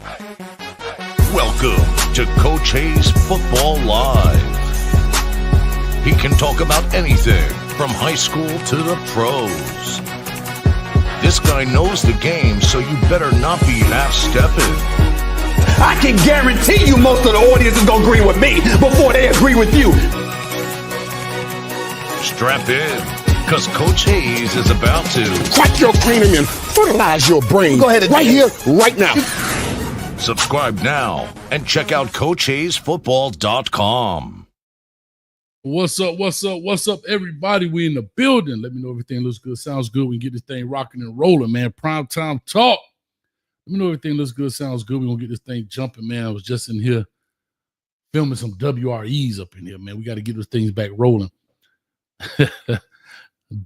Welcome to Coach Hayes Football Live. He can talk about anything from high school to the pros. This guy knows the game, so you better not be half-stepping. I can guarantee you most of the audience is going to agree with me before they agree with you. Strap in, because Coach Hayes is about to crack your cranium and fertilize your brain. Go ahead and right here, right now. Subscribe now and check out CoachHayesFootball.com. What's up, everybody? We in the building. Let me know everything looks good, sounds good. We can get this thing rocking and rolling, man. Prime time talk. Let me know everything looks good, sounds good. We're going to get this thing jumping, man. I was just in here filming some WREs up in here, man. We got to get those things back rolling. But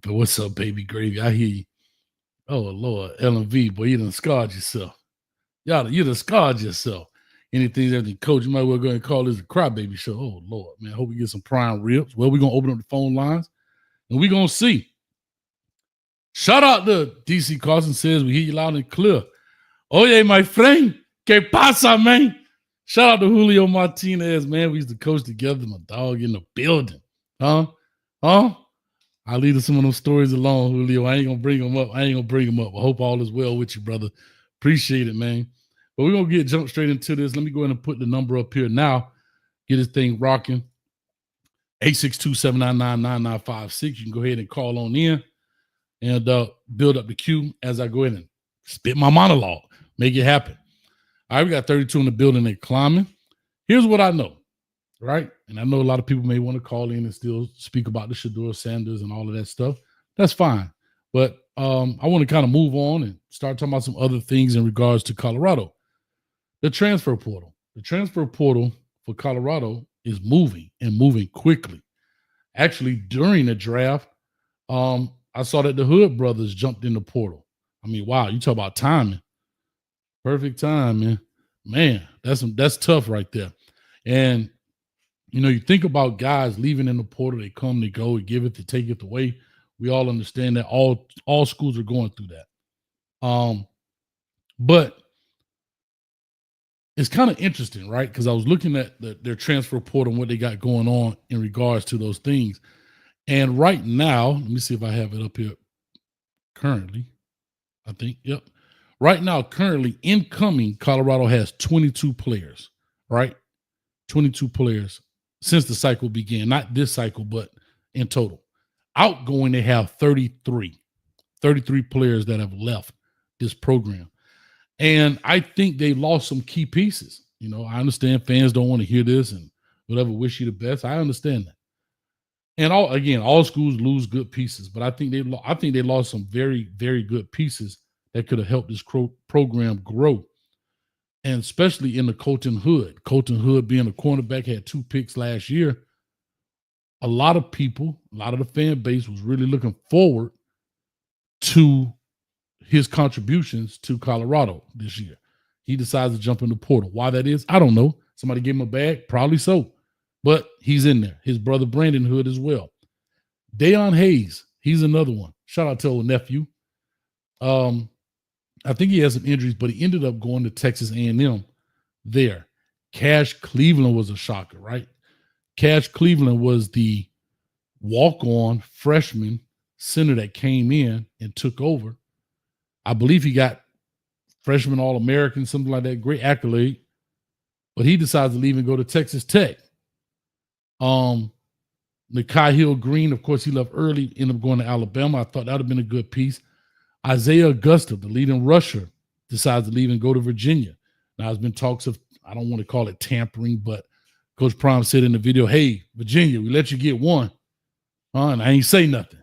what's up, baby gravy? I hear you. Oh, Lord. LMV, boy, you done scarred yourself. Y'all, you done scarred yourself. Everything, coach, you might well go ahead and call this a crybaby show. Oh, Lord, man. I hope we get some prime ribs. Well, we're going to open up the phone lines, and we're going to see. Shout out to DC Carson says we hear you loud and clear. Oye, my friend. Que pasa, man? Shout out to Julio Martinez, man. We used to coach together. My dog in the building. Huh? I'll leave some of those stories alone, Julio. I ain't going to bring them up. I hope all is well with you, brother. Appreciate it, man. But we're going to jump straight into this. Let me go ahead and put the number up here now. Get this thing rocking. 862-799-9956. You can go ahead and call on in and build up the queue as I go ahead and spit my monologue. Make it happen. All right, we got 32 in the building and climbing. Here's what I know, right? And I know a lot of people may want to call in and still speak about the Deion Sanders and all of that stuff. That's fine. But I want to kind of move on and start talking about some other things in regards to Colorado. The transfer portal. The transfer portal for Colorado is moving and moving quickly. Actually, during the draft, I saw that the Hood brothers jumped in the portal. I mean, wow, you talk about timing. Perfect time, man. Man, that's tough right there. And, you know, you think about guys leaving in the portal, they come, they go, they give it, they take it away. We all understand that all schools are going through that. But it's kind of interesting, right? Because I was looking at their transfer portal and what they got going on in regards to those things. And right now, let me see if I have it up here currently. I think, yep. Right now, currently incoming, Colorado has 22 players, right? 22 players since the cycle began. Not this cycle, but in total. Outgoing, they have 33 players that have left this program. And I think they lost some key pieces. You know, I understand fans don't want to hear this and whatever, wish you the best. I understand that. And all schools lose good pieces, but I think they lost some very, very good pieces that could have helped this program grow. And especially in the Colton Hood. Colton Hood being a cornerback, had 2 picks last year. A lot of people, a lot of the fan base was really looking forward to his contributions to Colorado this year. He decides to jump in the portal. Why that is, I don't know. Somebody gave him a bag, probably so. But he's in there. His brother Brandon Hood as well. Deion Hayes, he's another one. Shout out to old nephew. I think he has some injuries, but he ended up going to Texas A&M there. Cash Cleveland was a shocker, right? Cash Cleveland was the walk-on freshman center that came in and took over. I believe he got freshman All-American, something like that, great accolade. But he decides to leave and go to Texas Tech. Nikai Hill Green, of course, he left early, ended up going to Alabama. I thought that would have been a good piece. Isaiah Augusta, the leading rusher, decides to leave and go to Virginia. Now, there's been talks of, I don't want to call it tampering, but Coach Prime said in the video, hey, Virginia, we let you get one. And I ain't say nothing.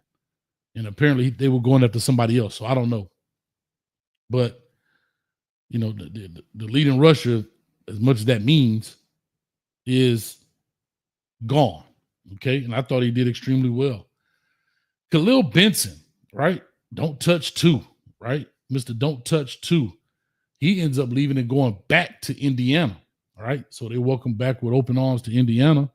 And apparently they were going after somebody else, so I don't know. But, you know, the leading rusher, as much as that means, is gone. Okay? And I thought he did extremely well. Khalil Benson, right? Don't touch 2, right? Mr. Don't touch 2. He ends up leaving and going back to Indiana. All right. So they welcome back with open arms to Indiana.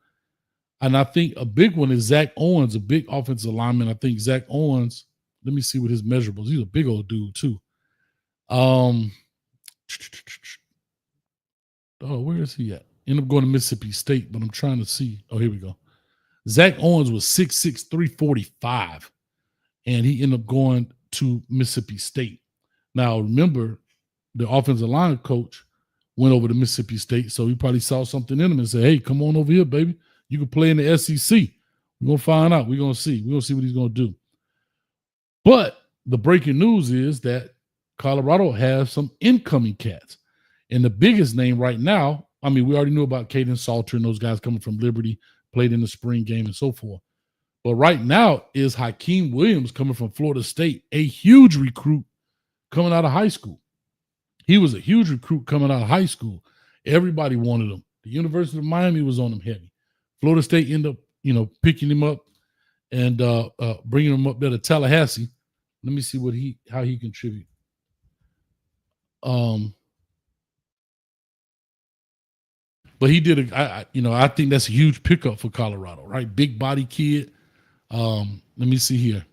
And I think a big one is Zach Owens, a big offensive lineman. I think Zach Owens, let me see what his measurables. He's a big old dude too. Oh, where is he at? Ended up going to Mississippi State, but I'm trying to see. Oh, here we go. Zach Owens was 6'6", 345, and he ended up going to Mississippi State. Now, remember, the offensive line coach went over to Mississippi State, so he probably saw something in him and said, hey, come on over here, baby. You can play in the SEC. We're going to find out. We're going to see. We're going to see what he's going to do. But the breaking news is that Colorado has some incoming cats. And the biggest name right now, I mean, we already knew about Caden Salter and those guys coming from Liberty, played in the spring game and so forth. But right now is Hakeem Williams coming from Florida State, a huge recruit coming out of high school. He was a huge recruit coming out of high school. Everybody wanted him. The University of Miami was on him heavy. Florida State ended up, picking him up and bringing him up there to Tallahassee. Let me see how he contributed. But he did I think that's a huge pickup for Colorado, right? Big body kid. Let me see here.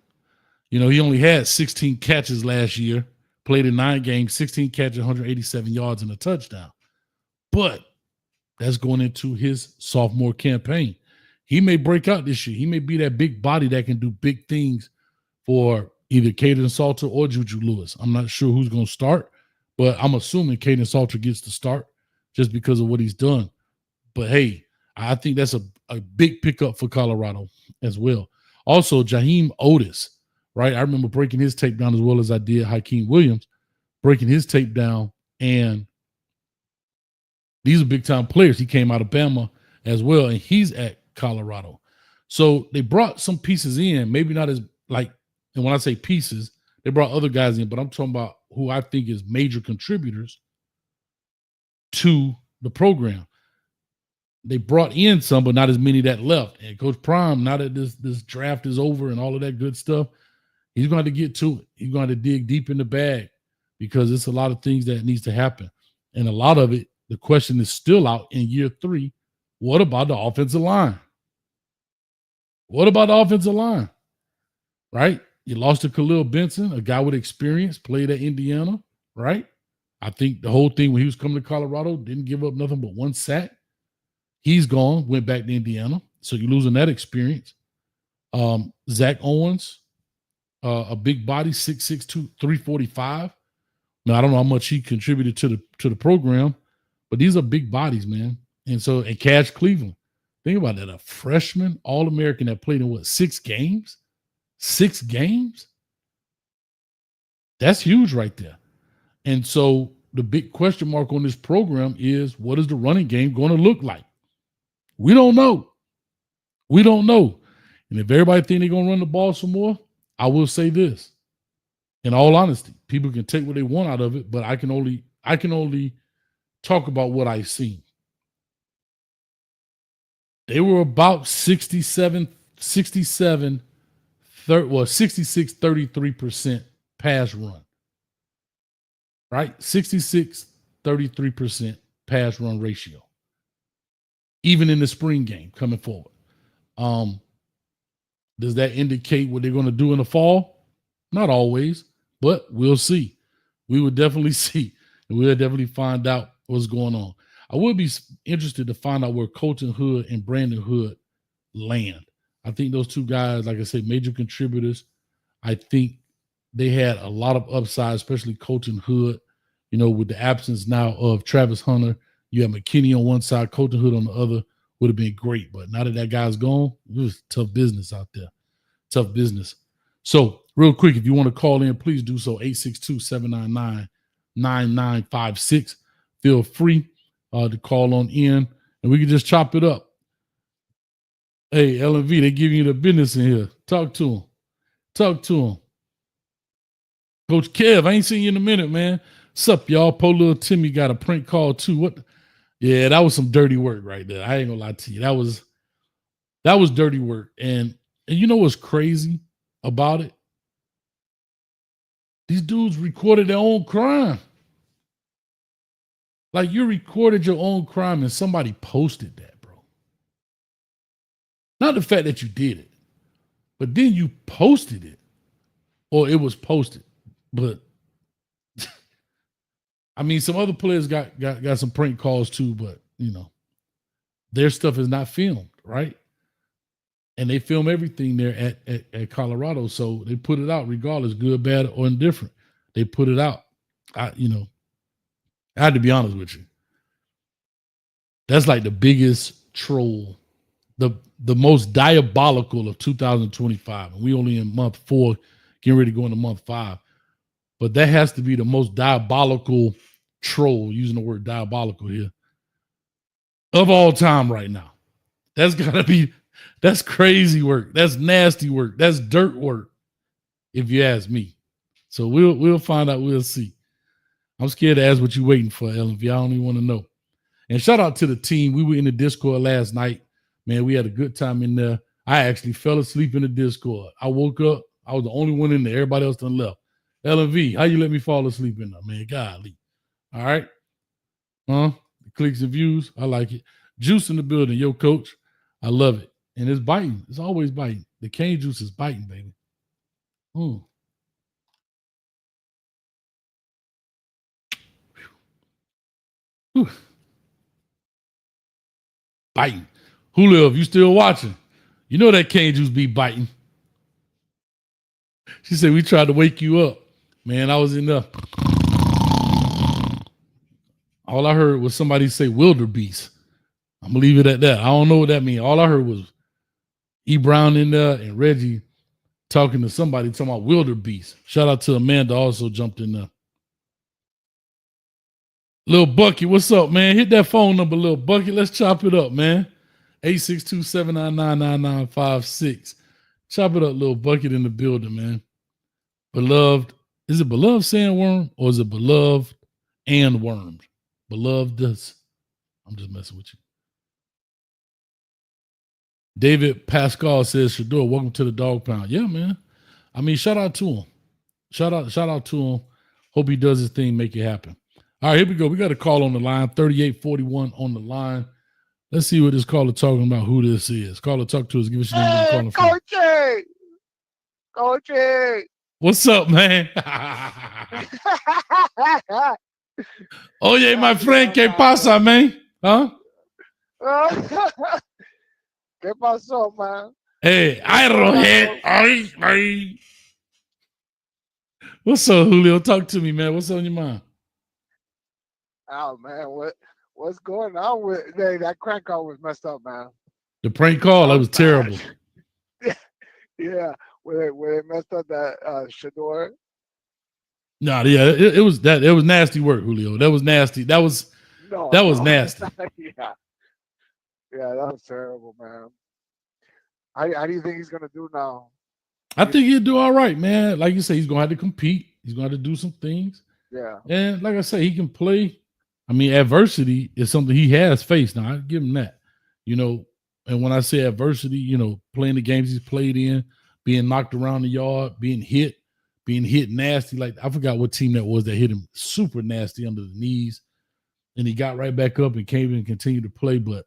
He only had 16 catches last year, played in 9 games, 16 catches, 187 yards and a touchdown. But that's going into his sophomore campaign. He may break out this year. He may be that big body that can do big things for either Caden Salter or Juju Lewis. I'm not sure who's going to start, but I'm assuming Caden Salter gets to start just because of what he's done. But, hey, I think that's a big pickup for Colorado as well. Also, Jaheim Otis, right? I remember breaking his tape down as well as I did Hakeem Williams, breaking his tape down. And these are big-time players. He came out of Bama as well, and he's at Colorado. So they brought some pieces in, maybe not as and when I say pieces, they brought other guys in, but I'm talking about who I think is major contributors to the program. They brought in some, but not as many that left. And Coach Prime, now that this draft is over and all of that good stuff, he's going to get to it. He's going to dig deep in the bag because it's a lot of things that needs to happen. And a lot of it, the question is still out in year 3. What about the offensive line? What about the offensive line? Right? You lost to Khalil Benson, a guy with experience, played at Indiana, right? I think the whole thing when he was coming to Colorado, didn't give up nothing but 1 sack. He's gone, went back to Indiana. So you're losing that experience. Zach Owens, a big body, 6'6", 345. Now, I don't know how much he contributed to the program, but these are big bodies, man. And Cash Cleveland. Think about that. A freshman All-American that played in 6 games? 6 games? That's huge right there. And so the big question mark on this program is, what is the running game going to look like? We don't know. We don't know. And if everybody think they're going to run the ball some more, I will say this. In all honesty, people can take what they want out of it, but I can only talk about what I've seen. They were about 66, 33% pass run. Right? 66, 33% pass run ratio. Even in the spring game coming forward. Does that indicate what they're going to do in the fall? Not always, but we'll see. We will definitely see. And we'll definitely find out what's going on. I would be interested to find out where Colton Hood and Brandon Hood land. I think those 2 guys, like I said, major contributors. I think they had a lot of upside, especially Colton Hood, with the absence now of Travis Hunter. You have McKinney on one side, Colton Hood on the other, would have been great. But now that guy's gone, it was tough business out there. Tough business. So real quick, if you want to call in, please do so, 862-799-9956. Feel free to call on in, and we can just chop it up. Hey, L&V, they giving you the business in here. Talk to them. Talk to them. Coach Kev, I ain't seen you in a minute, man. What's up, y'all? Po Little Timmy got a prank call, too. What? Yeah, that was some dirty work right there. I ain't gonna lie to you. That was dirty work. And you know what's crazy about it? These dudes recorded their own crime. Like, you recorded your own crime and somebody posted that, bro. Not the fact that you did it, but then you posted it, or it was posted. But I mean, some other players got some prank calls too, but their stuff is not filmed, right? And they film everything there at Colorado, so they put it out regardless, good, bad, or indifferent. They put it out. I had to be honest with you. That's like the biggest troll, the most diabolical of 2025. And we only in month 4, getting ready to go into month 5. But that has to be the most diabolical troll, using the word diabolical here, of all time right now. That's crazy work. That's nasty work. That's dirt work, if you ask me. So we'll find out. We'll see. I'm scared to ask what you're waiting for, Ellen. If y'all don't even want to know. And shout out to the team. We were in the Discord last night. Man, we had a good time in there. I actually fell asleep in the Discord. I woke up. I was the only one in there. Everybody else done left. LV, how you let me fall asleep in there, man? Golly. All right. Clicks and views. I like it. Juice in the building. Yo, coach. I love it. And it's biting. It's always biting. The cane juice is biting, baby. Whew. Biting. Julio, if you still watching, you know that cane juice be biting. She said, we tried to wake you up. Man, I was in there. All I heard was somebody say wildebeest. I'm going to leave it at that. I don't know what that means. All I heard was E. Brown in there and Reggie talking to somebody, talking about wildebeest. Shout out to Amanda, also jumped in there. Lil Bucky, what's up, man? Hit that phone number, Lil Bucky. Let's chop it up, man. 862-799-9956. Chop it up, Lil Bucket in the building, man. Beloved. Is it beloved sandworm or is it beloved and worms? Beloved does. I'm just messing with you. David Pascal says, Shador, welcome to the dog pound. Yeah, man. I mean, shout out to him. Shout out to him. Hope he does his thing, make it happen. All right, here we go. We got a call on the line, 3841 on the line. Let's see what this caller talking about, who this is. Caller, talk to us. Give us your name. Coachy. What's up, man? Oye, my friend, ¿qué pasa, man? Huh? ¿Qué pasó, man? Hey, Ay. What's up, Julio? Talk to me, man. What's on your mind? Oh, man, what's going on with that crank call was messed up, man. The prank call, that was terrible. Yeah, where they messed up that Shador. No, yeah, it was nasty work, Julio. That was nasty. That was nasty. Yeah, that was terrible, man. How do you think he's gonna do now? I think he'll do all right, man. Like you say, he's gonna have to compete. He's gonna have to do some things. Yeah. And like I say, he can play. I mean, adversity is something he has faced. Now, I give him that. And when I say adversity, playing the games he's played in, being knocked around the yard, being hit nasty. Like, I forgot what team that was that hit him super nasty under the knees. And he got right back up and came in and continued to play. But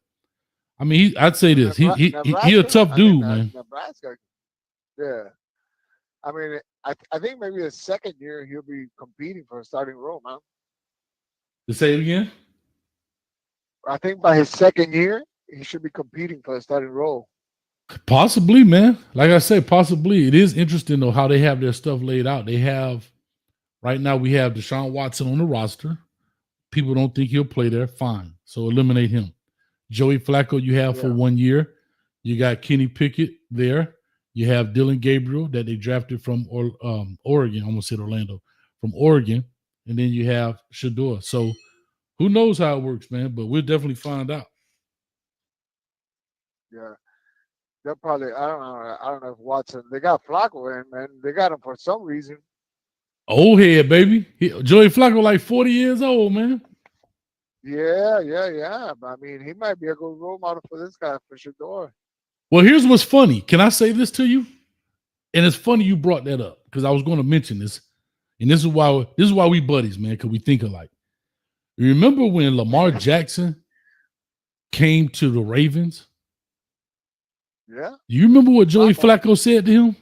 I mean, I'd say this. He a tough dude, man. Nebraska. Yeah. I mean, I think maybe the second year he'll be competing for a starting role, man. To say it again? I think by his second year, he should be competing for a starting role. Possibly, man. Like I said, possibly. It is interesting, though, how they have their stuff laid out. Right now, we have Deshaun Watson on the roster. People don't think he'll play there. Fine. So eliminate him. Joey Flacco, you have for 1 year. You got Kenny Pickett there. You have Dylan Gabriel that they drafted from Oregon. I almost said Orlando. From Oregon. And then you have Shador. So who knows how it works, man? But we'll definitely find out. Yeah. They'll probably, I don't know if Watson, they got Flacco in, man. They got him for some reason. Old head, baby. Joey Flacco like 40 years old, man. Yeah. I mean, he might be a good role model for this guy, for Shador. Well, here's what's funny. Can I say this to you? And it's funny you brought that up because I was going to mention this. And this is why we buddies, man, because we think alike. You remember when Lamar Jackson came to the Ravens? Yeah. You remember what Joey Flacco said to him?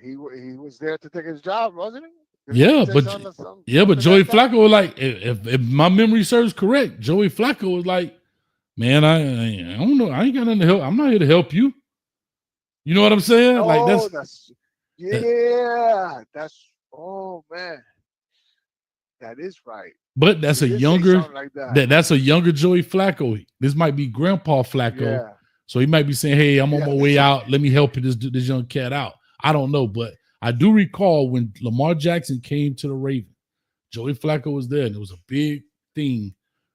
he was there to take his job, wasn't he? Yeah, but Joey Flacco was like, if my memory serves correct, Joey Flacco was like, man, I don't know, I ain't got nothing to help. I'm not here to help you. You know what I'm saying? Oh, like that's oh man, that is right. But that's He a did say younger something like that. that's a younger Joey Flacco. This might be Grandpa Flacco. Yeah. So he might be saying, hey, I'm on my way Yes. out. Let me help this young cat out. I don't know, but I do recall when Lamar Jackson came to the Ravens, Joey Flacco was there, and it was a big thing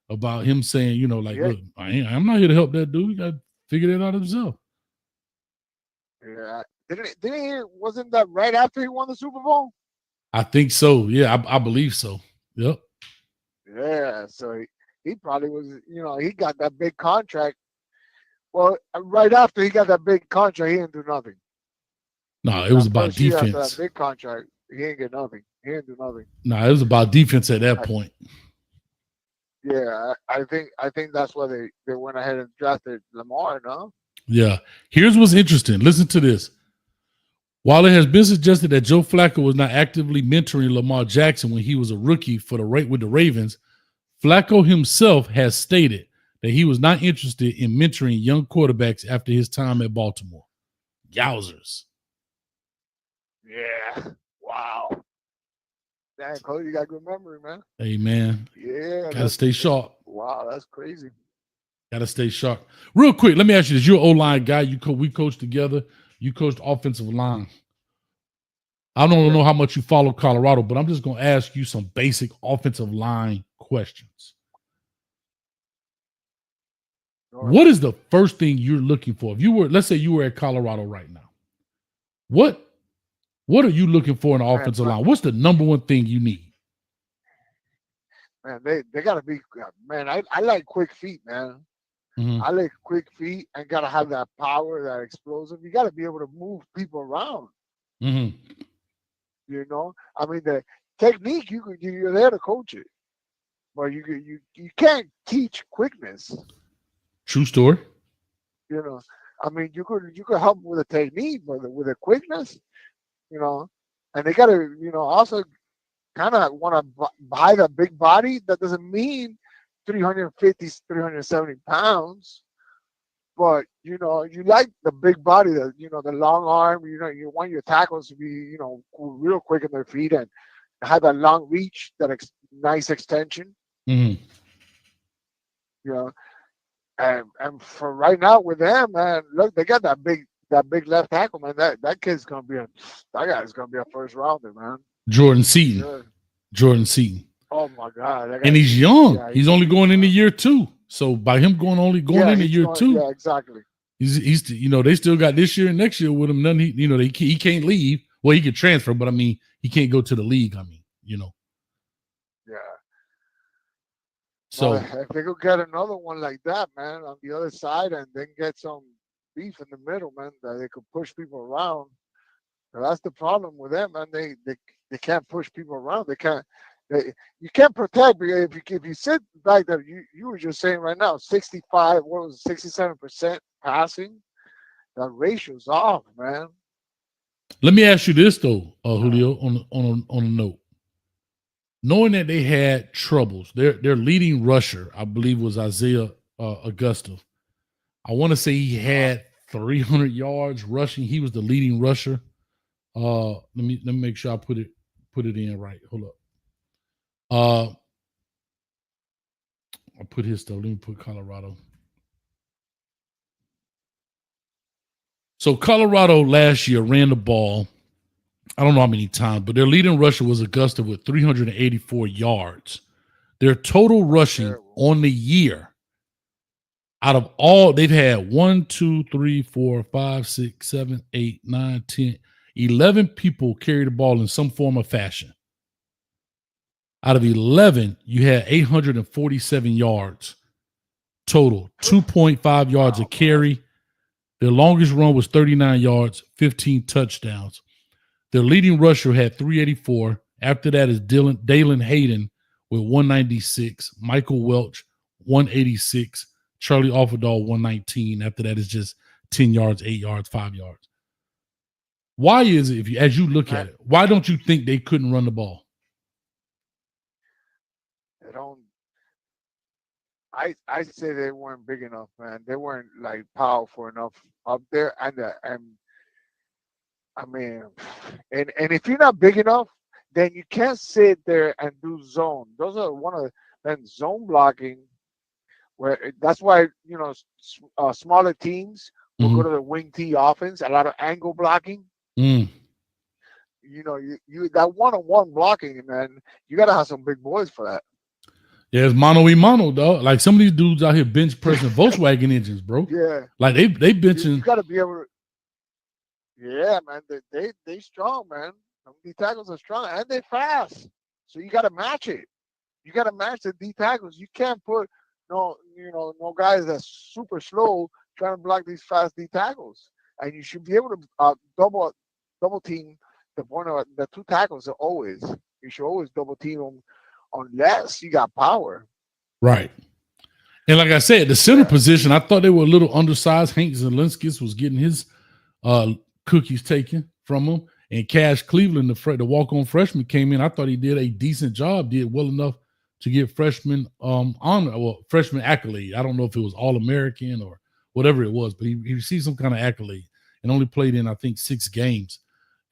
about him saying, you know, like, Yeah. look, I'm not here to help that dude. He got to figure it out himself. Yeah. Wasn't that right after he won the Super Bowl? I think so. Yeah, I believe so. Yep. Yeah. So he probably was, he got that big contract. Well, right after he got that big contract, he didn't do nothing. No, it was about first year defense. after that big contract, he didn't get nothing. He didn't do nothing. No, it was about defense at that point. Yeah, I think that's why they went ahead and drafted Lamar, no? Yeah. Here's what's interesting. Listen to this. While it has been suggested that Joe Flacco was not actively mentoring Lamar Jackson when he was a rookie with the Ravens, Flacco himself has stated that he was not interested in mentoring young quarterbacks after his time at Baltimore. Yowzers. Yeah. Wow. Damn, Cody, you got good memory, man. Hey, man. Yeah. Gotta stay sharp. Wow, that's crazy. Gotta stay sharp. Real quick, let me ask you this. You're an O-line guy. We coached together. You coached offensive line. I don't know how much you follow Colorado, but I'm just going to ask you some basic offensive line questions. What is the first thing you're looking for? If you were, let's say you were at Colorado right now, what are you looking for in the offensive line? What's the number one thing you need? Man, they got to be, man, I like quick feet, man. Mm-hmm. I like quick feet and got to have that power, that explosive. You got to be able to move people around. Mm-hmm. You know, I mean, the technique, you're there to coach it, but you can't teach quickness. True story. You know, I mean, you could help with the technique, but with the quickness, and they got to, also kind of want to buy the big body. That doesn't mean 350, 370 pounds, but you like the big body, the long arm. You want your tackles to be real quick in their feet and have that long reach, that nice extension. Mm-hmm. And for right now with them, man, look, they got that big left tackle, man. That guy's gonna be a first rounder, man. Jordan Seaton. Sure. Jordan Seaton. Oh my God! And he's young. Yeah, he's only going into year 2. So by him going into year 2, yeah, exactly. He's they still got this year and next year with him. None he can't leave. Well, he could transfer, but I mean he can't go to the league. I mean, Yeah. So if they could get another one like that, man, on the other side, and then get some beef in the middle, man, that they could push people around. So that's the problem with them, man. They can't push people around. They can't. You can't protect, because if you sit back there, you were just saying right now, 67% passing. That ratio's off, man. Let me ask you this though, Julio, on a note. Knowing that they had troubles, their leading rusher, I believe, was Isaiah Augusta. I want to say he had 300 yards rushing. He was the leading rusher. Let me make sure I put it in right. Hold up. I put his stuff. Let me put Colorado. So Colorado last year ran the ball, I don't know how many times, but their leading rusher was Augusta with 384 yards. Their total rushing on the year, out of all, they've had 1, 2, 3, 4, 5, 6, 7, 8, 9, 10, 11 people carry the ball in some form or fashion. Out of 11, you had 847 yards total, 2.5 yards a carry. Their longest run was 39 yards, 15 touchdowns. Their leading rusher had 384. After that is Dalen Hayden with 196, Michael Welch 186, Charlie Offerdahl 119. After that is just 10 yards, 8 yards, 5 yards. Why is it, as you look at it, why don't you think they couldn't run the ball? They don't. I say they weren't big enough, man. They weren't like powerful enough up there, and I mean, and if you're not big enough, then you can't sit there and do zone. Those are one of then zone blocking. Where that's why smaller teams will go to the wing T offense. A lot of angle blocking. Mm. You that one-on-one blocking, man. You got to have some big boys for that. Yeah, it's mano y mano, dog. Like some of these dudes out here bench pressing Volkswagen engines, bro. Yeah, like they benching. you got to be able to. Yeah, man. They strong, man. D tackles are strong and they fast. So you got to match it. You got to match the D tackles. You can't put no guys that's super slow trying to block these fast D tackles. And you should be able to double team the two tackles. You should always double team them unless you got power. Right. And like I said, the center position, I thought they were a little undersized. Hank Zelinskis was getting his cookies taken from him. And Cash Cleveland, the walk-on freshman, came in. I thought he did a decent job, did well enough to get freshman freshman accolade. I don't know if it was All-American or whatever it was, but he received some kind of accolade and only played in, I think, 6 games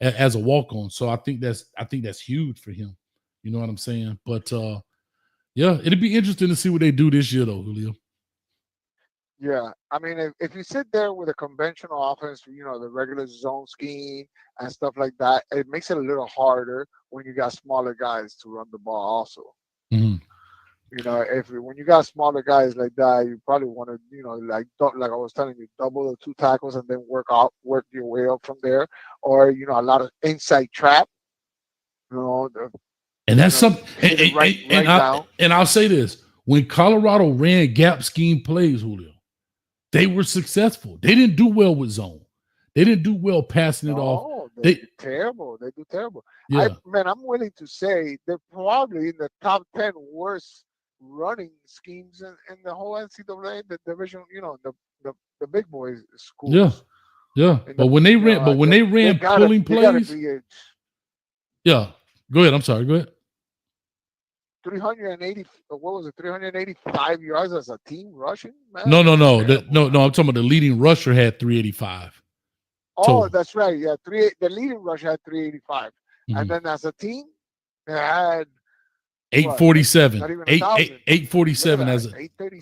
as a walk-on. So I think that's huge for him. You know what I'm saying? But yeah, it'd be interesting to see what they do this year, though, Julio. Yeah, I mean, if you sit there with a conventional offense, the regular zone scheme and stuff like that, it makes it a little harder when you got smaller guys to run the ball. Also, mm-hmm. When you got smaller guys like that, you probably want to, like I was telling you, double the two tackles and then work your way up from there, or a lot of inside trap. And that's something. And I'll say this: when Colorado ran gap scheme plays, Julio, they were successful. They didn't do well with zone. They didn't do well passing it off. They do terrible. They do terrible. Yeah. I'm willing to say they're probably in the top 10 worst running schemes in the whole NCAA, the division, the big boys schools. Yeah. Yeah. But when they ran pulling plays. Yeah. Go ahead. I'm sorry. Go ahead. 380. What was it? 385 yards as a team rushing. Man, no. I'm talking about the leading rusher had 385. Oh, total. That's right. Yeah, the leading rusher had 385, and then as a team, they had 847. Not even 847 as a 830.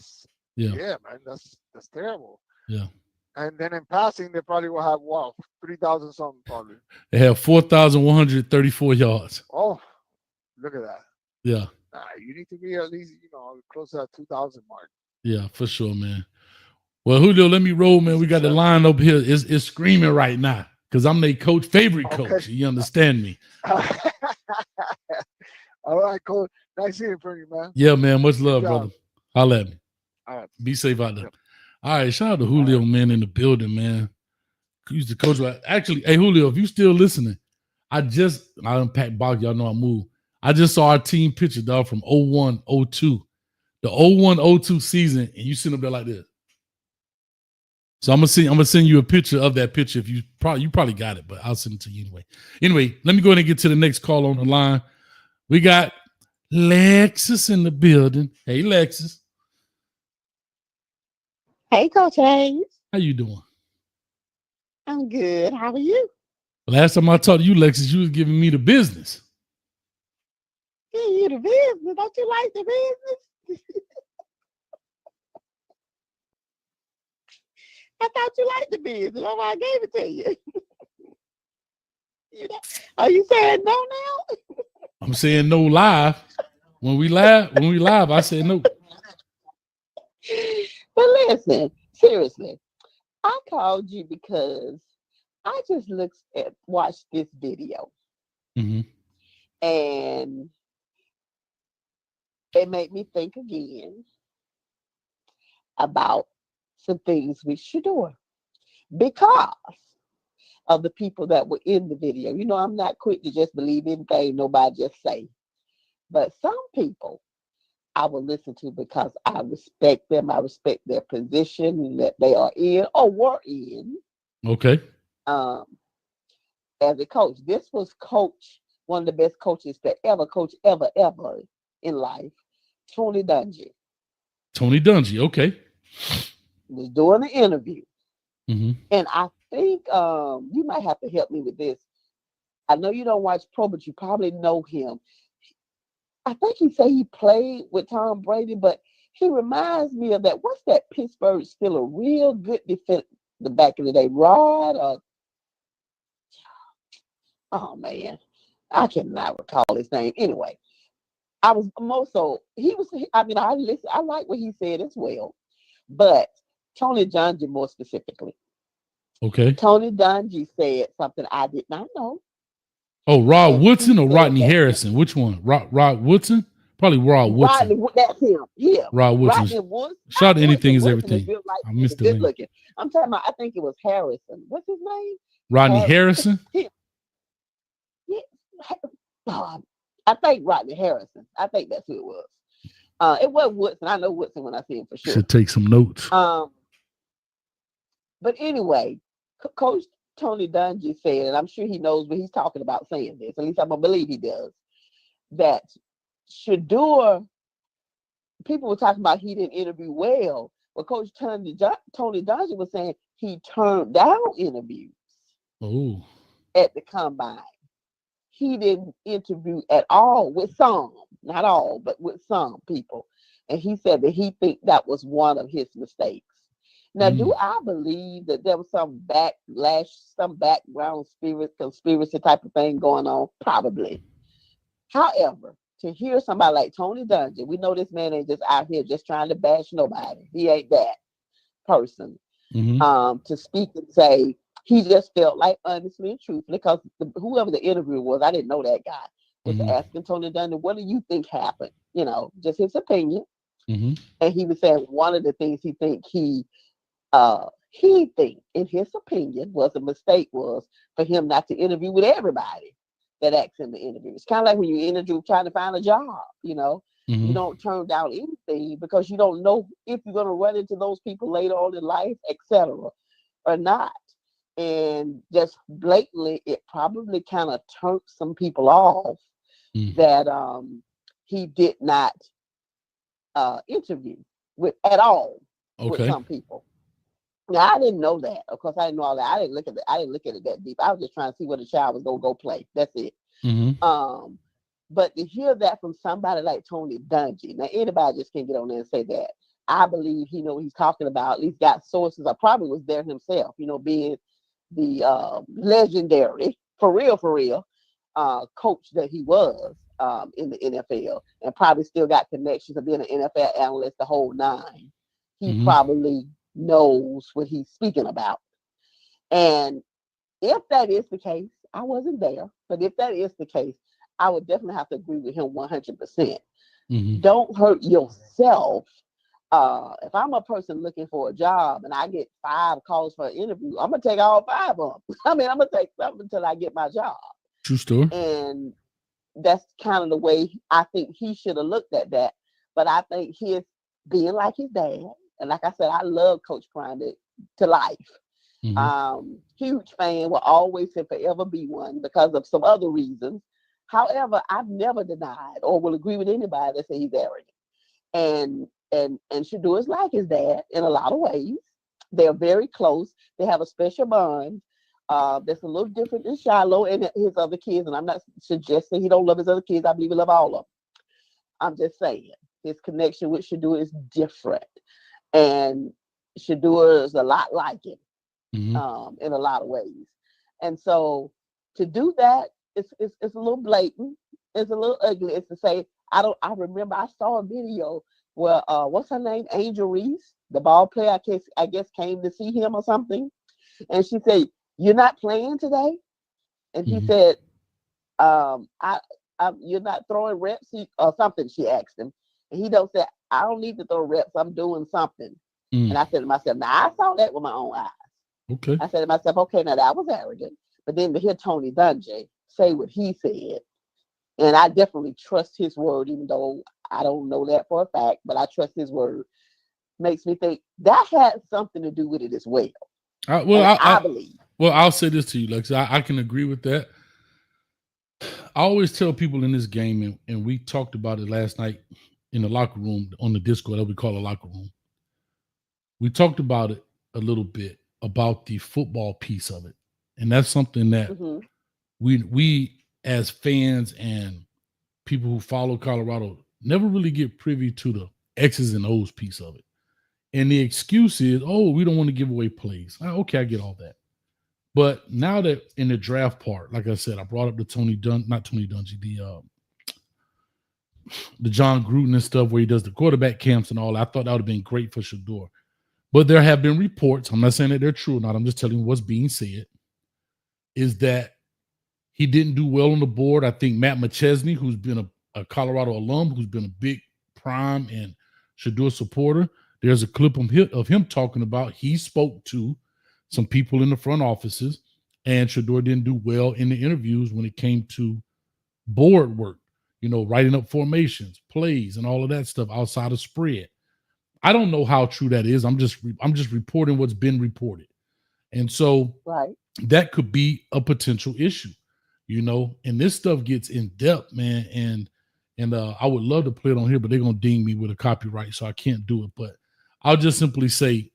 Yeah, man, that's terrible. Yeah. And then in passing, they probably will have 3,000 something probably. They have 4,134 yards. Oh, look at that. Yeah. You need to be at least, close to that 2,000 mark. Yeah, for sure, man. Well, Julio, let me roll, man. We got the line up here. It's screaming right now because I'm their favorite coach. You understand me? All right, coach. Nice hearing from you, man. Yeah, man. Much love, brother. Holla at me. All right. Be safe out there. Yep. All right. Shout out to Julio, man, in the building, man. He's the coach. Actually, hey, Julio, if you still listening, I unpacked box. Y'all know I moved. I just saw our team picture, dog, from 01-02. The 01-02 season, and you sitting up there like this. So I'm gonna send you a picture of that picture. If you probably got it, but I'll send it to you anyway. Anyway, let me go ahead and get to the next call on the line. We got Lexus in the building. Hey, Lexus. Hey, Coach Hayes. How you doing? I'm good. How are you? Last time I talked to you, Lexus, you was giving me the business. Yeah, you the business. Don't you like the business? I thought you liked the business. That's why I gave it to you. Are you saying no now? I'm saying no live. When we live, I say no. But listen, seriously, I called you because I just watched this video. Mm-hmm. And it made me think again about some things we should do because of the people that were in the video. I'm not quick to just believe anything nobody just say. But some people I will listen to because I respect them. I respect their position that they are in or were in. Okay. as a coach. This was one of the best coaches to ever coach, ever in life, Tony Dungy. Tony Dungy, okay. Was doing the interview. Mm-hmm. And I think you might have to help me with this. I know you don't watch pro, but you probably know him. I think he said he played with Tom Brady, but he reminds me of that. What's that Pittsburgh still a real good defense the back in the day? Rod or oh man, I cannot recall his name. Anyway, I was more so he was. I mean, I listen. I like what he said as well, but Tony Dungy more specifically. Okay. Tony Dungy said something I did not know. Oh, Rod And Woodson he or said Rodney that Harrison? Which one? Rod Woodson? Probably Rod Woodson. Rodney, that's him. Yeah, Rod Woodson. Rodney Woodson. Shout anything is Woodson everything. built like I missed the good name. looking. I'm talking about. I think it was Harrison. What's his name? Rodney Harrison. Yeah. I think Rodney Harrison. I think that's who it was. It was Woodson. I know Woodson when I see him for sure. Should take some notes. But anyway, Coach Tony Dungy said, and I'm sure he knows what he's talking about saying this. At least I'm gonna believe he does. That Shador, people were talking about he didn't interview well, but Coach Tony Dungy was saying he turned down interviews at the combine. He didn't interview at all with some, not all, but with some people. And he said that he think that was one of his mistakes. Now, do I believe that there was some backlash, some background conspiracy type of thing going on? Probably. However, to hear somebody like Tony Dungy, we know this man ain't just out here just trying to bash nobody. He ain't that person. To speak and say, he just felt like honestly and truthfully, because whoever the interviewer was, I didn't know that guy, was asking Tony Dungy, what do you think happened? You know, just his opinion. And he was saying one of the things he think in his opinion was a mistake was for him not to interview with everybody that asked him to interview. It's kind of like when you interview trying to find a job, you know. You don't turn down anything because you don't know if you're going to run into those people later on in life, etc., or not. And just blatantly, it probably kind of turned some people off that he did not interview with at all with some people. Now I didn't know that. Of course, I didn't know all that. I didn't look at it that deep. I was just trying to see where the child was gonna go play. That's it. But to hear that from somebody like Tony Dungy, now anybody just can't get on there and say that. I believe he know what he's talking about. At least got sources. I probably was there himself. You know, being the legendary, for real, coach that he was in the NFL, and probably still got connections of being an NFL analyst the whole nine. He probably knows what he's speaking about. And if that is the case, I wasn't there, but if that is the case, I would definitely have to agree with him 100%. Don't hurt yourself. If I'm a person looking for a job and I get 5 calls for an interview, I'm gonna take all 5 of them. I mean, I'm gonna take something until I get my job. True story. And that's kind of the way I think he should have looked at that. But I think his being like his dad, and like I said, I love Coach Prime to life. Huge fan, will always and forever be one because of some other reasons. However, I've never denied or will agree with anybody that says he's arrogant. And Shador is like his dad in a lot of ways. They're very close. They have a special bond that's a little different than Shiloh and his other kids. And I'm not suggesting he don't love his other kids. I believe he loves all of them. I'm just saying his connection with Shador is different. And Shador is a lot like him in a lot of ways. And so to do that, it's a little blatant. It's a little ugly. It's to say, I remember I saw a video where what's her name? Angel Reese, the ball player, I guess came to see him or something. And she said, "You're not playing today?" And he said, "You're not throwing reps or something," she asked him. And he don't say, "I don't need to throw reps. I'm doing something." And I said to myself, now I saw that with my own eyes. Okay. I said to myself, okay, now that was arrogant. But then to hear Tony Dungy say what he said, and I definitely trust his word, even though I don't know that for a fact, but I trust his word, makes me think that had something to do with it as well. I believe. Well, I'll say this to you, Lex. I can agree with that. I always tell people in this game, and we talked about it last night in the locker room on the Discord that we call a locker room. We talked about it a little bit about the football piece of it. And that's something that we as fans and people who follow Colorado never really get privy to the X's and O's piece of it. And the excuse is, oh, we don't want to give away plays. Okay, I get all that. But now that in the draft part, like I said, I brought up the not Tony Dungy, the John Gruden and stuff where he does the quarterback camps and all. I thought that would have been great for Shador. But there have been reports, I'm not saying that they're true or not, I'm just telling you what's being said, is that he didn't do well on the board. I think Matt McChesney, who's been a Colorado alum, who's been a big Prime and Shador supporter, there's a clip of him talking about he spoke to some people in the front offices, and Shador didn't do well in the interviews when it came to board work, writing up formations, plays, and all of that stuff outside of spread. I don't know how true that is. I'm just reporting what's been reported. And so that could be a potential issue, and this stuff gets in depth, man. And I would love to play it on here, but they're going to ding me with a copyright, so I can't do it. But I'll just simply say,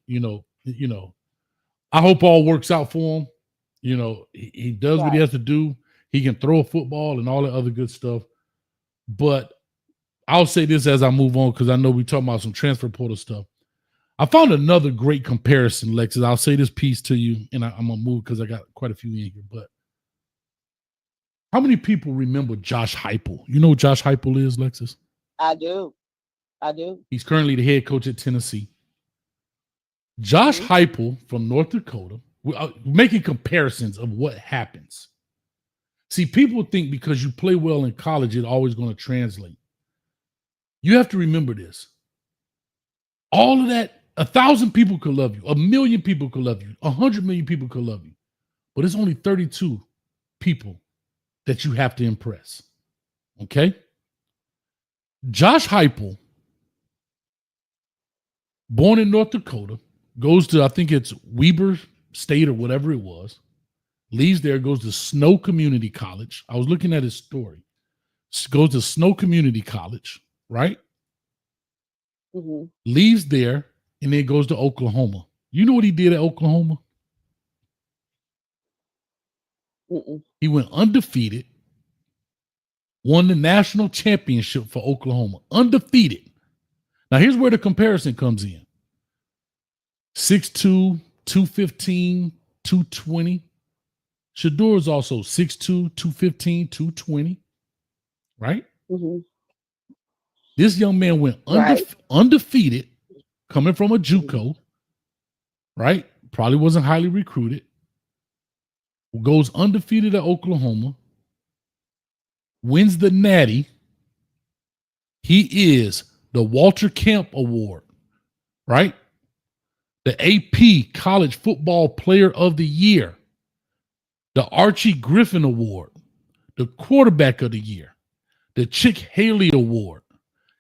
I hope all works out for him. He does what he has to do. He can throw a football and all that other good stuff. But I'll say this as I move on, because I know we're talking about some transfer portal stuff. I found another great comparison, Lexus. I'll say this piece to you, and I'm going to move because I got quite a few in here. But how many people remember Josh Heupel? You know who Josh Heupel is, Lexus? I do. He's currently the head coach at Tennessee. Josh Heupel from North Dakota, making comparisons of what happens. See, people think because you play well in college, it's always going to translate. You have to remember this. All of that, 1,000 people could love you. 1,000,000 people could love you. 100 million people could love you. But it's only 32 people that you have to impress. Okay? Josh Heupel, born in North Dakota, goes to, I think it's Weber State or whatever it was, leaves there, goes to Snow Community College. I was looking at his story. Goes to Snow Community College, right? Leaves there, and then goes to Oklahoma. You know what he did at Oklahoma? He went undefeated, won the national championship for Oklahoma. Undefeated. Now, here's where the comparison comes in. 6'2", 215, 220. Shador is also 6'2", 215, 220. Right? This young man went undefeated, coming from a JUCO, right? Probably wasn't highly recruited. Goes undefeated at Oklahoma, wins the Natty. He is the Walter Camp Award, right? The AP College Football Player of the Year, the Archie Griffin Award, the Quarterback of the Year, the Chick Haley Award,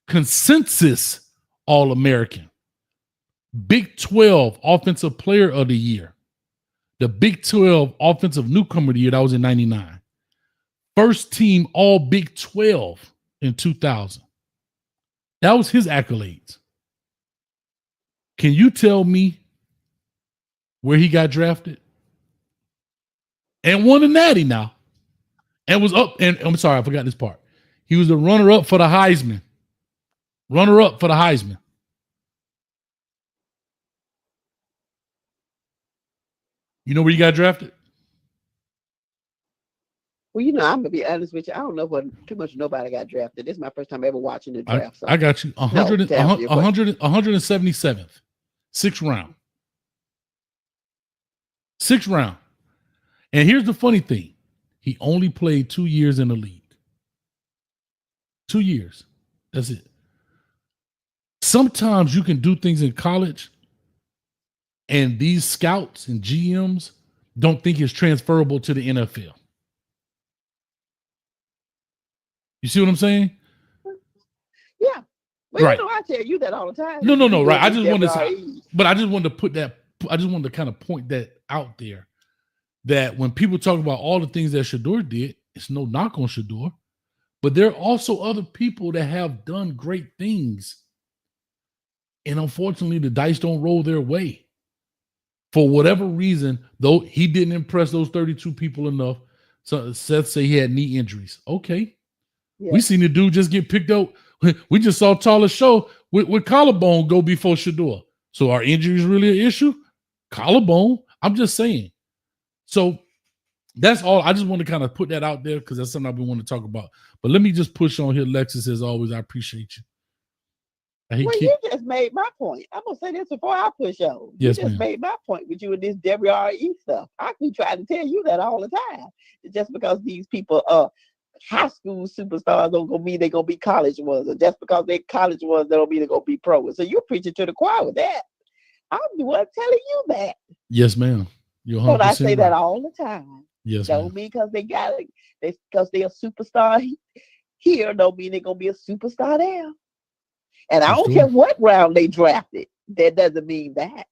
Consensus All-American, Big 12 Offensive Player of the Year, the Big 12 Offensive Newcomer of the Year, that was in 99. First team All Big 12 in 2000. That was his accolades. Can you tell me where he got drafted? And won a Natty now. And was up, and I'm sorry, I forgot this part. He was the runner-up for the Heisman. Runner-up for the Heisman. You know where you got drafted? Well, I'm gonna be honest with you. I don't know what too much nobody got drafted. This is my first time ever watching the draft. I got you. 177th. Sixth round. Sixth round. And here's the funny thing. He only played 2 years in the league. 2 years. That's it. Sometimes you can do things in college and these scouts and GMs don't think it's transferable to the NFL. You see what I'm saying? Yeah. Well, right. I tell you that all the time. No, right. I just wanted to put that, I just wanted to kind of point that out there that when people talk about all the things that Shador did, it's no knock on Shador, but there are also other people that have done great things. And unfortunately, the dice don't roll their way. For whatever reason, though he didn't impress those 32 people enough. So Seth say he had knee injuries. Okay. Yeah. We seen the dude just get picked up. We just saw Tyler Show with collarbone go before Shador. So are injuries really an issue? Collarbone. I'm just saying. So that's all. I just want to kind of put that out there because that's something I've been wanting to talk about. But let me just push on here. Lexus, as always, I appreciate you. You just made my point. I'm gonna say this before I push on. Yes, you just made my point with you and this WRE stuff. I keep trying to tell you that all the time. Just because these people are high school superstars don't gonna mean they're gonna be college ones, or just because they're college ones, they don't mean they're gonna be pro. So you're preaching to the choir with that. I'm the one telling you that. Yes, ma'am. You're 100% But I say right. that all the time. Yes, don't mean because they got it, because they're a superstar here, don't mean they're gonna be a superstar there. And I don't care what round they drafted. That doesn't mean that.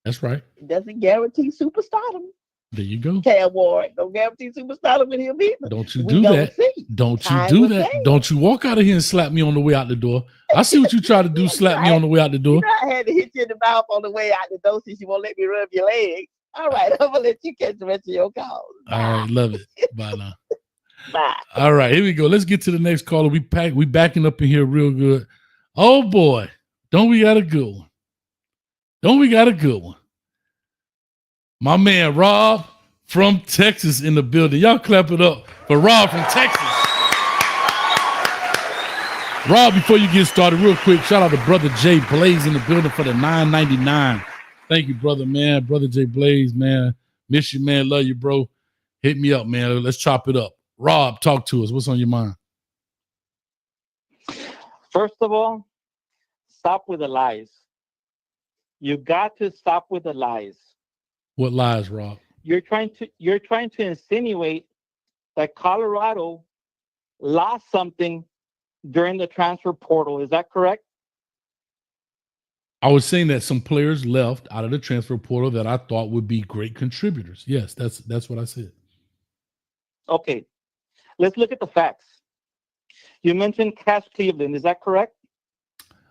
That's right. It doesn't guarantee superstardom. There you go. Cam Ward don't guarantee superstardom with him either. Don't you do that. See. Don't you do that. Don't you walk out of here and slap me on the way out the door. I see what you try to do, slap me on the way out the door. You know, I had to hit you in the mouth on the way out the door since you won't let me rub your legs. All right, I'm going to let you catch the rest of your calls. All right, love it. Bye now. Bye. All right, here we go. Let's get to the next caller. We backing up in here real good. Oh, boy. Don't we got a good one? Don't we got a good one? My man, Rob from Texas in the building. Y'all clap it up for Rob from Texas. Rob, before you get started, real quick, shout out to Brother Jay Blaze in the building for the $9.99. Thank you, brother, man. Brother Jay Blaze, man. Miss you, man. Love you, bro. Hit me up, man. Let's chop it up. Rob, talk to us. What's on your mind? First of all, stop with the lies. You got to stop with the lies. What lies, Rob? You're trying to insinuate that Colorado lost something during the transfer portal. Is that correct? I was saying that some players left out of the transfer portal that I thought would be great contributors. Yes, that's what I said. Okay. Let's look at the facts. You mentioned Cash Cleveland. Is that correct?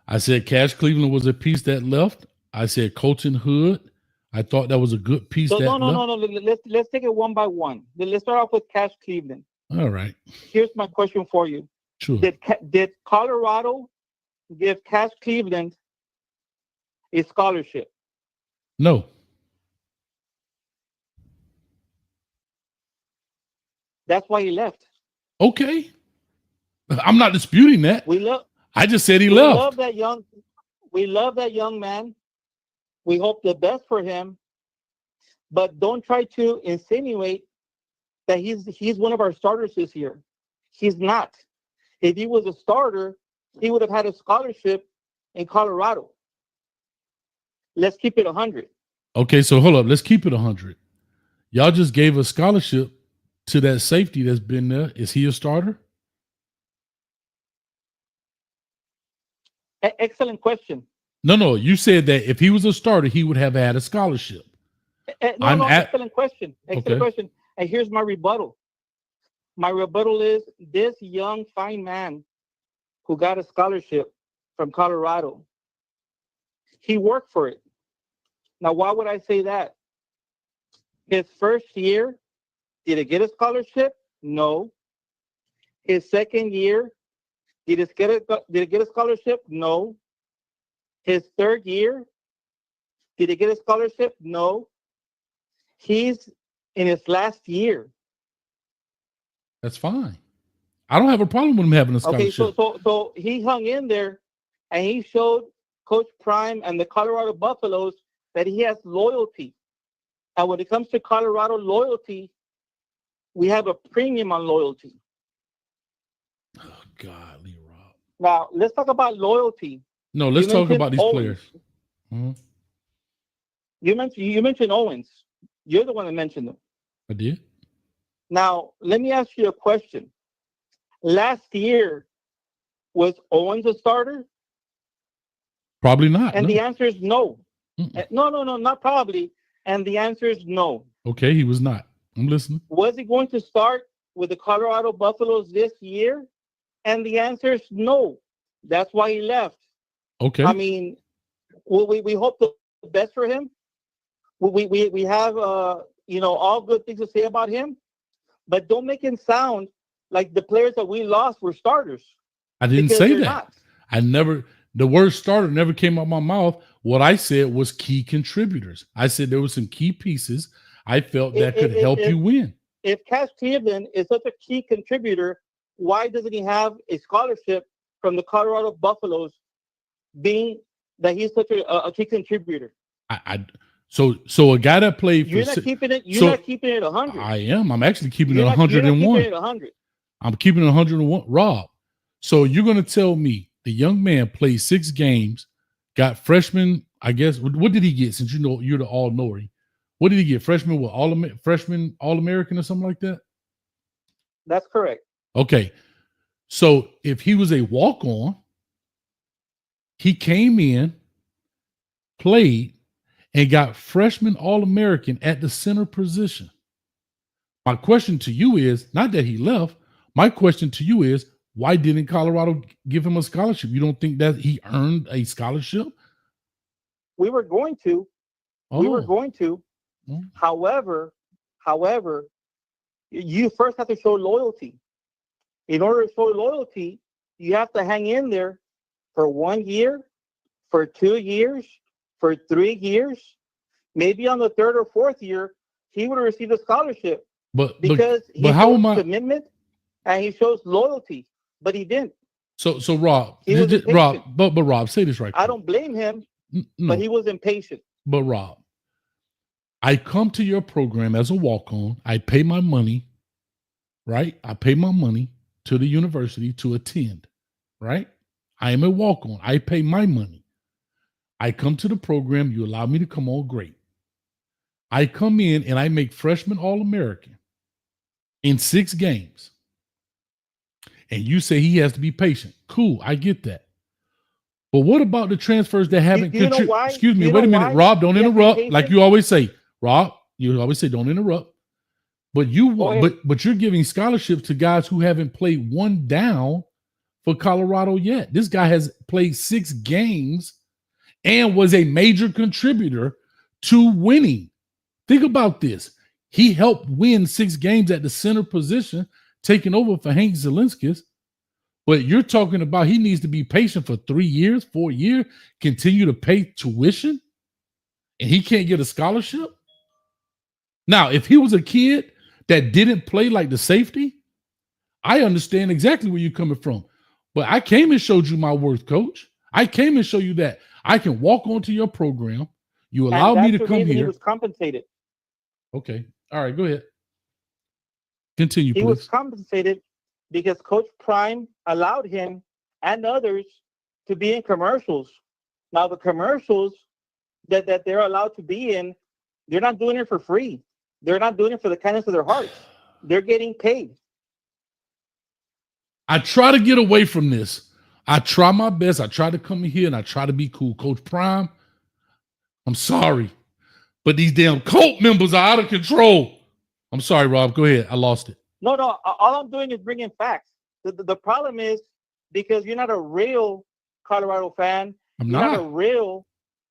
I said Cash Cleveland was a piece that left. I said Colton Hood. I thought that was a good piece. No. Let's take it one by one. Let's start off with Cash Cleveland. All right. Here's my question for you. Sure. Did Colorado give Cash Cleveland a scholarship? No. That's why he left. Okay. I'm not disputing that. I just said he left. We love that young man. We hope the best for him. But don't try to insinuate that he's one of our starters this year. He's not. If he was a starter, he would have had a scholarship in Colorado. Let's keep it 100. Okay, so hold up. Let's keep it 100. Y'all just gave a scholarship to that safety that's been there. Is he a starter? Excellent question. No. You said that if he was a starter, he would have had a scholarship. Excellent question. Excellent question. And here's my rebuttal. My rebuttal is this young, fine man who got a scholarship from Colorado, he worked for it. Now, why would I say that? His first year, did he get a scholarship? No. His second year, did he get a scholarship? No. His third year, did he get a scholarship? No. He's in his last year. That's fine. I don't have a problem with him having a scholarship. Okay, so he hung in there, and he showed Coach Prime and the Colorado Buffaloes that he has loyalty. And when it comes to Colorado loyalty, we have a premium on loyalty. Oh, golly, Rob. Now, let's talk about loyalty. No, let's talk about these players. Mm-hmm. You mentioned Owens. You're the one that mentioned them. I did. Now, let me ask you a question. Last year, was Owens a starter? Probably not. And no. the answer is no. Mm-mm. No, not probably. And the answer is no. Okay, he was not. I'm listening. Was he going to start with the Colorado Buffaloes this year? And the answer is no. That's why he left. Okay. I mean, we hope the best for him. We have all good things to say about him, but don't make him sound like the players that we lost were starters. I didn't say that. The word starter never came out of my mouth. What I said was key contributors. I said there were some key pieces I felt that could help you win. If Cash Cleveland is such a key contributor, why doesn't he have a scholarship from the Colorado Buffaloes, being that he's such a key contributor? So a guy that played you're not keeping it. You're not keeping it 100. I am. I'm actually keeping it 101. I'm keeping it 101. Rob. So you're going to tell me the young man played 6 games, got freshman, I guess. What did he get? Since you're the all-knower. What did he get? Freshman, freshman All-American or something like that? That's correct. Okay. So if he was a walk-on, he came in, played, and got freshman All-American at the center position. My question to you is, not that he left, my question to you is, why didn't Colorado give him a scholarship? You don't think that he earned a scholarship? We were going to. We were going to. However, you first have to show loyalty. In order to show loyalty, you have to hang in there for 1 year, for 2 years, for 3 years. Maybe on the 3rd or 4th year, he would have received a scholarship. Because he shows commitment and he shows loyalty, but he didn't. So Rob, Rob, say this right. I don't blame him, but he was impatient. But Rob, I come to your program as a walk-on. I pay my money, right? I pay my money to the university to attend, right? I am a walk-on. I pay my money. I come to the program. You allow me to come on, great. I come in and I make freshman All-American in 6 games. And you say he has to be patient. Cool, I get that. But what about the transfers that haven't contributed? Excuse me, wait a minute. Rob, don't interrupt. Like you always say. Rob, you always say don't interrupt. But you're giving scholarships to guys who haven't played 1 down for Colorado yet. This guy has played 6 games and was a major contributor to winning. Think about this. He helped win 6 games at the center position, taking over for Hank Zelinskis. But you're talking about he needs to be patient for 3 years, 4 years, continue to pay tuition, and he can't get a scholarship? Now, if he was a kid that didn't play like the safety, I understand exactly where you're coming from. But I came and showed you my worth, coach. I came and show you that I can walk onto your program. You allow me to come here. He was compensated. Okay. All right, go ahead. Continue, please. He was compensated because Coach Prime allowed him and others to be in commercials. Now, the commercials that they're allowed to be in, they're not doing it for free. They're not doing it for the kindness of their hearts. They're getting paid. I try to get away from this. I try my best. I try to come in here and I try to be cool. Coach Prime, I'm sorry, but these damn cult members are out of control. I'm sorry, Rob. Go ahead. I lost it. No. All I'm doing is bringing facts. The problem is because you're not a real Colorado fan. You're not a real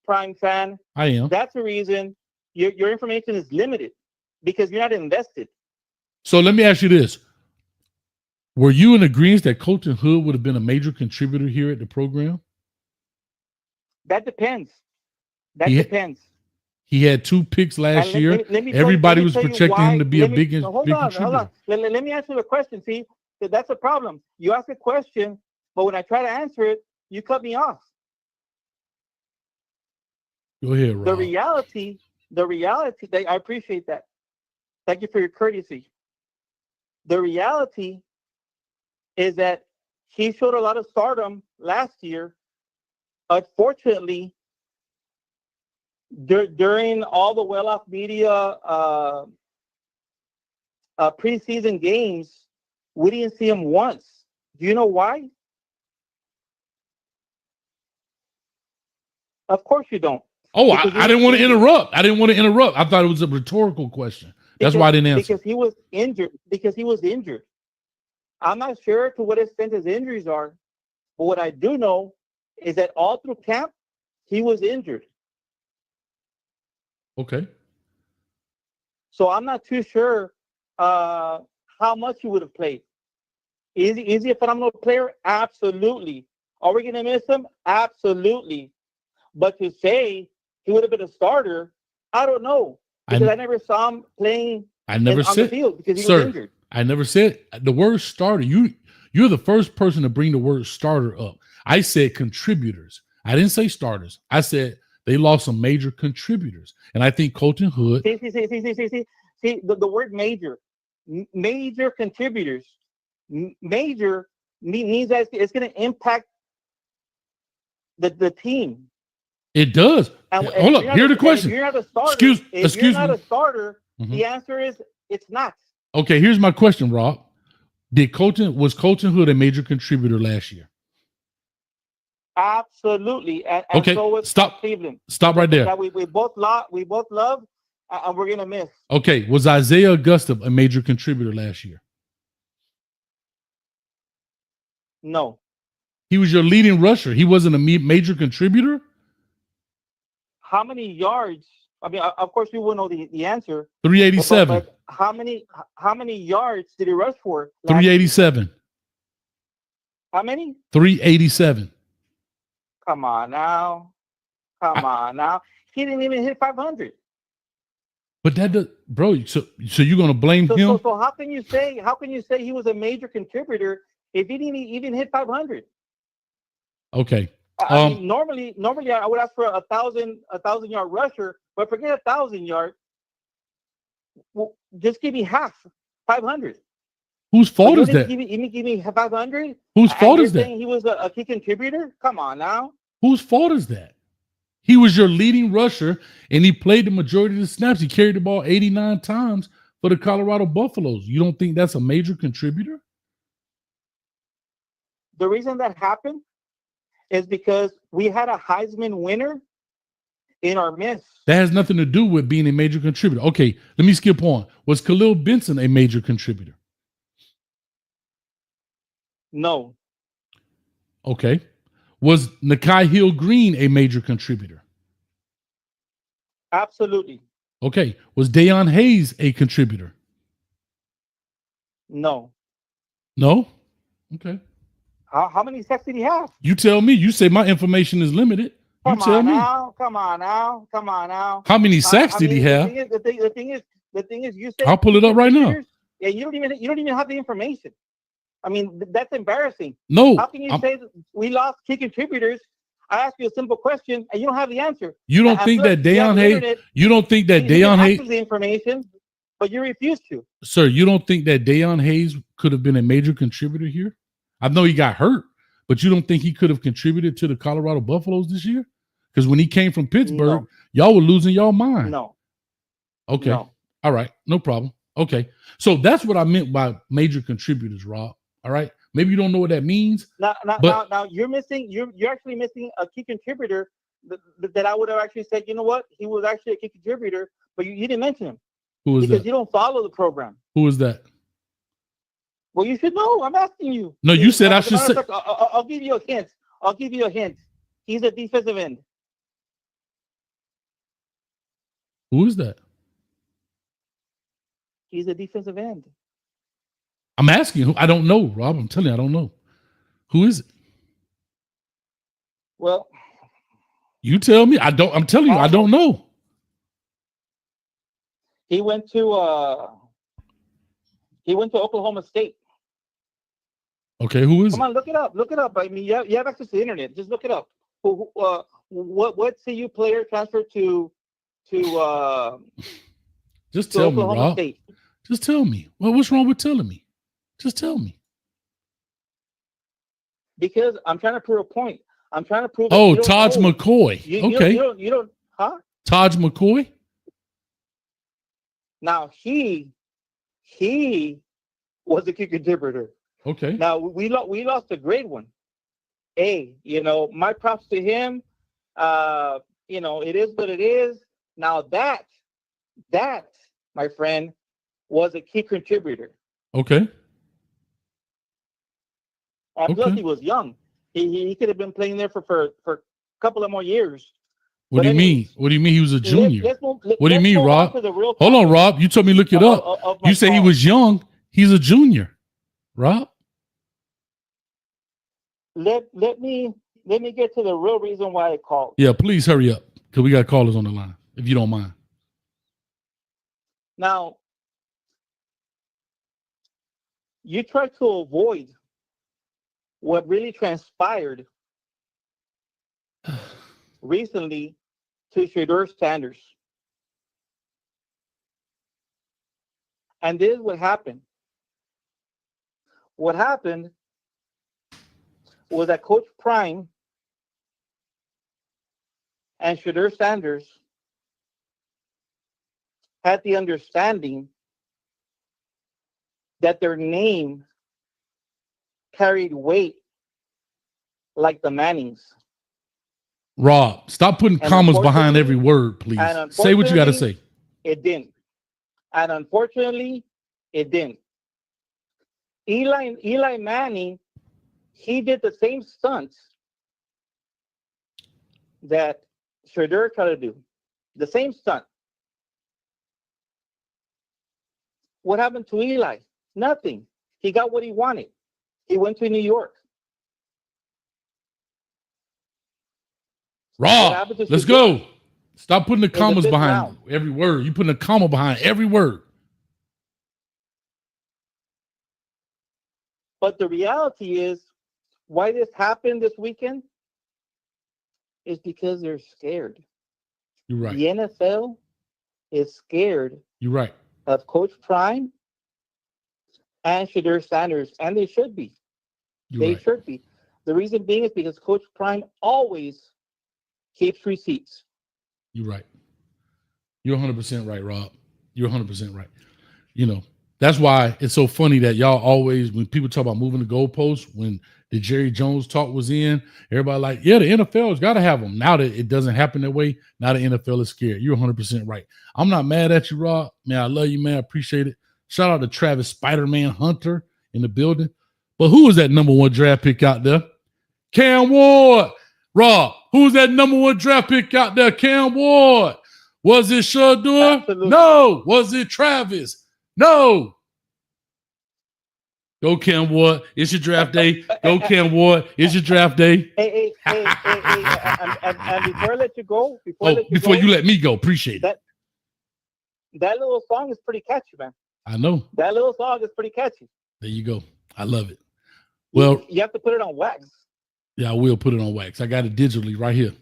Prime fan. I am. That's the reason your information is limited because you're not invested. So let me ask you this. Were you in agreement that Colton Hood would have been a major contributor here at the program? That depends. Depends. He had 2 picks last year. Everybody was projecting him to be a big contributor. Hold on. Let me answer the question. See, that's a problem. You ask a question, but when I try to answer it, you cut me off. Go ahead, Rob. The reality, I appreciate that. Thank you for your courtesy. The reality is that he showed a lot of stardom last year. Unfortunately, during all the well-off media preseason games, we didn't see him once. Do you know why? Of course you don't. Oh, I didn't want to interrupt. I thought it was a rhetorical question. That's why I didn't answer. Because he was injured. I'm not sure to what extent his injuries are, but what I do know is that all through camp, he was injured. Okay. So I'm not too sure how much he would have played. Is he a phenomenal player? Absolutely. Are we going to miss him? Absolutely. But to say he would have been a starter, I don't know. Because I never saw him playing on the field because he was injured. I never said the word starter. You're the first person to bring the word starter up. I said contributors. I didn't say starters. I said they lost some major contributors. And I think Colton Hood. See, the word major contributors. Major means that it's going to impact the team. It does. Hold up. Here's the question. If you're not a starter, excuse me. A starter, the answer is it's not. Okay, here's my question, Rob. Was Colton Hood a major contributor last year? Absolutely. And okay, so was Cleveland. Stop right there. We both love, and we're gonna miss. Okay, was Isaiah Augusta a major contributor last year? No. He was your leading rusher. He wasn't a major contributor? How many yards? I mean, of course, we will know the answer. 387. But how many yards did he rush for? 387. How many? 387. Come on now. He didn't even hit 500. But that does, bro. So you're gonna blame him? So how can you say he was a major contributor if he didn't even hit 500? Okay. I mean, normally I would ask for a 1,000-yard rusher, but forget 1,000 yards. Well, just give me half, 500. Whose fault is that? Give me 500. Whose fault is that? Saying he was a key contributor? Come on now. Whose fault is that? He was your leading rusher, and he played the majority of the snaps. He carried the ball 89 times for the Colorado Buffaloes. You don't think that's a major contributor? The reason that happened is because we had a Heisman winner in our midst. That has nothing to do with being a major contributor. Okay, let me skip on. Was Khalil Benson a major contributor? No. Okay. Was Nakai Hill-Green a major contributor? Absolutely. Okay. Was Deion Hayes a contributor? No. No? Okay. How many sacks did he have? You tell me. You say my information is limited. You tell me. Come on now. How many sacks did he have? The thing is, you say I'll pull it up right now. Yeah, you don't even have the information. I mean, that's embarrassing. No. How can you say that we lost key contributors? I ask you a simple question and you don't have the answer. You don't think that Deion Hayes? You don't think that Deion Hayes? The information, but you refuse to. Sir, you don't think that Deion Hayes could have been a major contributor here? I know he got hurt, but you don't think he could have contributed to the Colorado Buffaloes this year? Because when he came from Pittsburgh, y'all were losing y'all mind. No. Okay. No. All right. No problem. Okay. So that's what I meant by major contributors, Rob. All right. Maybe you don't know what that means. Now you're actually missing a key contributor that I would have actually said, you know what? He was actually a key contributor, but you didn't mention him. Who is that? Because you don't follow the program. Who is that? Well, you should know. I'm asking you. No, you said I should say. I'll give you a hint. He's a defensive end. Who is that? He's a defensive end. I'm asking who. I don't know, Rob. I'm telling you, I don't know. Who is it? Well, you tell me. I don't. I'm telling you, I don't know. He went to Oklahoma State. Okay, who is? Come on, look it up. Look it up. I mean, you have access to the internet. Just look it up. What CU player transferred to Just tell me, Oklahoma Rob. State? Just tell me. Well, what's wrong with telling me? Just tell me. Because I'm trying to prove a point. I'm trying to prove. Oh, Taj McCoy. Okay. You don't. Huh? Taj McCoy. Now he was a key contributor. Okay. Now we lost a great one. Hey, my props to him. It is what it is. Now that my friend was a key contributor. Okay. And plus, he was young. He could have been playing there for a couple of more years. What do you mean? What do you mean he was a junior? What do you mean, Rob? Hold on, Rob. You told me look it up. You say he was young. He's a junior. Rob? Let me get to the real reason why I called. Yeah, please hurry up, because we got callers on the line, if you don't mind. Now, you try to avoid what really transpired recently to Deion Sanders. And this is what happened. What happened was that Coach Prime and Deion Sanders had the understanding that their name carried weight like the Mannings. Rob, stop putting commas behind every word, please. Say what you got to say. It didn't. And unfortunately, it didn't. Eli Manning, he did the same stunts that Shedeur tried to do. The same stunt. What happened to Eli? Nothing. He got what he wanted. He went to New York. Rob, let's go. Stop putting the commas behind every word. You putting a comma behind every word. But the reality is, why this happened this weekend is because they're scared. You're right. The NFL is scared. You're right. Of Coach Prime and Deion Sanders, and they should be. They should be. The reason being is because Coach Prime always keeps receipts. You're right. You're 100% right, Rob. You're 100% right. You know, that's why it's so funny that y'all always, when people talk about moving the goalposts, when the Jerry Jones talk was in, everybody like, yeah, the NFL has got to have them. Now that it doesn't happen that way, now the NFL is scared. You're 100% right. I'm not mad at you, Rob. Man, I love you, man. I appreciate it. Shout out to Travis Spider-Man Hunter in the building. But who was that number 1 draft pick out there? Cam Ward. Rob, who's that number 1 draft pick out there? Cam Ward. Was it Shedeur? No. Was it Travis? No. Go Cam Ward. It's your draft day. Go Cam Ward. It's your draft day. Hey. And before I let you go, before you let me go, appreciate it. That little song is pretty catchy, man. I know. That little song is pretty catchy. There you go. I love it. Well, you have to put it on wax. Yeah, I will put it on wax. I got it digitally right here.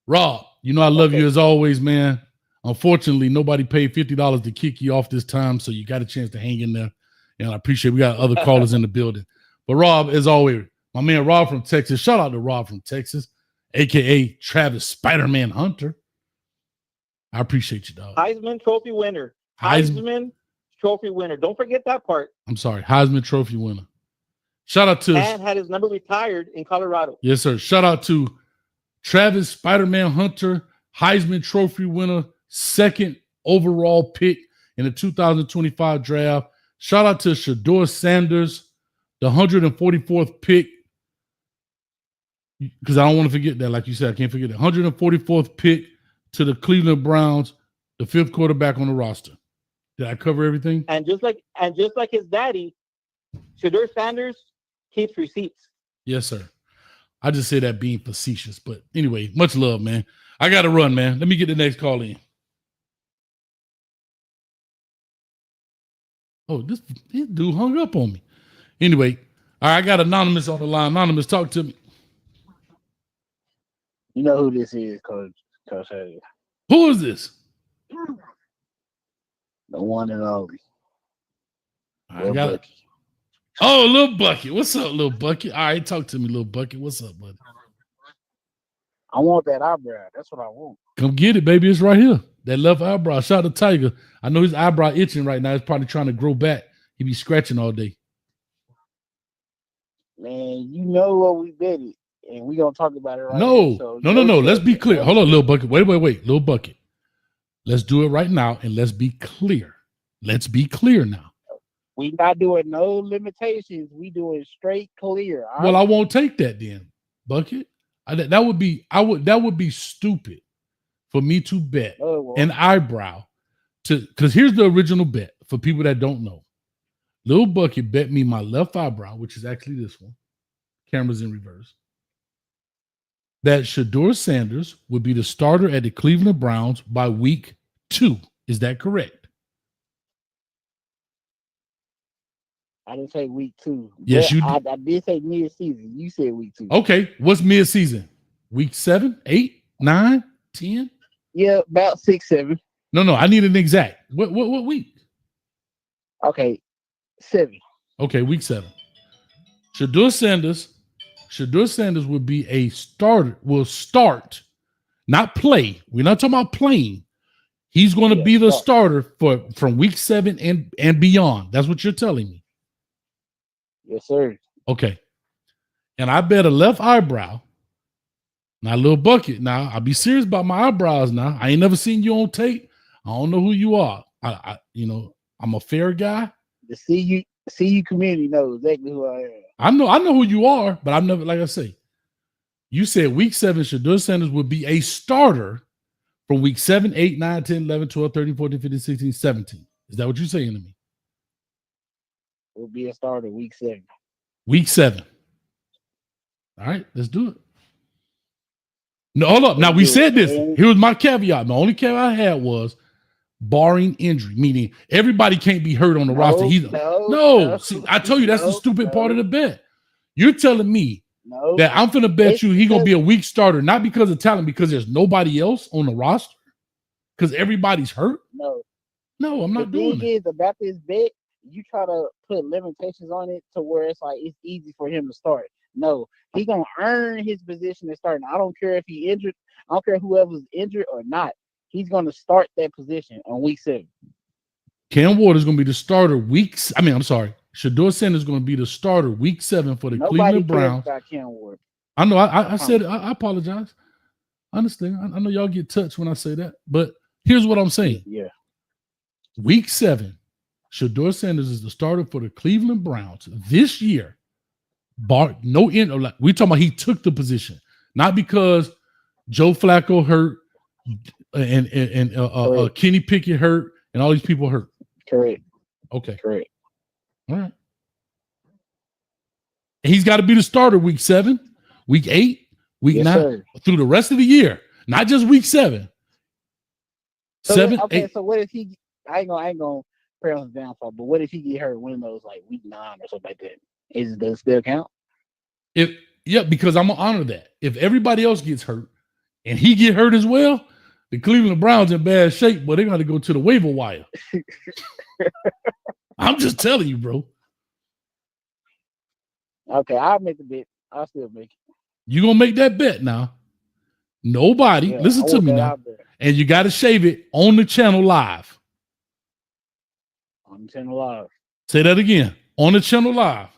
Rob, you know I love you as always, man. Unfortunately, nobody paid $50 to kick you off this time, so you got a chance to hang in there. And I appreciate we got other callers in the building. But Rob, as always, my man Rob from Texas. Shout out to Rob from Texas, a.k.a. Travis Spider-Man Hunter. I appreciate you, dog. Heisman Trophy winner. Heisman Trophy winner. Don't forget that part. I'm sorry. Heisman Trophy winner. Shout out to... And had his number retired in Colorado. Yes, sir. Shout out to Travis Spider-Man Hunter, Heisman Trophy winner, 2nd overall pick in the 2025 draft. Shout out to Deion Sanders, the 144th pick. Because I don't want to forget that. Like you said, I can't forget that. 144th pick to the Cleveland Browns, the 5th quarterback on the roster. Did I cover everything? And just like his daddy, Deion Sanders keeps receipts. Yes, sir. I just say that being facetious. But anyway, much love, man. I got to run, man. Let me get the next call in. Oh, this dude hung up on me. Anyway, all right, I got Anonymous on the line. Anonymous, talk to me. You know who this is, Coach Hayes. Who is this? The one and only. I got it. Oh, Lil Bucket. What's up, Lil Bucket? All right, talk to me, Lil Bucket. What's up, buddy? I want that eyebrow. That's what I want. Come get it, baby. It's right here. That left eyebrow. Shout out to Tiger. I know his eyebrow itching right now. He's probably trying to grow back. He be scratching all day. Man, you know what we betted, and we gonna talk about it right now. So no. Let's be clear. Hold on, Lil Bucket. Wait. Lil Bucket. Let's do it right now, and let's be clear. Let's be clear now. We not doing no limitations. We doing straight clear. Well, I won't take that then, Bucket. That would be stupid for me to bet an eyebrow because here's the original bet for people that don't know. Lil Bucket bet me my left eyebrow, which is actually this one. Camera's in reverse. That Shedeur Sanders would be the starter at the Cleveland Browns by week 2. Is that correct? I didn't say week 2. Yes, you did. I did say mid-season. You said week 2. Okay, what's mid-season? Week 7, 8, 9, 10? Yeah, about 6, 7. No, I need an exact. What week? Okay, 7. Okay, week 7. Shedeur Sanders would be a starter. Will start, not play. We're not talking about playing. He's going to be the starter from week 7 and beyond. That's what you're telling me. Yes, sir. Okay. And I bet a left eyebrow. Now, Lil Bucket. Now, I'll be serious about my eyebrows now. I ain't never seen you on tape. I don't know who you are. I'm a fair guy. The CU community knows exactly who I am. I know who you are, but I've never, like I say, you said week 7, Shedeur Sanders would be a starter from week 7, 8, 9, 10, 11, 12, 13, 14, 15, 16, 17. Is that what you're saying to me? Will be a starter week 7. Week 7. All right, let's do it. No, hold up. Now, we said this. Here was my caveat. My only caveat I had was barring injury, meaning everybody can't be hurt on the roster. See, I told you that's the stupid part of the bet. You're telling me that I'm going to bet you he's going to be a weak starter, not because of talent, because there's nobody else on the roster, because everybody's hurt? No, I'm not doing that. The thing is about this bet, you try to put limitations on it to where it's like it's easy for him to start. No, he's going to earn his position to start. I don't care if he's injured. I don't care whoever's injured or not. He's going to start that position on week 7. Cam Ward is going to be the starter Shedeur Sanders is going to be the starter week 7 for the Cleveland Browns. About Cam Ward. I know. I said it. I apologize. I understand. I know y'all get touched when I say that, but here's what I'm saying. Yeah. Week 7, Shedeur Sanders is the starter for the Cleveland Browns this year. We're talking about he took the position, not because Joe Flacco hurt and Kenny Pickett hurt and all these people hurt. Correct. Okay. Correct. All right. And he's got to be the starter week 7, week 8, week 9, through the rest of the year, not just week 7. So 7, okay, 8. So what if he? I ain't gonna pray on his downfall. But what if he get hurt one of those like week 9 or something like that? Does it still count? Because I'm gonna honor that. If everybody else gets hurt and he get hurt as well, the Cleveland Browns in bad shape, but they're gonna go to the waiver wire. I'm just telling you, bro. Okay, I'll make the bet. I'll still make it. You gonna make that bet now? Nobody, listen to me now, and you got to shave it on the channel live. On the channel live. Say that again. On the channel live.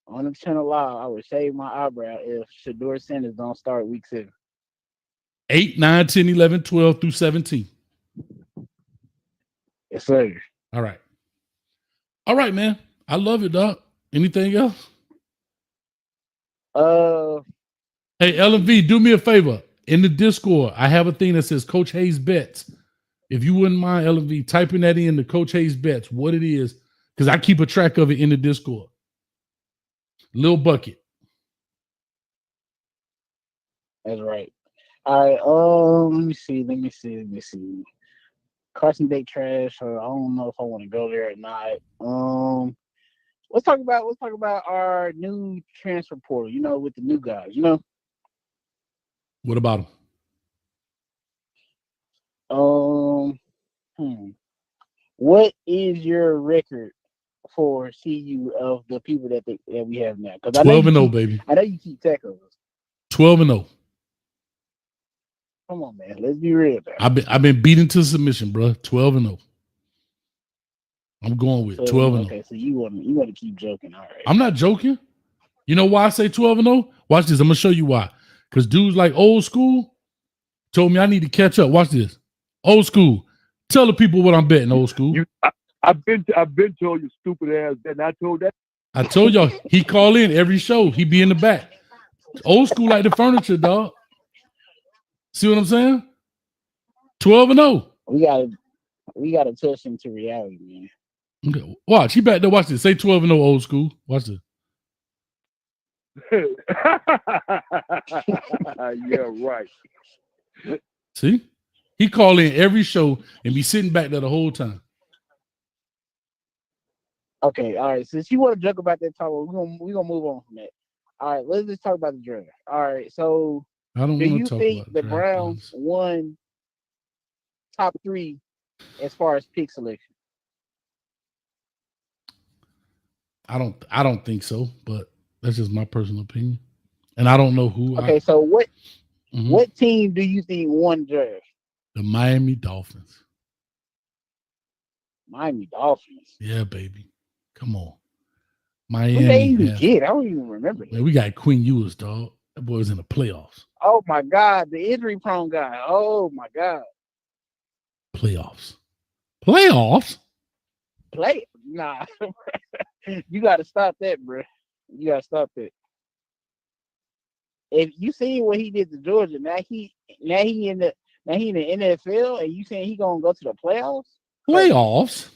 On the channel live, I would shave my eyebrow if Shedeur Sanders don't start week 7. 8, 9, 10, 11, 12 through 17. Yes, sir. All right. All right, man. I love it, dog. Anything else? Hey, LMV, do me a favor. In the Discord, I have a thing that says Coach Hayes Bets. If you wouldn't mind, LMV, typing that in the Coach Hayes Bets, what it is, because I keep a track of it in the Discord. Lil Bucket. That's right. All right. Let me see. Carson Day trash. I don't know if I want to go there or not. Let's talk about our new transfer portal. With the new guys. What about them? What is your record for CU of the people that we have now? 12-0, baby. I know you keep track of us. 12-0. Come on, man. Let's be real. I've been beaten to submission, bro. 12-0. I'm going with 12-0. Okay, so you want to keep joking. All right. I'm not joking. You know why I say 12-0? Watch this. I'm gonna show you why. Because dudes like old school told me I need to catch up. Watch this. Old school. Tell the people what I'm betting, old school. I've been told you stupid ass that, and I told that. I told y'all he call in every show. He be in the back. Old school like the furniture, dog. See what I'm saying? 12-0. We gotta touch into reality, man. Okay. Watch. He back there. Watch this. Say 12-0, old school. Watch this. Yeah, right. See? He call in every show and be sitting back there the whole time. Okay, all right. Since you want to joke about that talk, we're gonna move on from that. All right, let's just talk about the draft. All right, so I don't do want you to talk think about the draft, Browns please. won top 3 as far as pick selection? I don't think so, but that's just my personal opinion. And I don't know who. Okay, so what team do you think won the draft? The Miami Dolphins. Miami Dolphins. Yeah, baby. Come on. Who Miami. they even get? I don't even remember that. Man, we got Quinn Ewers, dog. That boy was in the playoffs. Oh my God, the injury prone guy. Oh my God. Playoffs. Nah. You gotta stop that, bro. You gotta stop that. If you see what he did to Georgia, now he in the NFL, and you saying he gonna go to the playoffs? Playoffs.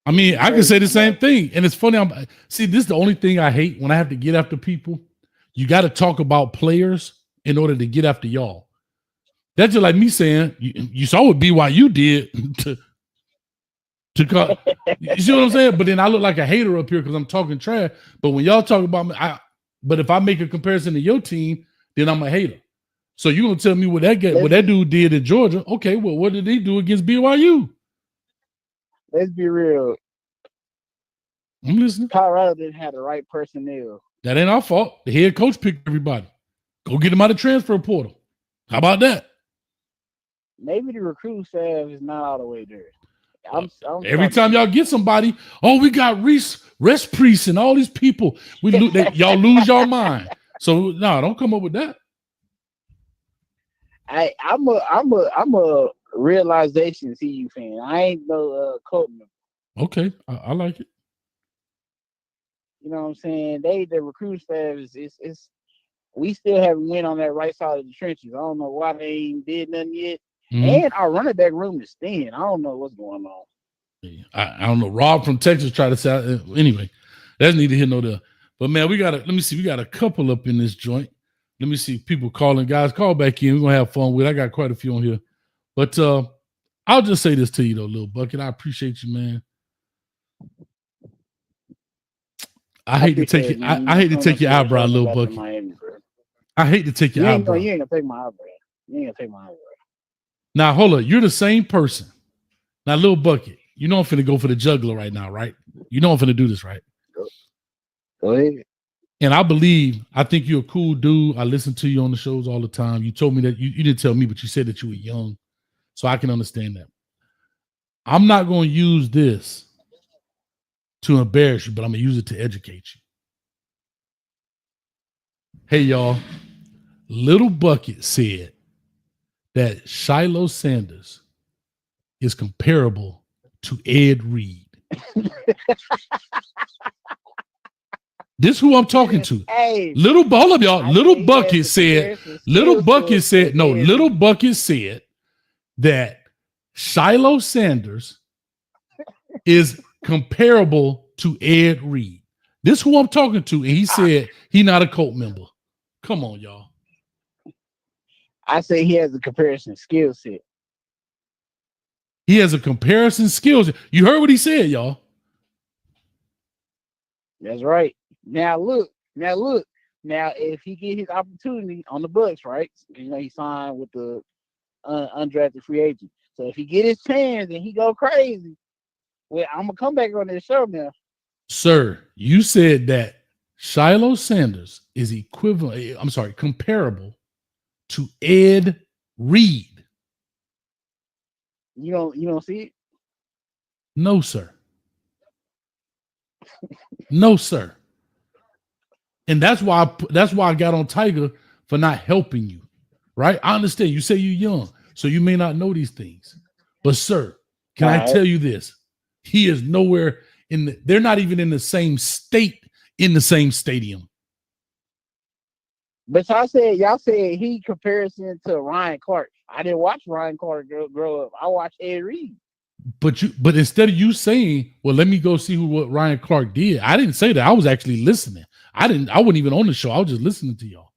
I mean, I can say the same thing. And it's funny. This is the only thing I hate when I have to get after people. You got to talk about players in order to get after y'all. That's just like me saying, you saw what BYU did to cut. You see what I'm saying? But then I look like a hater up here because I'm talking trash. But when y'all talk about me, but if I make a comparison to your team, then I'm a hater. So you gonna tell me what that dude did in Georgia? Okay, well, what did he do against BYU? Let's be real. I'm listening. Colorado didn't have the right personnel. That ain't our fault. The head coach picked everybody. Go get him out of transfer portal. How about that? Maybe the recruit staff is not all the way there. Every time y'all get somebody, we got Rest Priest and all these people. Y'all lose your mind. So no, don't come up with that. I'm a realization CU fan. I ain't no cult member. Okay, I like it. You know what I'm saying? The recruit staff is we still haven't went on that right side of the trenches. I don't know why they ain't did nothing yet. Mm-hmm. And our running back room is thin. I don't know what's going on. I don't know. Rob from Texas tried to say anyway. That's neither here nor there. But man, let me see. We got a couple up in this joint. Let me see people calling. Guys, call back in. We're gonna have fun with it. I got quite a few on here. But I'll just say this to you though, Lil Bucket. I appreciate you, man. I hate to take it. I hate to take your eyebrow, Lil Bucket. I hate to take your eyebrow. You ain't gonna take my eyebrow. You ain't gonna take my eyebrow. Now hold up. You're the same person. Now, Lil Bucket, you know I'm finna go for the juggler right now, right? You know I'm finna do this, right? Go ahead. And I think you're a cool dude. I listen to you on the shows all the time. You told me that you didn't tell me, but you said that you were young. So I can understand that. I'm not going to use this to embarrass you, but I'm going to use it to educate you. Hey, y'all. Little Bucket said that Shiloh Sanders is comparable to Ed Reed. This is who I'm talking to. Hey, all of y'all. Little Bucket said that Shiloh Sanders is comparable to Ed Reed. This is who I'm talking to. And he said he's not a cult member. Come on, y'all. I say he has a comparison skill set. He has a comparison skills. You heard what he said, y'all. That's right. Now look. Now if he get his opportunity on the Bucks, right? You know he signed with the undrafted free agent. So if he get his chance and he go crazy, well, I'm gonna come back on this show now. Sir, you said that Shiloh Sanders is comparable to Ed Reed. You don't see it? No, sir. No, sir. And that's why I got on Tiger for not helping you, right? I understand you say you're young, So you may not know these things. But, sir, can I tell you this? He is nowhere they're not even in the same state in the same stadium. But y'all said he comparison to Ryan Clark. I didn't watch Ryan Clark grow up. I watched Ed Reed. But instead of you saying, well, let me go see what Ryan Clark did, I didn't say that. I was actually listening. I wasn't even on the show. I was just listening to y'all.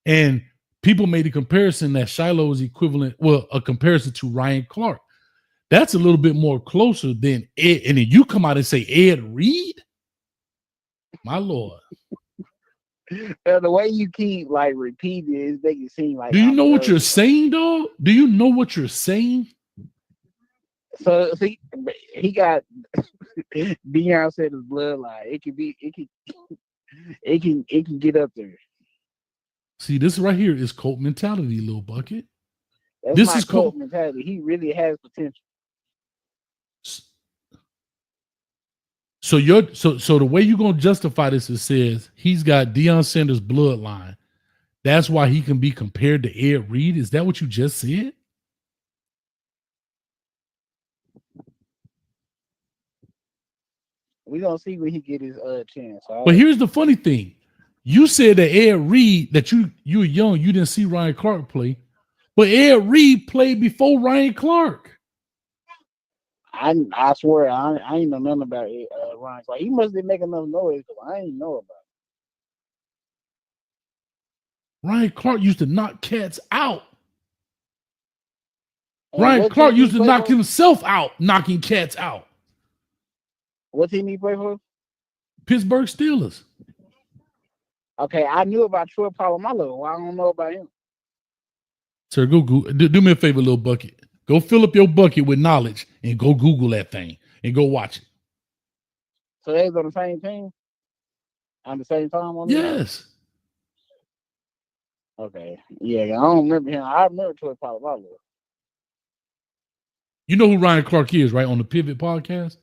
And people made a comparison that Shiloh is equivalent, a comparison to Ryan Clark. That's a little bit more closer than Ed. And then you come out and say Ed Reed? My Lord. The way you keep like repeating it is making it seem like. Do you know what you're saying, dog? Do you know what you're saying? So see, he got Deion Sanders bloodline. It can get up there. See, this right here is cult mentality, little bucket. This is cult mentality. He really has potential. So the way you're gonna justify this, it says he's got Deion Sanders bloodline. That's why he can be compared to Ed Reed. Is that what you just said? We're gonna see when he get his chance. Right? But here's the funny thing. You said that Ed Reed, that you were young, you didn't see Ryan Clark play. But Ed Reed played before Ryan Clark. I swear I ain't know nothing about Ryan Clark. He must be making enough noise because I ain't know about it. Ryan Clark used to knock cats out. Ryan Clark used to knock himself out, knocking cats out. What team he play for? Pittsburgh Steelers. Okay, I knew about Troy Polamalu. I don't know about him. Sir, go Google. Do me a favor, little bucket. Go fill up your bucket with knowledge and go Google that thing and go watch it. So they was on the same team? On the same time? Yes. Okay. Yeah, I don't remember him. I remember Troy Polamalu. You know who Ryan Clark is, right? On the Pivot podcast?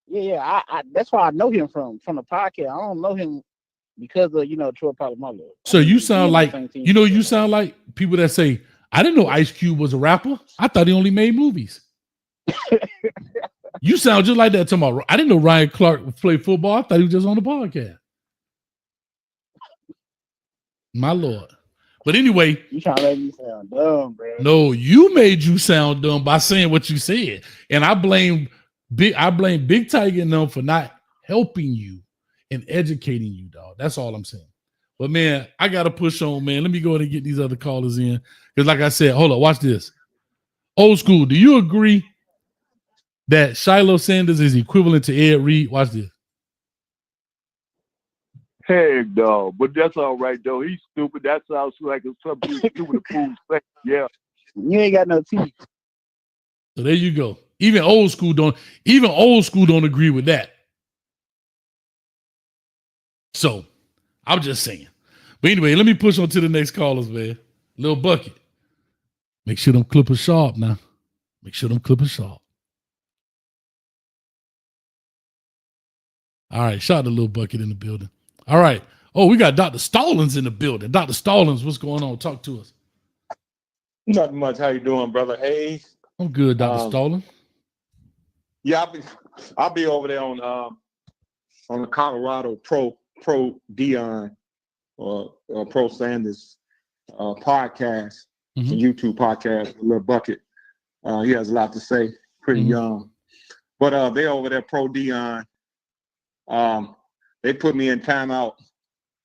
Yeah. I that's why I know him from the podcast. I don't know him because of, Troy Polamalu. So you sound like, you sound like people that say, I didn't know Ice Cube was a rapper. I thought he only made movies. You sound just like that tomorrow. I didn't know Ryan Clark played football. I thought he was just on the podcast. My Lord. But anyway. You trying to make me sound dumb, bro. No, you made you sound dumb by saying what you said. And I blame Big Tiger and them for not helping you and educating you, dog. That's all I'm saying. But man, I gotta push on, man. Let me go ahead and get these other callers in. Because like I said, hold on, watch this. Old school, do you agree that Shiloh Sanders is equivalent to Ed Reed? Watch this. Heck no, but that's all right though. He's stupid. That sounds like something stupid to fool. Yeah. You ain't got no teeth. So there you go. Even old school don't agree with that. So I'm just saying. But anyway, let me push on to the next callers, man. Little bucket. Make sure them clippers sharp now. Make sure them clippers sharp. All right, shout out to Little Bucket in the building. All right. Oh, we got Dr. Stallings in the building. Dr. Stallings, what's going on? Talk to us. Not much. How you doing, brother Hayes? I'm good, Dr. Stallings. Yeah, I'll be over there on the Colorado pro Deion or pro Sanders podcast, YouTube podcast with Little Bucket. He has a lot to say. Pretty young, but they over there pro Deion. They put me in timeout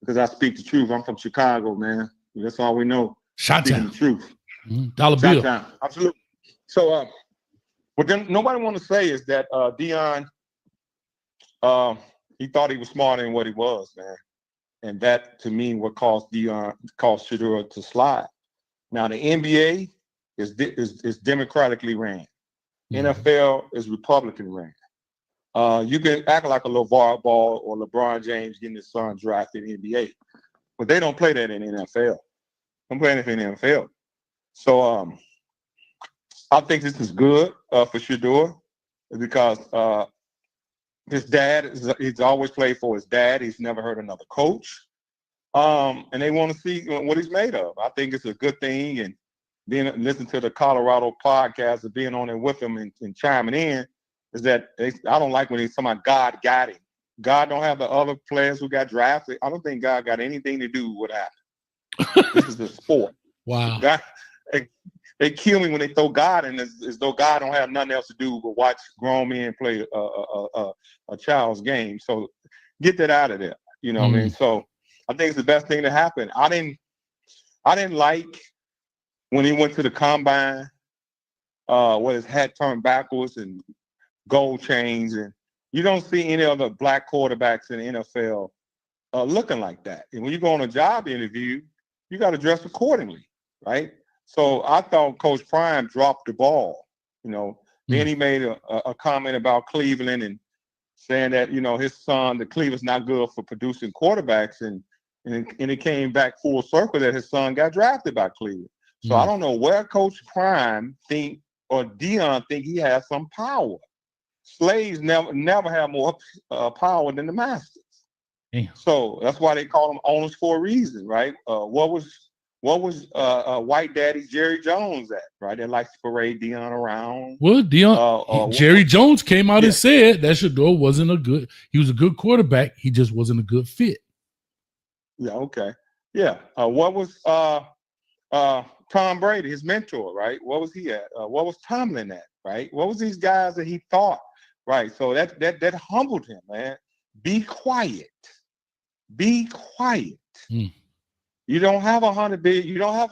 because I speak the truth. I'm from Chicago, man. That's all we know. Shot-town. The truth. Dollar bill. Shot-town. Absolutely. So, what then nobody want to say is that Deion, he thought he was smarter than what he was, man. And that, to me, what caused Shedeur to slide. Now, the NBA is democratically ran. NFL is Republican ran. You can act like a LeVar Ball or LeBron James getting his son drafted in the NBA, but they don't play that in the NFL. I'm playing it in the NFL. So I think this is good for Shedeur because his dad, he's always played for his dad. He's never heard another coach. And they want to see what he's made of. I think it's a good thing. And being listening to the Colorado podcast and being on it with them and chiming in, is that I don't like when they talking about God got him. God don't have the other players who got drafted. I don't think God got anything to do with what happened. This is a sport. Wow. God, they kill me when they throw God in as though God don't have nothing else to do but watch grown men play a child's game. So get that out of there. You know what I mean? So I think it's the best thing to happen. I didn't like when he went to the combine, with his hat turned backwards and gold chains, and you don't see any other black quarterbacks in the NFL looking like that. And when you go on a job interview, you got to dress accordingly, right? So I thought Coach Prime dropped the ball. Then he made a comment about Cleveland and saying that his son, the Cleveland's not good for producing quarterbacks, and it came back full circle that his son got drafted by Cleveland. So I don't know where Coach Prime think or Deion think he has some power. Slaves never have more power than the masters. Damn. So that's why they call them owners for a reason, right? What was White Daddy Jerry Jones at, right? That likes to parade Deion around. Well, Jerry Jones came out and said that Shedeur wasn't he was a good quarterback. He just wasn't a good fit. Yeah, okay. Yeah. What was Tom Brady, his mentor, right? What was he at? What was Tomlin at, right? What was these guys that he thought, right? So that humbled him, man. Be quiet. Be quiet. You don't have $100 billion. You don't have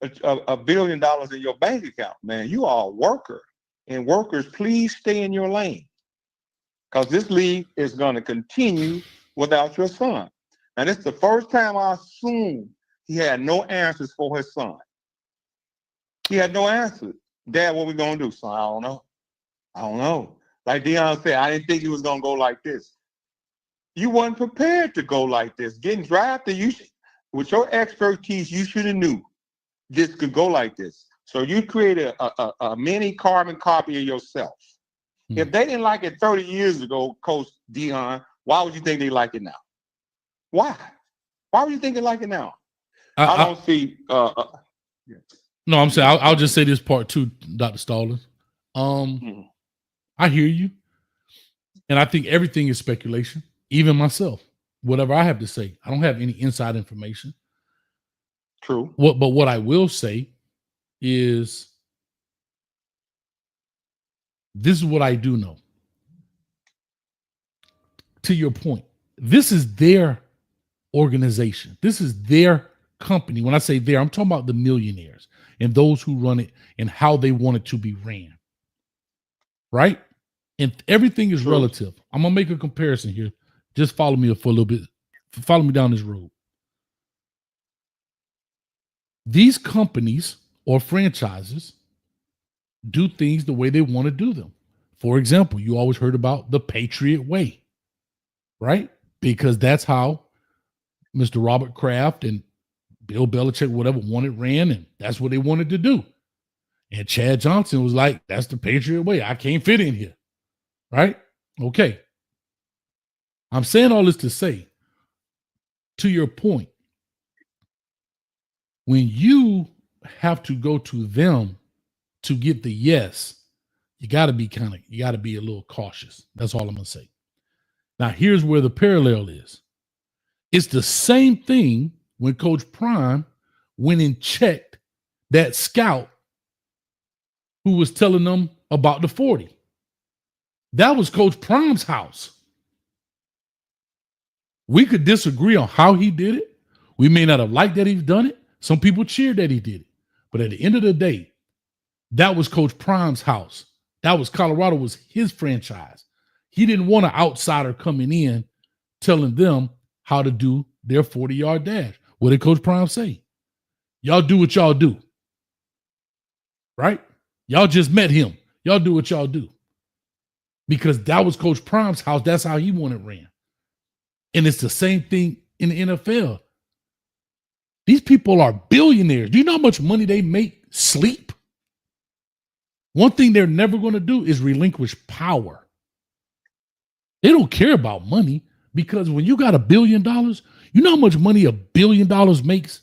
$1 billion in your bank account, man. You are a worker, and workers, please stay in your lane, because this league is going to continue without your son. And it's the first time I assume he had no answers for his son. He had no answers. Dad, what we gonna do, son? I don't know. Like Deion said, I didn't think he was gonna go like this. You weren't prepared to go like this. Getting drafted, with your expertise, you should have knew this could go like this. So you created a mini carbon copy of yourself. If they didn't like it 30 years ago, Coach Deion, why would you think they like it now? Why? Why would you think they like it now? I don't see. No, I'm saying I'll just say this part too, Dr. Stallings. I hear you, and I think everything is speculation. Even myself, whatever I have to say, I don't have any inside information. True. But what I will say is, this is what I do know. To your point, this is their organization. This is their company. When I say their, I'm talking about the millionaires and those who run it and how they want it to be ran. Right? And everything is relative. I'm going to make a comparison here. Just follow me for a little bit. Follow me down this road. These companies or franchises do things the way they want to do them. For example, you always heard about the Patriot way, right? Because that's how Mr. Robert Kraft and Bill Belichick, whatever, wanted ran, and that's what they wanted to do. And Chad Johnson was like, that's the Patriot way. I can't fit in here, right? Okay. I'm saying all this to say, to your point, when you have to go to them to get the yes, you got to be a little cautious. That's all I'm going to say. Now, here's where the parallel is. It's the same thing when Coach Prime went and checked that scout who was telling them about the 40. That was Coach Prime's house. We could disagree on how he did it. We may not have liked that he's done it. Some people cheered that he did it. But at the end of the day, that was Coach Prime's house. That was Colorado, was his franchise. He didn't want an outsider coming in telling them how to do their 40-yard dash. What did Coach Prime say? Y'all do what y'all do. Right? Y'all just met him. Y'all do what y'all do. Because that was Coach Prime's house. That's how he wanted ran. And it's the same thing in the NFL. These people are billionaires. Do you know how much money they make sleep? One thing they're never going to do is relinquish power. They don't care about money, because when you got $1 billion, you know how much money $1 billion makes?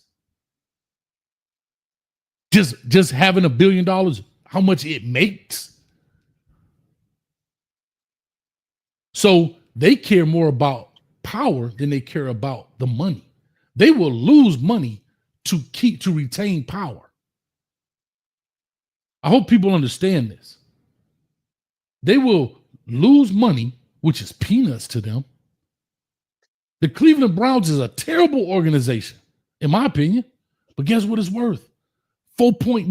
Just having $1 billion, how much it makes. So they care more about power than they care about the money. They will lose money to retain power. I hope people understand this. They will lose money, which is peanuts to them. The Cleveland Browns is a terrible organization, in my opinion. But guess what it's worth? $4.8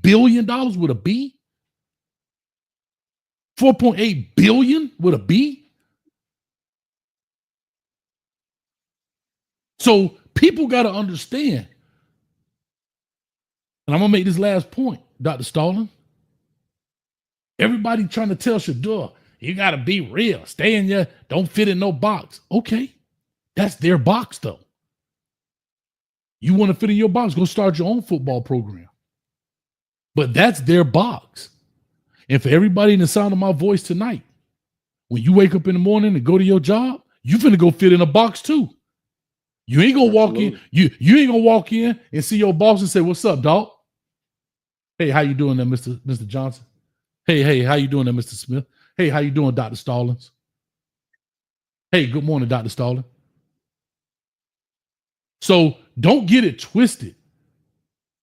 billion with a B? 4.8 billion with a B? So people got to understand, and I'm going to make this last point, Dr. Stalin. Everybody trying to tell Shedeur, you got to be real. Stay in your, don't fit in no box. Okay, that's their box though. You want to fit in your box, go start your own football program. But that's their box. And for everybody in the sound of my voice tonight, when you wake up in the morning and go to your job, you finna go fit in a box too. You ain't gonna walk in, you ain't gonna walk in and see your boss and say, "What's up, dog? Hey, how you doing there, Mr. Johnson? Hey, how you doing there, Mr. Smith? Hey, how you doing, Dr. Stallings? Hey, good morning, Dr. Stallings." So don't get it twisted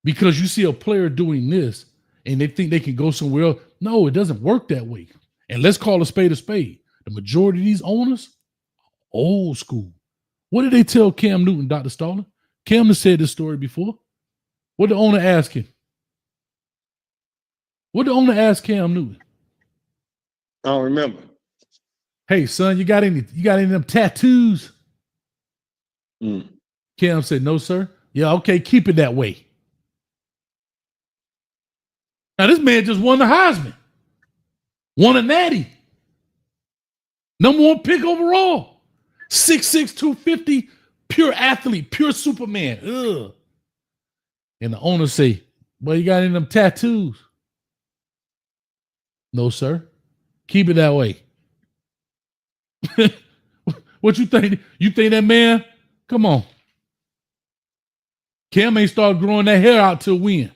because you see a player doing this and they think they can go somewhere else. No, it doesn't work that way. And let's call a spade a spade. The majority of these owners, old school. What did they tell Cam Newton, Dr. Stalling? Cam has said this story before. What did the owner ask him? What did the owner ask Cam Newton? I don't remember. Hey, son, you got any of them tattoos? Cam said, "No, sir." "Yeah, okay, keep it that way." Now, this man just won the Heisman. Won a natty. #1 pick overall. 6'6", 250, pure athlete, pure Superman. Ugh. And the owner say, "Well, you got any of them tattoos?" "No, sir." "Keep it that way." What you think? You think that man? Come on. Cam ain't started growing that hair out till when?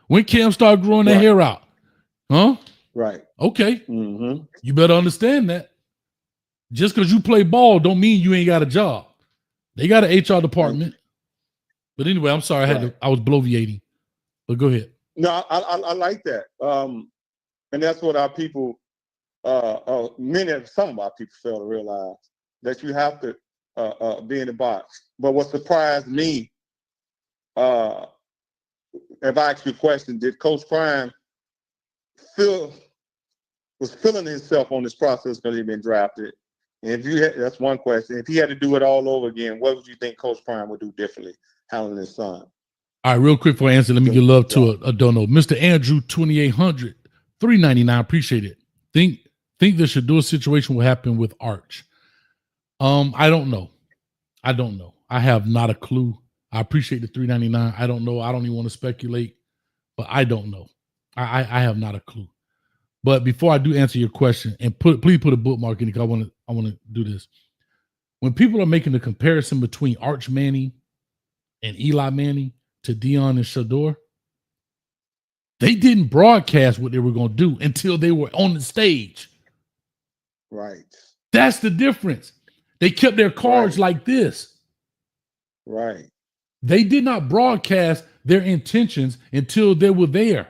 When Cam started growing that hair out? Huh? Right. Okay. You better understand that. Just because you play ball don't mean you ain't got a job. They got an HR department. But anyway, I'm sorry. I was bloviating. But go ahead. No, I like that. And that's what our people, some of our people fail to realize, that you have to be in the box. But what surprised me, if I ask you a question, did Coach Prime was feeling himself on this process because he'd been drafted? And that's one question. If he had to do it all over again, what would you think Coach Prime would do differently handling his son? All right, real quick for answer, let me give love to a dono. Mr. Andrew 2800, $3.99. Appreciate it. Think the Shedeur situation will happen with Arch. I don't know. I have not a clue. I appreciate the $3.99. I don't know. I don't even want to speculate, but I don't know. I have not a clue. But before I do answer your question, and please put a bookmark in it, because I want to do this. When people are making the comparison between Arch Manning and Eli Manning to Deion and Shedeur, they didn't broadcast what they were going to do until they were on the stage. Right. That's the difference. They kept their cards like this. Right. They did not broadcast their intentions until they were there.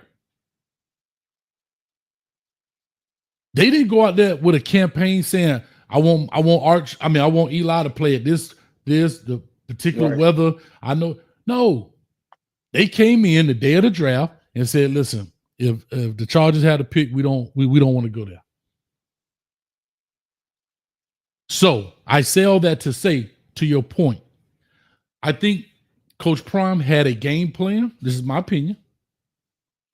They didn't go out there with a campaign saying, I want Eli to play at the particular weather. I know. No. They came in the day of the draft and said, listen, if the Chargers had a pick, we don't want to go there. So I say all that to say, to your point, I think Coach Prime had a game plan. This is my opinion.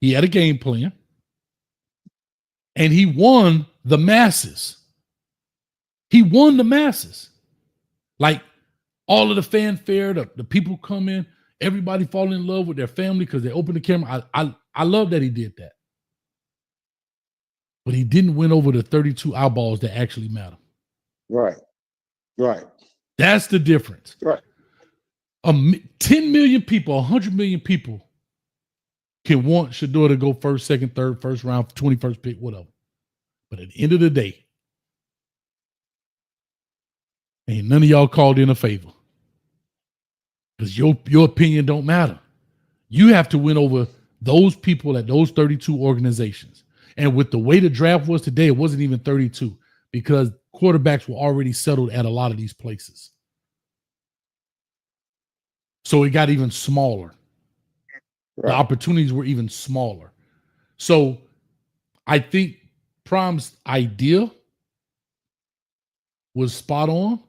He had a game plan. And he won the masses. He won the masses. Like all of the fanfare, the people come in, everybody fall in love with their family because they open the camera. I love that he did that. But he didn't win over the 32 eyeballs that actually matter. Right. That's the difference. Right. 10 million people, 100 million people can want Shador to go first, second, third, first round, 21st pick, whatever. But at the end of the day, ain't none of y'all called in a favor. Because your opinion don't matter. You have to win over those people at those 32 organizations. And with the way the draft was today, it wasn't even 32 because quarterbacks were already settled at a lot of these places. So it got even smaller. Right. The opportunities were even smaller. So I think Prime's idea was spot on,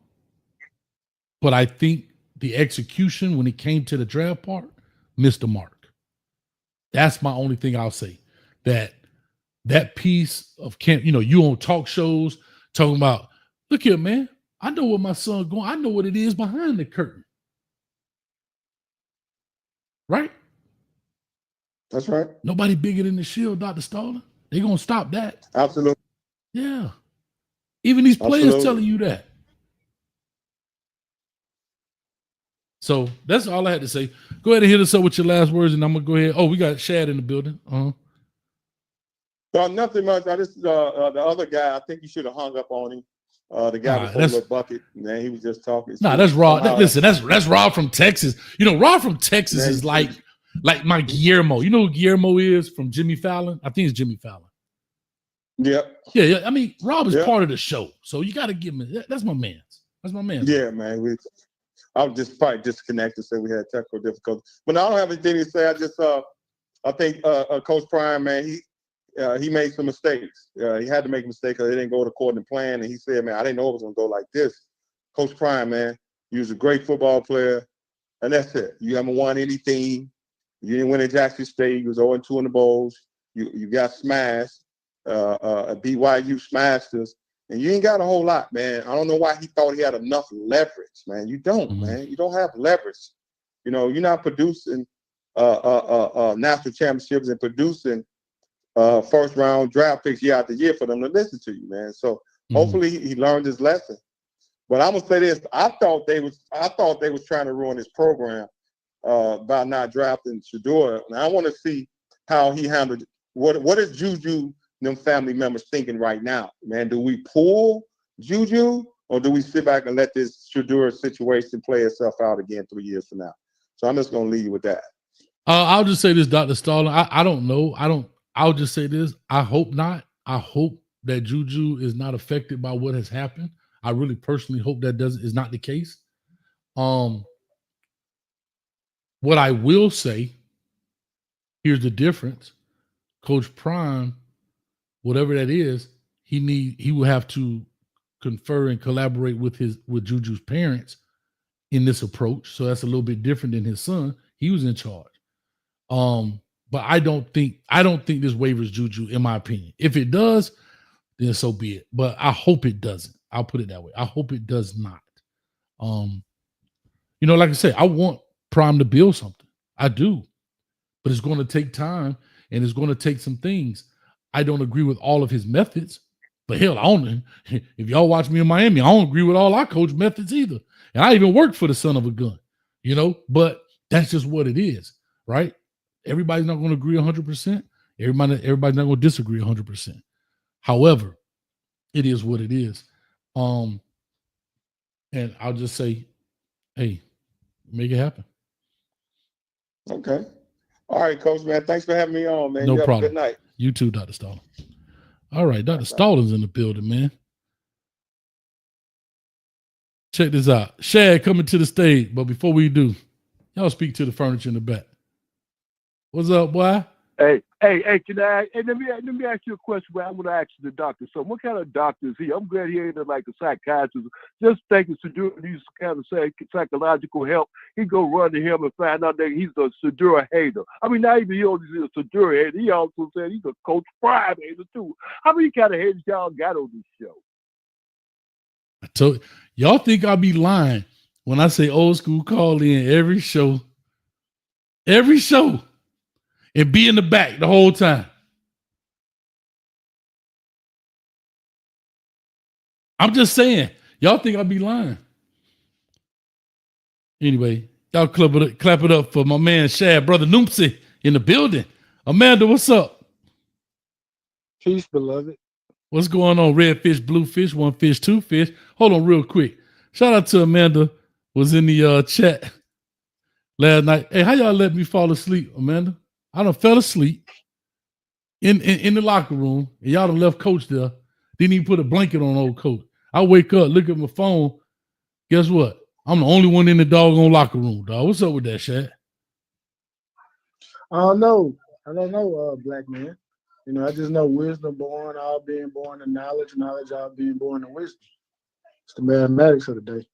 but I think the execution when it came to the draft part missed the mark. That's my only thing I'll say. That piece of camp, you on talk shows talking about, look here, man, I know what my son going. I know what it is behind the curtain. Right? That's right. Nobody bigger than the Shield, Dr. Stalling. They're going to stop that. Absolutely. Yeah. Even these players telling you that. So that's all I had to say. Go ahead and hit us up with your last words, and I'm going to go ahead. Oh, we got Shad in the building. Well, nothing much. I just, the other guy, I think you should have hung up on him. The guy with the little bucket, man, he was just talking. Nah, that's Rob. Listen, that's Rob from Texas. Rob from Texas is like my Guillermo. You know who Guillermo is from Jimmy Fallon? I think it's Jimmy Fallon. Yep. Yeah. I mean, Rob is part of the show, so you got to give me. That's my man. That's my man. Yeah, man. I was just probably disconnected, so we had technical difficulties. But I don't have anything to say. I just, I think Coach Prime, man, he made some mistakes. He had to make a mistake because it didn't go according to plan. And he said, man, I didn't know it was going to go like this. Coach Prime, man, you was a great football player, and that's it. You haven't won anything. You didn't win at Jackson State. You was 0-2 in the bowls. You got smashed. BYU smashed us. And you ain't got a whole lot, man. I don't know why he thought he had enough leverage, man. You don't, man. You don't have leverage. You're not producing national championships and producing first round draft picks year after year for them to listen to you, man. So hopefully he learned his lesson. But I'm gonna say this: I thought they was trying to ruin his program by not drafting Shador. And I want to see how he handled it. What is Juju them family members thinking right now, man? Do we pull Juju or do we sit back and let this Shador situation play itself out again 3 years from now? So I'm just gonna leave you with that. I'll just say this, Dr. Stalling. I don't know. I'll just say this. I hope not. I hope that Juju is not affected by what has happened. I really personally hope that is not the case. What I will say, here's the difference. Coach Prime, whatever that is, he will have to confer and collaborate with Juju's parents in this approach. So that's a little bit different than his son. He was in charge. But I don't think this waivers Juju, in my opinion. If it does, then so be it. But I hope it doesn't. I'll put it that way. I hope it does not. Like I said, I want Prime to build something. I do. But it's going to take time and it's going to take some things. I don't agree with all of his methods. But hell, if y'all watch me in Miami, I don't agree with all our coach methods either. And I even worked for the son of a gun, but that's just what it is, right? Everybody's not going to agree 100%. Everybody's not going to disagree 100%. However, it is what it is. And I'll just say, hey, make it happen. Okay. All right, Coach, man. Thanks for having me on, man. No problem. Have a good night. You too, Dr. Stalling. All right, Dr. Stalling's in the building, man. Check this out. Shad coming to the stage, but before we do, y'all speak to the furniture in the back. What's up, boy? Hey, can I? Hey, let me ask you a question. Where I want to ask the doctor. So, what kind of doctor is he? I'm glad he ain't like a psychiatrist. Just thinking Shador needs kind of psychological help. He go run to him and find out that he's a Shador hater. I mean, not even he only is a Shador hater. He also said he's a Coach Prime hater too. How many kind of haters y'all got on this show? I told y'all think I'll be lying when I say old school call in every show, and be in the back the whole time. I'm just saying, y'all think I'll be lying. Anyway, Y'all clap it up for my man Shad, brother Noopsy in the building. Amanda, what's up? Peace, beloved. What's going on? Red fish, blue fish, one fish, two fish. Hold on real quick. Shout out to Amanda, was in the chat last night. Hey, how y'all let me fall asleep, Amanda? I done fell asleep in the locker room, and y'all done left Coach there. Didn't even put a blanket on old Coach. I wake up, look at my phone. Guess what? I'm the only one in the doggone locker room, dog. What's up with that, Shad? I don't know, black man. You know, I just know wisdom born, all being born to knowledge all being born to wisdom. It's the mathematics of the day.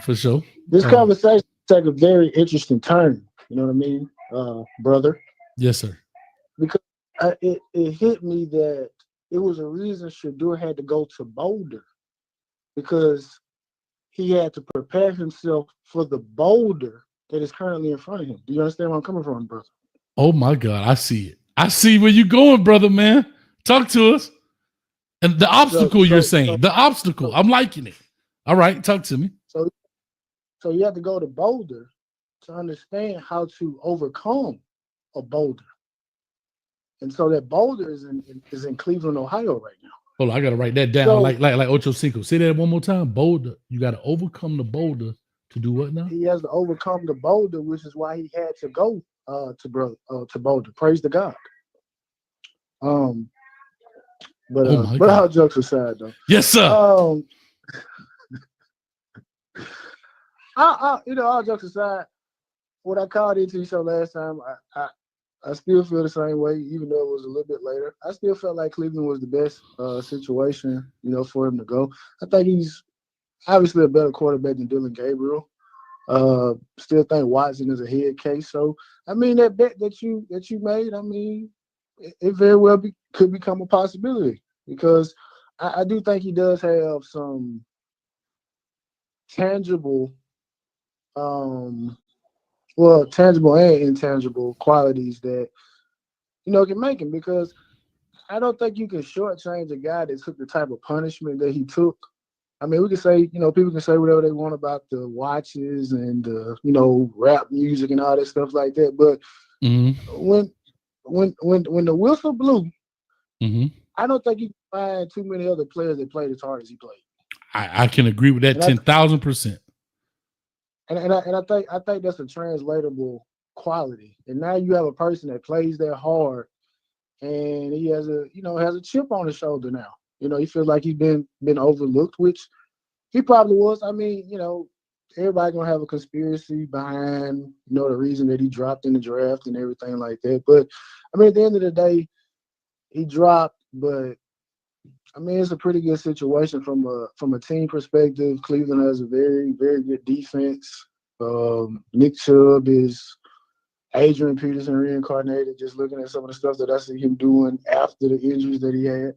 For sure. This conversation take a very interesting turn. You know what I mean, brother? Yes, sir. Because it hit me that it was a reason Shedeur had to go to Boulder, because he had to prepare himself for the boulder that is currently in front of him. Do you understand where I'm coming from, brother? Oh my God, I see it. I see where you're going, brother, man. Talk to us. And the obstacle you're saying, the obstacle. I'm liking it. All right, talk to me. So you have to go to Boulder to understand how to overcome a boulder. And so that boulder is in Cleveland, Ohio right now. Hold on, I gotta write that down. So, like Ocho Cinco. Say that one more time. Boulder. You gotta overcome the boulder to do what now? He has to overcome the boulder, which is why he had to go to Boulder. Praise to God. But all jokes aside, though. Yes, sir. All jokes aside, what I called into the show last time, I still feel the same way, even though it was a little bit later. I still felt like Cleveland was the best situation, for him to go. I think he's obviously a better quarterback than Dylan Gabriel. Still think Watson is a head case. So, I mean, that bet that you made, I mean, it very well could become a possibility, because I do think he does have some tangible tangible and intangible qualities that, can make him, because I don't think you can shortchange a guy that took the type of punishment that he took. I mean, we can say, people can say whatever they want about the watches and rap music and all that stuff like that. But when the whistle blew, I don't think you can find too many other players that played as hard as he played. I can agree with that 10,000%. And I think that's a translatable quality. And now you have a person that plays that hard, and he has a chip on his shoulder now. He feels like he's been overlooked, which he probably was. I mean, everybody gonna have a conspiracy behind, the reason that he dropped in the draft and everything like that. But I mean, at the end of the day, he dropped, but I mean, it's a pretty good situation from a team perspective. Cleveland has a very, very good defense. Nick Chubb is Adrian Peterson reincarnated, just looking at some of the stuff that I see him doing after the injuries that he had.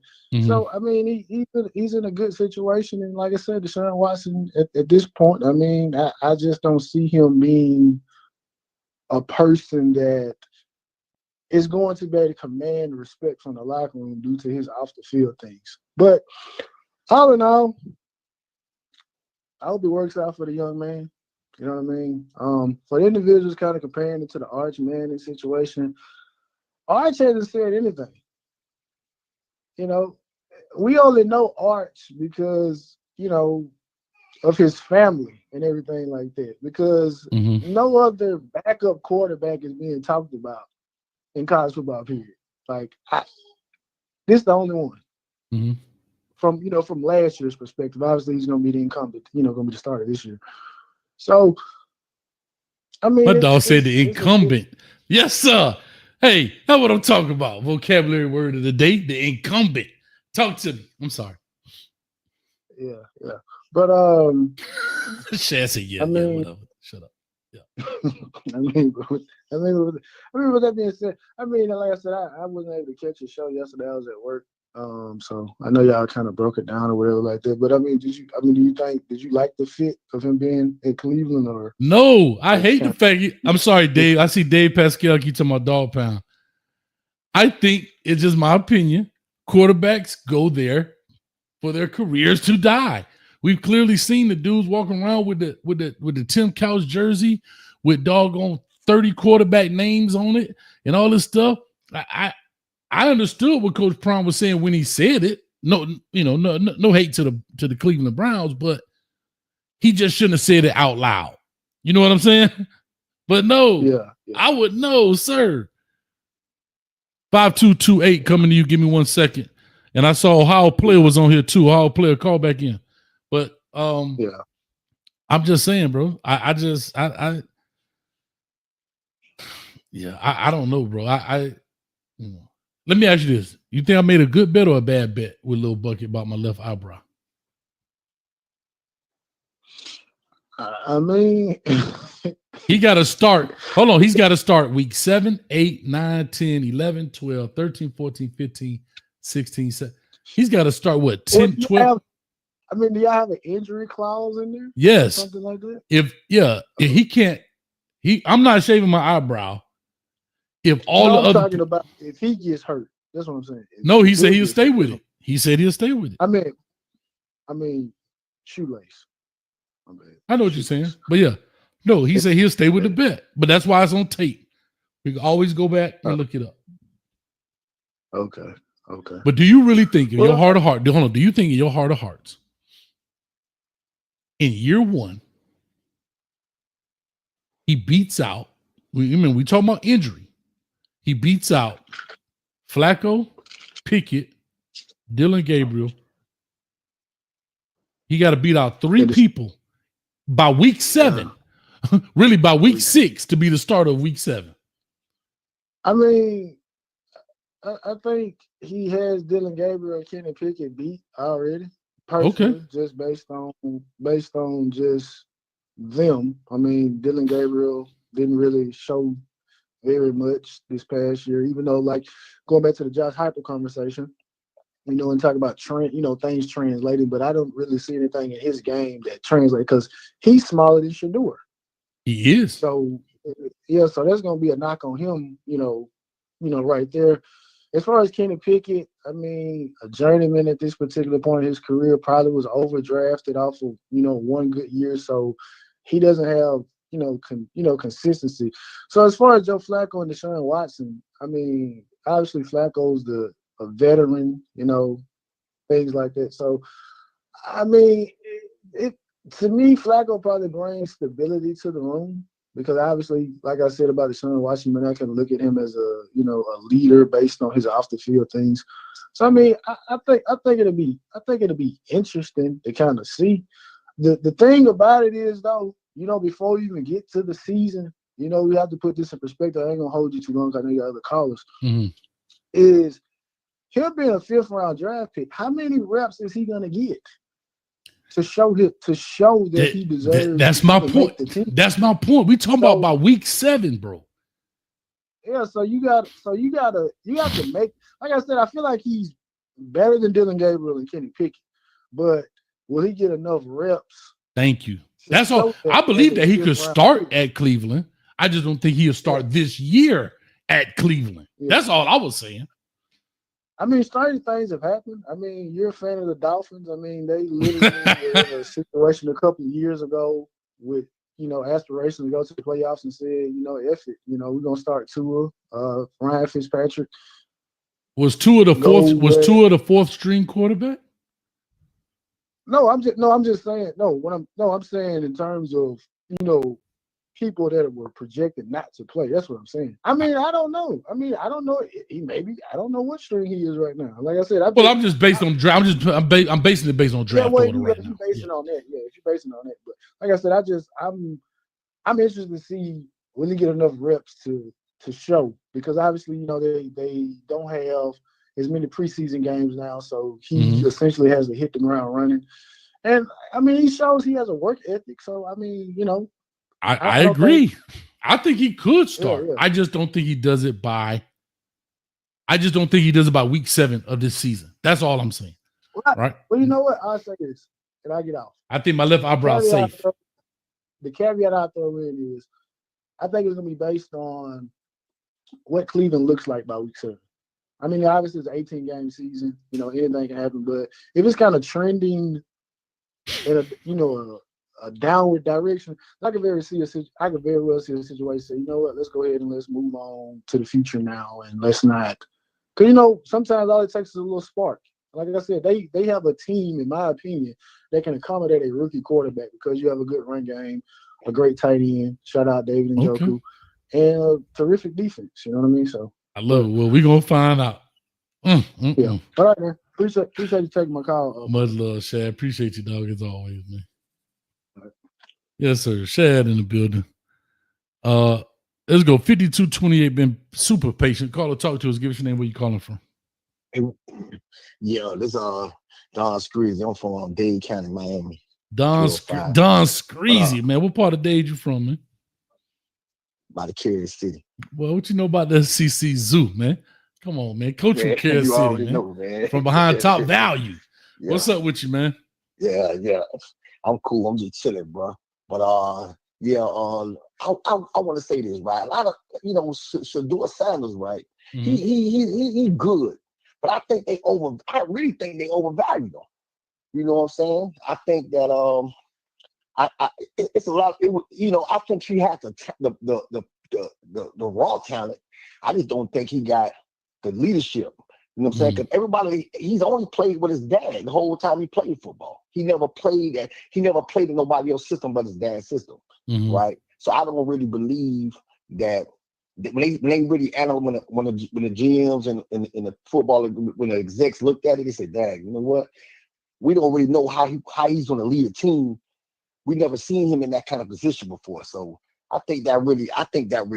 So, I mean, he's in a good situation. And like I said, Deshaun Watson, at this point, I mean, I just don't see him being a person that is going to be able to command respect from the locker room due to his off-the-field things. But all in all, I hope it works out for the young man. You know what I mean? For the individuals kind of comparing it to the Arch Manning situation, Arch hasn't said anything. We only know Arch because, of his family and everything like that, because no other backup quarterback is being talked about in college football, period. Like, this is the only one. From last year's perspective. Obviously, he's going to be the incumbent, going to be the starter this year. So, I mean, my dog said the incumbent. Yes, sir. Hey, that's what I'm talking about. Vocabulary word of the day, the incumbent. Talk to me. I'm sorry. Yeah. But Shad said, yeah, whatever. Shut up. Yeah. I mean, with that being said, I mean, like I said, I wasn't able to catch your show yesterday. I was at work. So I know y'all kind of broke it down or whatever like that. But I mean, did you like the fit of him being in Cleveland or? No, I hate the fact. I'm sorry, Dave. I see Dave Pascal keep talking about dog pound. I think it's just my opinion. Quarterbacks go there for their careers to die. We've clearly seen the dudes walking around with the Tim Couch jersey with doggone 30 quarterback names on it and all this stuff. I understood what Coach Prime was saying when he said it. No, no hate to the Cleveland Browns, but he just shouldn't have said it out loud. You know what I'm saying? But no, yeah. I would know, sir. 5228 coming to you. Give me 1 second. And I saw Ohio Player was on here too. Ohio Player call back in. But yeah. I'm just saying, bro. I don't know, bro. Let me ask you this. You think I made a good bet or a bad bet with Lil Bucket about my left eyebrow? I mean, he got to start. Hold on. He's got to start week 7, 8, 9, 10, 11, 12, 13, 14, 15, 16, 17. He's got to start what? 10, 12? Do y'all have an injury clause in there? Yes. Something like that? If he can't, I'm not shaving my eyebrow. If all the other talking about if he gets hurt. That's what I'm saying. No, he said he'll stay with it. He said he'll stay with it. I mean, shoelace. I know what you're saying, but yeah, no, he said he'll stay with the bet, but that's why it's on tape. We can always go back and look it up. Okay. But do you really think in your heart of heart? Hold on, do you think in your heart of hearts, in year 1, he beats out? We talking about injury. He beats out Flacco, Pickett, Dillon Gabriel. He got to beat out 3 people by week 7. Really, by week 6 to be the start of week 7. I mean, I think he has Dillon Gabriel and Kenny Pickett beat already. Personally, just based on just them. I mean, Dillon Gabriel didn't really show very much this past year, even though, like, going back to the Josh Heupel conversation, and talk about things translating, but I don't really see anything in his game that translates because he's smaller than Shedeur. He is. So so that's gonna be a knock on him, right there. As far as Kenny Pickett, I mean, a journeyman at this particular point in his career, probably was overdrafted off of, one good year. So he doesn't have, consistency. So as far as Joe Flacco and Deshaun Watson, I mean, obviously Flacco's a veteran, things like that. So, I mean, to me, Flacco probably brings stability to the room because obviously, like I said about Deshaun Watson, you're not going to look at him as a leader based on his off the field things. So, I mean, I think it'll be interesting to kind of see. The thing about it is, though, before you even get to the season, we have to put this in perspective. I ain't gonna hold you too long because I know you got other callers. Mm-hmm. Is he'll be a 5th round draft pick. How many reps is he gonna get to show that he deserves? That's my point. That's my point. We talking about by week 7, bro. Yeah, so you have to make. Like I said, I feel like he's better than Dillon Gabriel and Kenny Pickett, but will he get enough reps? Thank you. That's all. I believe that he could start at Cleveland. I just don't think he'll start this year at Cleveland. Yeah. That's all I was saying. I mean, strange things have happened. I mean, you're a fan of the Dolphins. I mean, they literally were in a situation a couple of years ago with, aspirations to go to the playoffs and said, F it. We're going to start Tua, Ryan Fitzpatrick. Was Tua the 4th string quarterback? No, I'm just saying. I'm saying in terms of, people that were projected not to play. That's what I'm saying. I mean, I don't know. I don't know. I don't know what string he is right now. Like I said, I'm just based on draft. I'm basing it based on draft order right now. Basing on that. Yeah, if you're basing on that. But like I said, I'm interested to see when he get enough reps to show because obviously, they don't have as many preseason games now, so he essentially has to hit the ground running. And I mean, he shows he has a work ethic. So I mean, I agree. I think he could start. Yeah. I just don't think he does it by week 7 of this season. That's all I'm saying. Right? Well, you know what? I'll say this, and I get off. I think my left eyebrow is safe. The caveat I throw in is I think it's going to be based on what Cleveland looks like by week 7. I mean, obviously it's an 18-game season. Anything can happen. But if it's kind of trending in a downward direction, I could very well see a situation. Say, you know what, let's go ahead and let's move on to the future now, and let's not, because sometimes all it takes is a little spark. Like I said, they have a team, in my opinion, that can accommodate a rookie quarterback because you have a good run game, a great tight end. Shout out David Njoku, and a terrific defense. You know what I mean? So I love it. Well, we're gonna find out. Yeah. All right, man. Appreciate you taking my call. Much love, Shad. Appreciate you, dog, as always, man. Right. Yes, sir. Shad in the building. Let's go. 5228 been super patient. Call or talk to us. Give us your name. Where you calling from? Yeah, this Don Screezy. I'm from Dade County, Miami. Don Screezy, man. What part of Dade you from, man? By the Kansas City. Well, what you know about the SCC Zoo, man? Come on, man. Coach from Kansas City, man. Know, man. From behind Top Value. Yeah. What's up with you, man? Yeah. I'm cool. I'm just chilling, bro. But I want to say this, right? A lot of Deion Sanders, right? Mm-hmm. He good, but I really think they overvalue him. You know what I'm saying? I think that it's a lot. I think he has the raw talent. I just don't think he got the leadership. You know what I'm saying? Because everybody, he's only played with his dad the whole time he played football. He never played in nobody else's system but his dad's system, right? So I don't really believe that when they really analyze when the GMs and the football, when the execs looked at it, they said, "Dang, you know what? We don't really know how he's going to lead a team. We never seen him in that kind of position before." So I think that really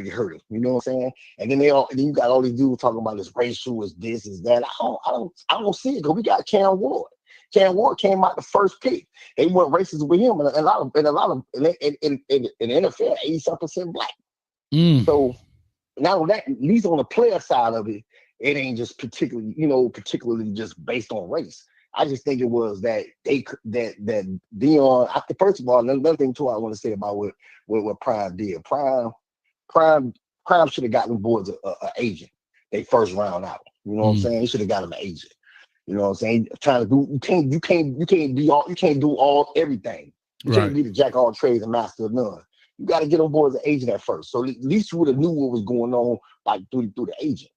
hurt him. You know what I'm saying? And then you got all these dudes talking about this racial, is this, is that. I don't see it because we got Cam Ward. Cam Ward came out the first pick. They went racist with him, and a lot of in the NFL, 87% black. So now that at least on the player side of it, it ain't just particularly just based on race. I just think it was that that Deion. First of all, another thing too I want to say about what Prime did. Prime should have gotten boys an agent. They first round out. You know what I'm saying? He should have got him an agent. You know what I'm saying? Trying to do you can't do everything. You can't be the jack of all trades and master of none. You got to get them boys an agent at first. So at least you would have knew what was going on, like through the agent.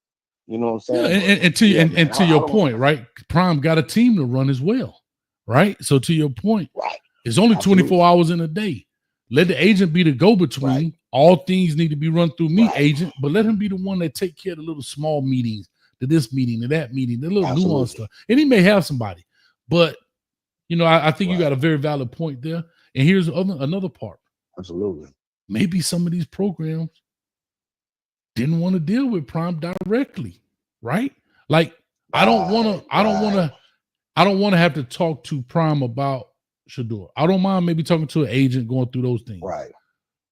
You know what I'm saying? Yeah, and to your point, right? Prime got a team to run as well, right? So to your point, right? It's only 24 hours in a day. Let the agent be the go-between. Right. All things need to be run through me, agent, but let him be the one that take care of the little small meetings, to this meeting, to that meeting, the little nuance stuff. And he may have somebody, but I think you got a very valid point there. And here's another part. Absolutely. Maybe some of these programs didn't want to deal with Prime directly, right? Like I don't want to have to talk to Prime about Shedeur. I don't mind maybe talking to an agent, going through those things, right?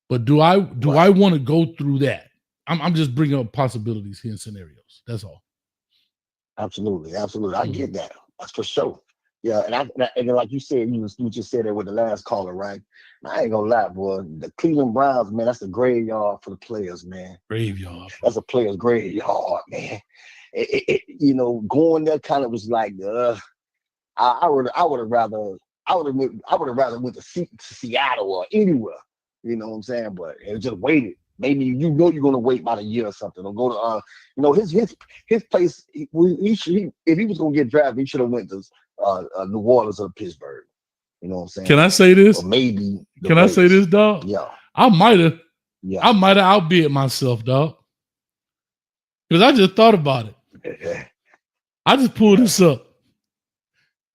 But do I want to go through that? I'm just bringing up possibilities here and scenarios. That's all. Absolutely. I get that. That's for sure. Yeah, and like you said, you just said it with the last caller, right? I ain't gonna lie, boy. The Cleveland Browns, man, that's a graveyard for the players, man. Graveyard. That's a player's graveyard, man. Going there kind of was like, I would have rather went to Seattle or anywhere. You know what I'm saying? But it just waited. Maybe you're gonna wait about a year or something, or go to his place. If he was gonna get drafted, he should have went to New Orleans or Pittsburgh. You know what I'm saying? Can I say this? Or maybe. Can I say this, dog? Yeah. I might have outbid myself, dog. Because I just thought about it. I just pulled this up.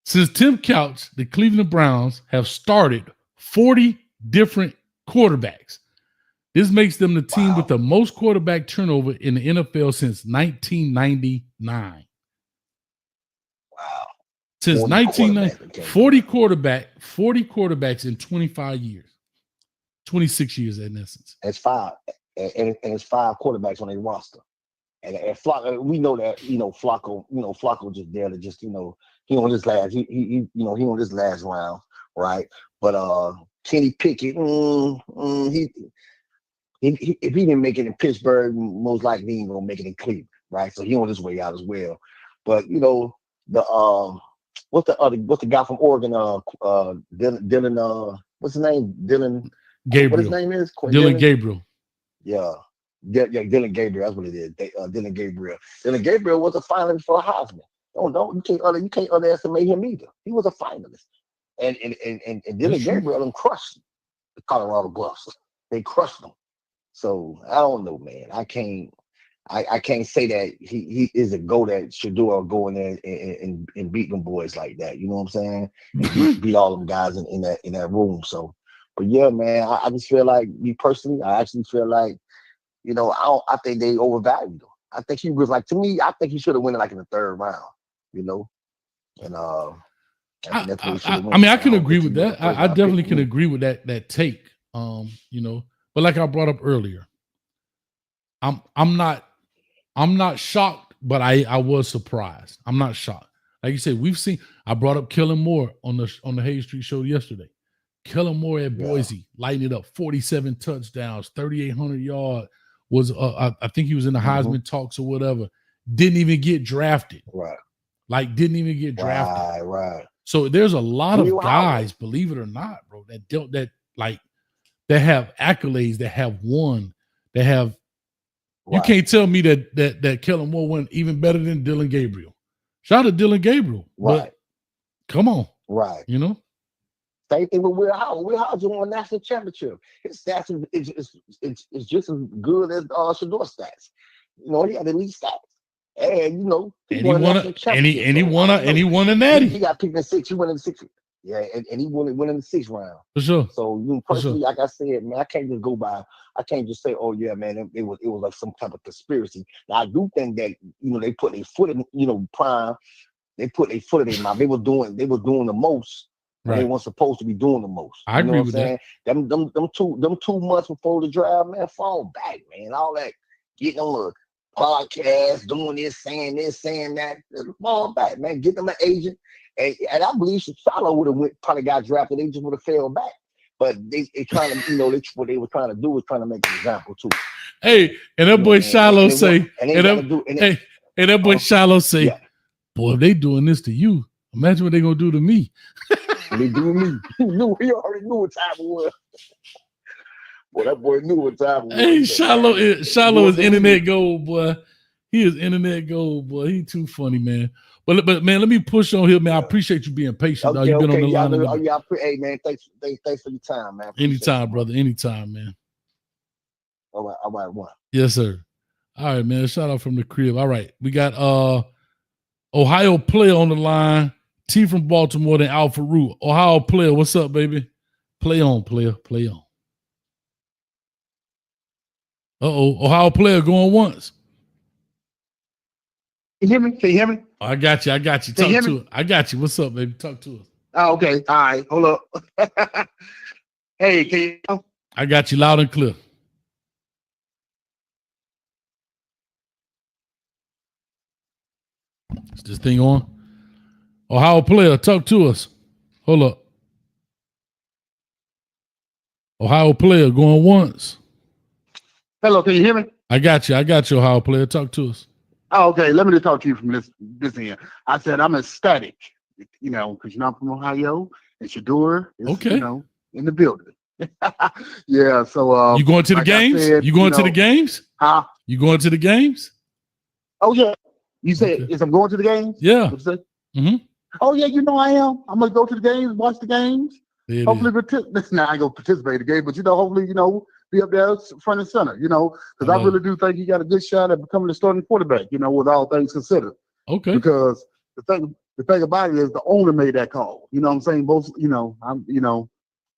Since Tim Couch, the Cleveland Browns have started 40 different quarterbacks. This makes them the team with the most quarterback turnover in the NFL since 1999. Wow. Since 1990, 40 quarterbacks in 25 years. 26 years in essence. It's five. And it's 5 quarterbacks on their roster. And Flacco, we know that, Flacco just there to just, he on this last, he on this last round, right? But Kenny Pickett, if he didn't make it in Pittsburgh, most likely he ain't gonna make it in Cleveland, right? So he on his way out as well. But the what's the guy from Oregon? Dylan. What's his name? Dylan Gabriel. What his name is? Dylan Gabriel. Yeah. Yeah, Dylan Gabriel. That's what it is. Dylan Gabriel. Dylan Gabriel was a finalist for a Heisman. You can't underestimate him either. He was a finalist, and Dylan Gabriel crushed the Colorado Buffs. They crushed them. So I don't know, man. I can't say that he is a go that Shador go in there and beat them boys like that. You know what I'm saying? And beat all them guys in that room. So, but yeah, man, I just feel like, me personally, I actually feel like, I think they overvalued him. I think he was like, to me, I think he should have went like in the third round, and I think that's what he should have went. I mean, I can agree with that. I definitely can agree with that take. But like I brought up earlier, I'm not shocked, but I was surprised. I'm not shocked. Like you said, I brought up Kellen Moore on the Hayes Street show yesterday. Kellen Moore at Boise, lighting it up, 47 touchdowns, 3,800 yards. I think he was in the Heisman talks or whatever. Didn't even get drafted. Right. Like, didn't even get drafted. Right. So there's a lot of guys, believe it or not, bro, that have accolades, that have won, that have. Right. You can't tell me that Kellen Moore went even better than Dylan Gabriel. Shout out to Dylan Gabriel. Right. But come on. Right. Same thing with Will Howard. Will Howard won a national championship. His stats is just as good as Shador's stats. He had elite stats. And he won a natty. He got picked in 6. He won in 6. Yeah, and he won in the 6th round. For sure. So personally, like I said, man, I can't just go by. I can't just say, oh yeah, man, it was like some type of conspiracy. Now I do think that they put their foot in prime. They put their foot in their mouth. They were doing the most. Right. They weren't supposed to be doing the most. I agree with that. Them 2 months before the draft, man, fall back, man. All that getting on the podcast, doing this, saying that, fall back, man. Get them an agent, and I believe Shiloh would have probably got drafted. They just would have fell back. But they trying to, what they were trying to do was trying to make an example too. Hey, and that boy Shiloh say, Shiloh say, boy, if they doing this to you, imagine what they gonna do to me. They do me. He already knew what time it was. Boy, that boy knew what time it was. Hey, Shiloh is internet gold, boy. He is internet gold, boy. He too funny, man. But man, let me push on here, man. I appreciate you being patient. Okay, You've been on the line. Hey, man, thanks for your time, man. Anytime, brother. Anytime, man. All right, one. Yes, sir. All right, man. Shout out from the crib. All right, we got Ohio player on the line. T from Baltimore, then Alpha Root. Ohio player, what's up, baby? Play on, player. Play on. Ohio player going once. Can you hear me? Oh, I got you. Talk to it. I got you. What's up, baby? Talk to us. Oh, okay. All right. Hold up. Hey, can you hear? I got you loud and clear. Is this thing on? Ohio player, talk to us. Hold up. Ohio player going once. Hello, can you hear me? I got you, Ohio player. Talk to us. Oh, okay. Let me just talk to you from this end. I said I'm ecstatic, because I'm from Ohio, and Shador is, in the building. Yeah, so you going to the games? You going to the games? Huh? You going to the games? Oh yeah. You said is I'm going to the games? Yeah. Mm-hmm. Oh yeah, I am. I'm gonna go to the games, watch the games. Hopefully, I ain't gonna participate in the game, but hopefully, be up there front and center. Because I really do think he got a good shot at becoming the starting quarterback. With all things considered. Okay. Because the thing about it is the owner made that call. You know what I'm saying? Both.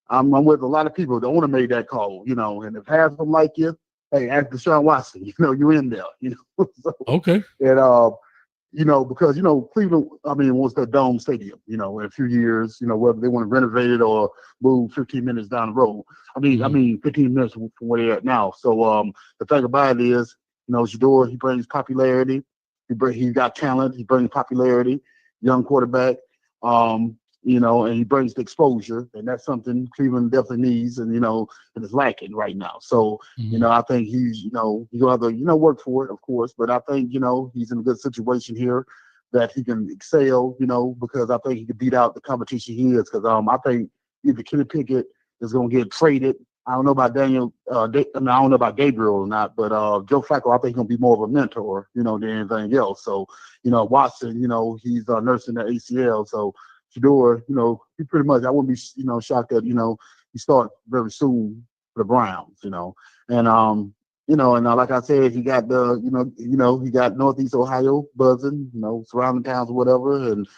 I'm with a lot of people. The owner made that call. And if half of them like you, hey, ask Deshaun Watson. You're in there. So, okay. And because Cleveland, wants the dome stadium, in a few years, whether they want to renovate it or move 15 minutes down the road. 15 minutes from where they're at now. So the thing about it is, Shador, he brings popularity. He's got talent. He brings popularity. Young quarterback. And he brings the exposure, and that's something Cleveland definitely needs, and and it's lacking right now. So I think he's he's gonna have to work for it, of course, but I think he's in a good situation here that he can excel, because I think he can beat out the competition he is. Because I think either Kenny Pickett is going to get traded. I don't know about I don't know about Gabriel or not, but Joe Flacco, I think he's going to be more of a mentor, than anything else. So, Watson, he's nursing the ACL. So, Shador, he pretty much, I wouldn't be, shocked that, he start very soon for the Browns, and like I said, he got he got Northeast Ohio buzzing, surrounding towns or whatever, and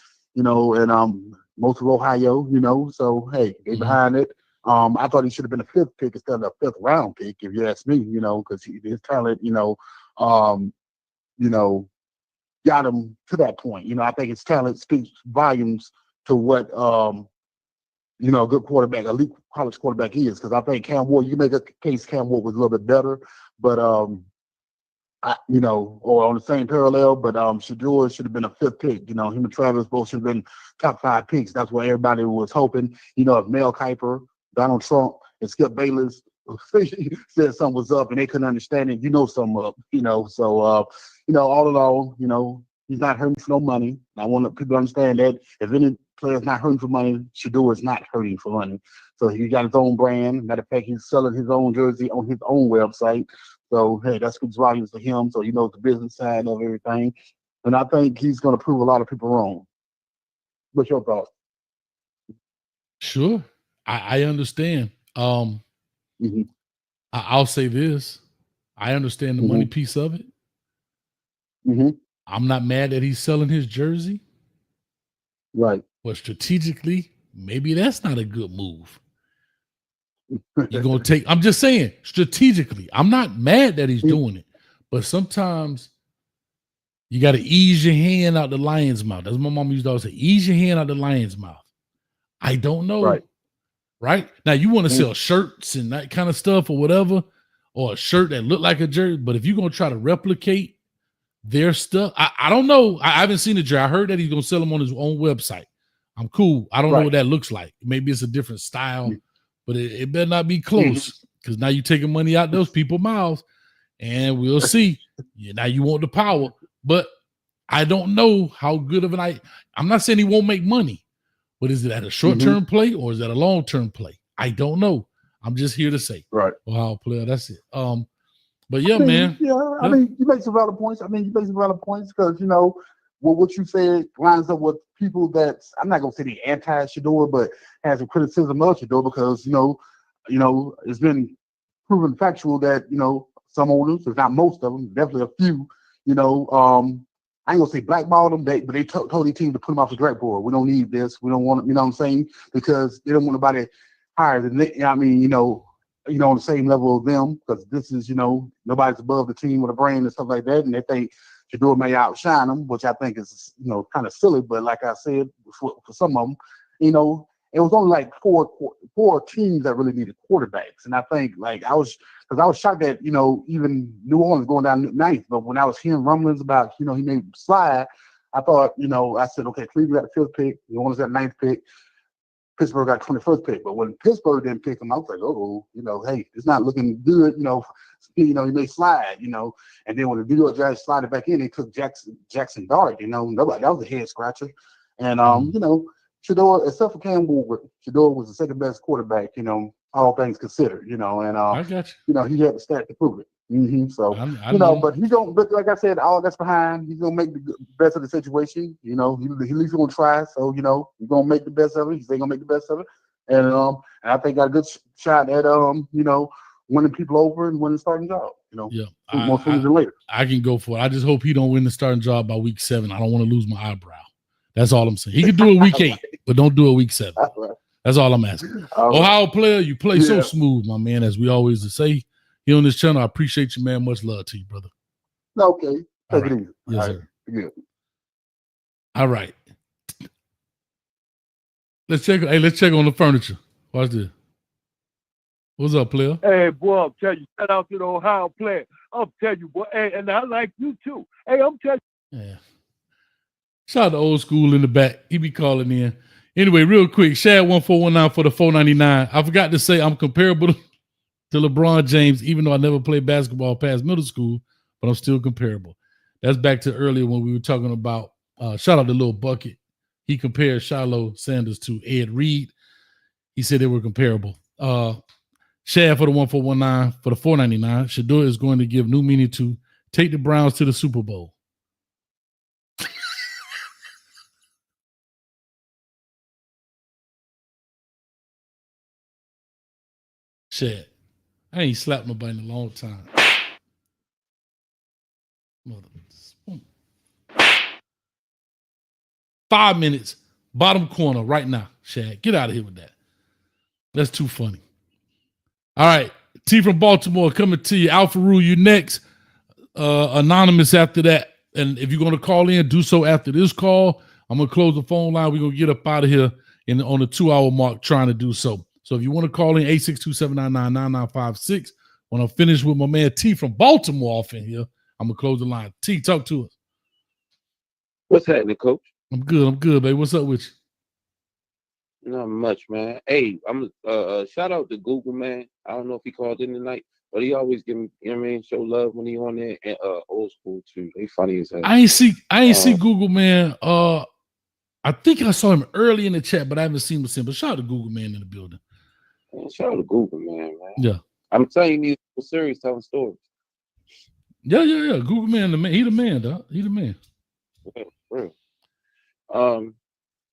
most of Ohio, so hey, they behind it. I thought he should have been a 5th pick instead of a 5th round pick, if you ask me, because his talent, got him to that point. I think his talent speaks volumes to what a good quarterback, elite college quarterback is. Because I think Cam Ward, you can make a case Cam Ward was a little bit better, but or on the same parallel. But Shador should have been a 5th pick. Him and Travis both should have been top 5 picks. That's what everybody was hoping. If Mel Kiper, Donald Trump, and Skip Bayless said something was up and they couldn't understand it, something up. So all in all, he's not hurting for no money. I want people to understand that if any player's not hurting for money, Shador is not hurting for money. So he got his own brand. Matter of fact, he's selling his own jersey on his own website. So hey, that speaks volumes for him. So he knows the business side of everything. And I think he's going to prove a lot of people wrong. What's your thoughts? Sure. I understand. I'll say this. I understand the money piece of it. I'm not mad that he's selling his jersey. Right. But strategically, maybe that's not a good move. You're going to I'm just saying, strategically, I'm not mad that he's doing it, but sometimes you got to ease your hand out the lion's mouth. That's what my mom used to always say, ease your hand out the lion's mouth. I don't know. Right? Now, you want to sell shirts and that kind of stuff or whatever, or a shirt that look like a jersey, but if you're going to try to replicate their stuff, I don't know. I haven't seen the jersey. I heard that he's going to sell them on his own website. I'm cool. I don't know what that looks like. Maybe it's a different style, but it better not be close, because now you're taking money out those people's mouths, and we'll see. Now you want the power, but I don't know how good of I'm not saying he won't make money, but is it at a short-term play or is that a long-term play? I don't know. I'm just here to say. Right. Wow, player. That's it. But yeah, man. I mean, you make some valid points. Because, what you said lines up with people that, I'm not going to say the anti-Shador, but has some criticism of Shador because, it's been proven factual that, some owners, if not most of them, definitely a few, I ain't gonna say blackballed them, but they told their team to put them off the draft board. We don't need this. We don't want it, you know what I'm saying? Because they don't want nobody higher than they, on the same level of them, because this is, nobody's above the team with a brain and stuff like that. And they think Shador may outshine them, which I think is, kind of silly. But like I said, for some of them, it was only like four teams that really needed quarterbacks. And I think I was shocked that, even New Orleans going down 9th. But when I was hearing rumblings about, he may slide, I thought, I said, okay, Cleveland got the 5th pick, New Orleans got the 9th pick, Pittsburgh got 21st pick. But when Pittsburgh didn't pick him, I was like, hey, it's not looking good, he may slide, and then when the New York Giants slided back in, they took Jackson Dart, nobody, that was a head scratcher. And Shador, except for Cam Ward, Shador was the second best quarterback, all things considered, and I got you. He had the stat to prove it. So but he's gonna, but like I said, all that's behind, he's gonna make the best of the situation. He at least gonna try. So he's gonna make the best of it. He's gonna make the best of it, and I think got a good shot at winning people over and winning the starting job. More sooner than later. I can go for it. I just hope he don't win the starting job by week 7. I don't want to lose my eyebrow. That's all I'm saying. He can do it week 8, but don't do it week 7. That's all I'm asking. Ohio player, you play so smooth, my man, as we always say here on this channel. I appreciate you, man. Much love to you, brother. Okay. Take it easy. Yes, sir. Good. All right. Let's check on the furniture. Watch this. What's up, player? Hey, boy, I'm telling you, shout out to the Ohio player. I'm telling you, boy, hey, and I like you too. Hey, I'm telling you. Yeah. Shout out to old school in the back. He be calling in. Anyway, real quick, Shad1419 for the $4.99. I forgot to say I'm comparable to LeBron James, even though I never played basketball past middle school, but I'm still comparable. That's back to earlier when we were talking about Shout out to Lil Bucket. He compared Shiloh Sanders to Ed Reed. He said they were comparable. Shad for the 1419 for the 499. Shador is going to give new meaning to take the Browns to the Super Bowl. Shad, I ain't slapped nobody in a long time. Mother. 5 minutes, bottom corner right now. Shad, get out of here with that. That's too funny. All right, T from Baltimore coming to you. Alpha Rule, you next. Anonymous after that. And if you're going to call in, do so after this call. I'm going to close the phone line. We're going to get up out of here on the 2-hour mark trying to do so. So if you want to call in, 862-799-9956. When I'm finished with my man T from Baltimore off in here, I'm going to close the line. T, talk to us. What's happening, Coach? I'm good, baby. What's up with you? Not much, man. Hey, I'm shout out to Google, man. I don't know if he called in tonight, but he always give me, you know what I mean, show love when he on there, and old school too. They funny as hell. I ain't see Google, man. I think I saw him early in the chat, but I haven't seen him since. But shout out to Google, man, in the building. Man, shout out to Google, man. Yeah. I'm telling you, he's serious telling stories. Yeah. Google, man, the man. He the man, dog. He the man. Yeah, real.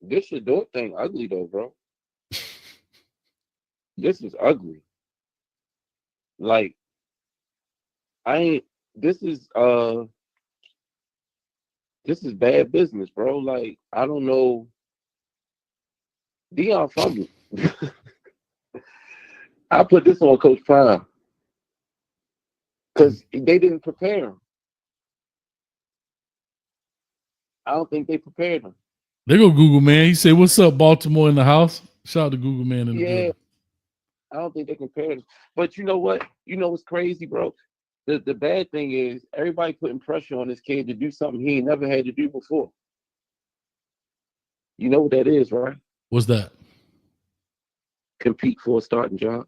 This Shador thing ugly though, bro. This is ugly. Like, this is bad business, bro. Like, I don't know. Deion fumbled. I put this on Coach Prime because they didn't prepare him. I don't think they prepared him. They go Google, man. He said, "What's up, Baltimore in the house?" Shout out to Google, man, in the building. I don't think they compared him. But you know what? You know what's crazy, bro? The bad thing is everybody putting pressure on this kid to do something he ain't never had to do before. You know what that is, right? What's that? Compete for a starting job.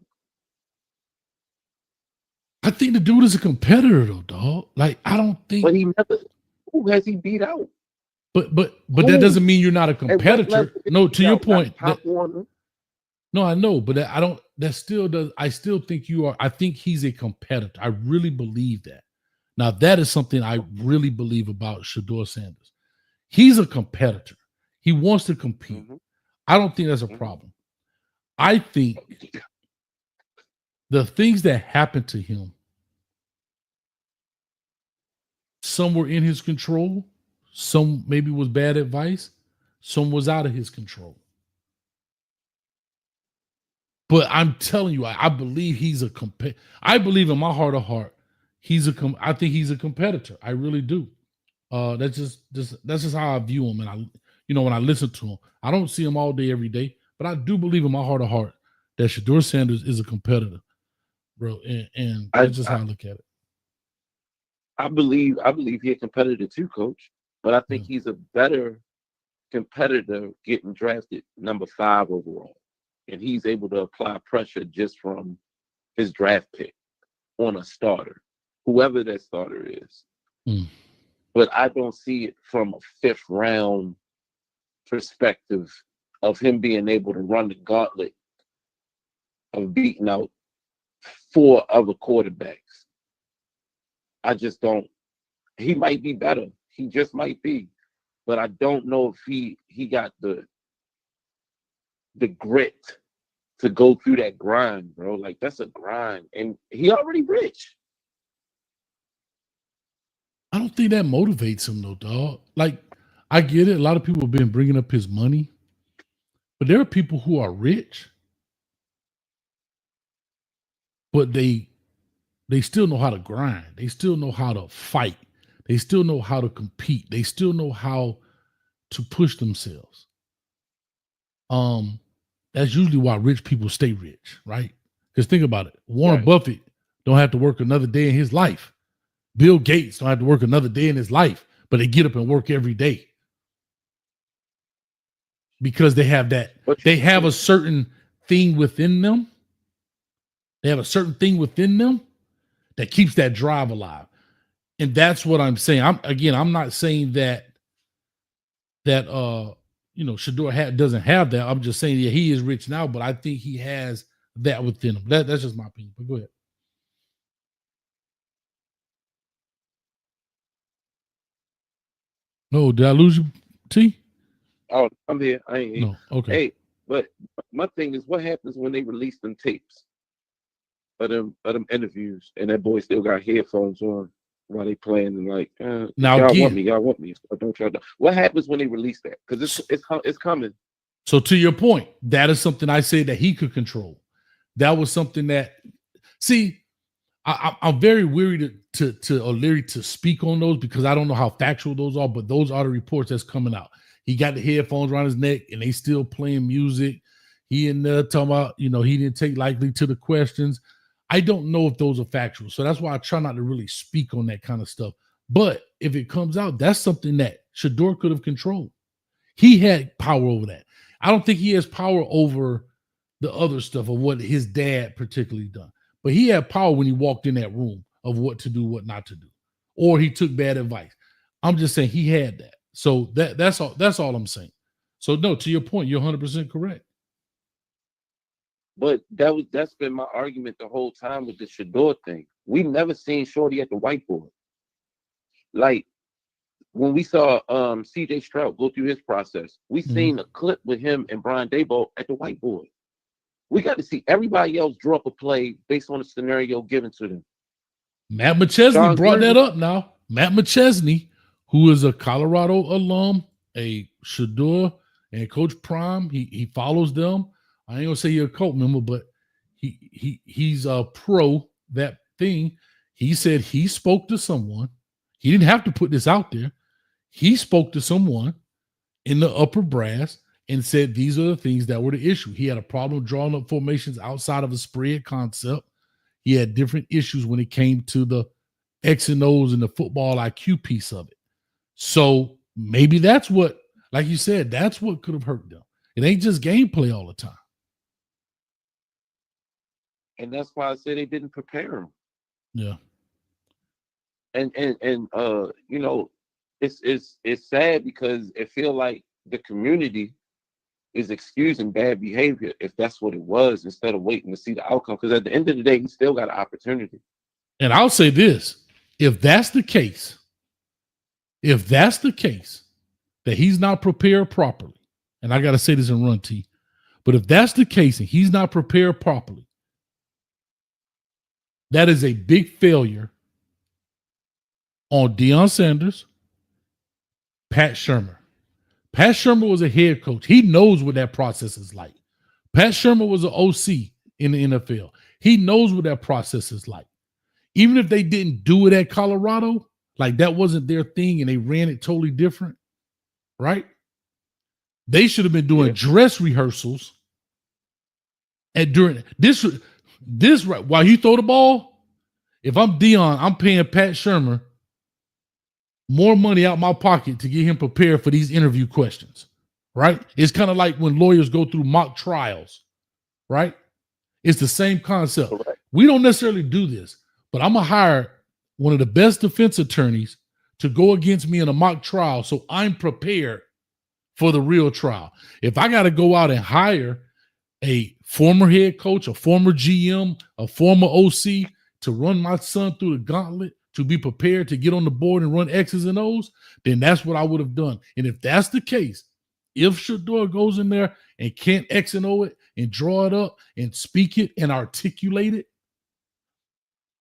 I think the dude is a competitor, though, dog. Like, I don't think. But he never. Who has he beat out? But that doesn't mean you're not a competitor. No, to your point. No, I know, but I don't. That still does. I still think you are. I think he's a competitor. I really believe that. Now, that is something I really believe about Shador Sanders. He's a competitor. He wants to compete. Mm-hmm. I don't think that's a problem. I think the things that happened to him, some were in his control, some maybe was bad advice, some was out of his control. But I'm telling you, I believe he's a I believe in my heart of heart, I think he's a competitor. I really do. That's just how I view him. And when I listen to him, I don't see him all day, every day, but I do believe in my heart of heart that Shador Sanders is a competitor, bro. And that's just how I look at it. I believe he's a competitor too, Coach. But I think he's a better competitor getting drafted number 5 overall. And he's able to apply pressure just from his draft pick on a starter, whoever that starter is. But I don't see it from a 5th round perspective of him being able to run the gauntlet of beating out 4 other quarterbacks. I just don't. He might be better. He just might be. But I don't know if he got the grit to go through that grind, bro. Like, that's a grind. And he already rich. I don't think that motivates him, though, dog. Like, I get it. A lot of people have been bringing up his money. But there are people who are rich, but they still know how to grind. They still know how to fight. They still know how to compete. They still know how to push themselves. That's usually why rich people stay rich, right? Because think about it. Warren Buffett don't have to work another day in his life. Bill Gates don't have to work another day in his life, but they get up and work every day. Because they have that. They have a certain thing within them. They have a certain thing within them that keeps that drive alive. And that's what I'm saying. I'm not saying that that Shedeur doesn't have that. I'm just saying, yeah, he is rich now, but I think he has that within him. That's just my opinion. But go ahead. No, did I lose you, T? Oh, I'm here. I ain't here. No, okay. Hey, but my thing is, what happens when they release them tapes of them interviews, and that boy still got headphones on while they playing, and like, now y'all again, want me, so don't y'all? What happens when they release that? Because it's coming. So to your point, that is something I said that he could control. That was something that, see, I'm very weary or leery to speak on those because I don't know how factual those are, but those are the reports that's coming out. He got the headphones around his neck and they still playing music. He in there talking about, he didn't take lightly to the questions. I don't know if those are factual. So that's why I try not to really speak on that kind of stuff. But if it comes out, that's something that Shedeur could have controlled. He had power over that. I don't think he has power over the other stuff of what his dad particularly done. But he had power when he walked in that room of what to do, what not to do. Or he took bad advice. I'm just saying he had that. So that's all I'm saying. So no, to your point, you're 100% correct. But that's been my argument the whole time with the Shedeur thing. We never seen Shorty at the whiteboard. Like when we saw CJ Stroud go through his process, we seen a clip with him and Brian Daboll at the whiteboard. We got to see everybody else draw up a play based on a scenario given to them. Matt McChesney brought that up now. Matt McChesney, who is a Colorado alum, a Shedeur and Coach Prime, he follows them. I ain't gonna say he's a cult member, but he's a pro that thing. He said he spoke to someone. He didn't have to put this out there. He spoke to someone in the upper brass and said these are the things that were the issue. He had a problem drawing up formations outside of a spread concept. He had different issues when it came to the X and O's and the football IQ piece of it. So maybe that's what, like you said, that's what could have hurt them. It ain't just gameplay all the time. And that's why I said they didn't prepare him. Yeah. And it's sad because it feel like the community is excusing bad behavior if that's what it was, instead of waiting to see the outcome. Because at the end of the day, he still got an opportunity. And I'll say this: if that's the case, that he's not prepared properly, and I got to say this in Run T, but if that's the case and he's not prepared properly, that is a big failure on Deion Sanders, Pat Shurmur. Pat Shurmur was a head coach. He knows what that process is like. Pat Shurmur was an OC in the NFL. He knows what that process is like. Even if they didn't do it at Colorado, like that wasn't their thing and they ran it totally different, right? They should have been doing dress rehearsals and during this while you throw the ball. If I'm Deion, I'm paying Pat Shurmur more money out my pocket to get him prepared for these interview questions, right? It's kind of like when lawyers go through mock trials, right? It's the same concept. Correct. We don't necessarily do this, but I'm going to hire one of the best defense attorneys to go against me in a mock trial so I'm prepared for the real trial. If I got to go out and hire a former head coach, a former GM, a former OC to run my son through the gauntlet, to be prepared to get on the board and run X's and O's, then that's what I would have done. And if that's the case, if Shedeur goes in there and can't X and O it and draw it up and speak it and articulate it,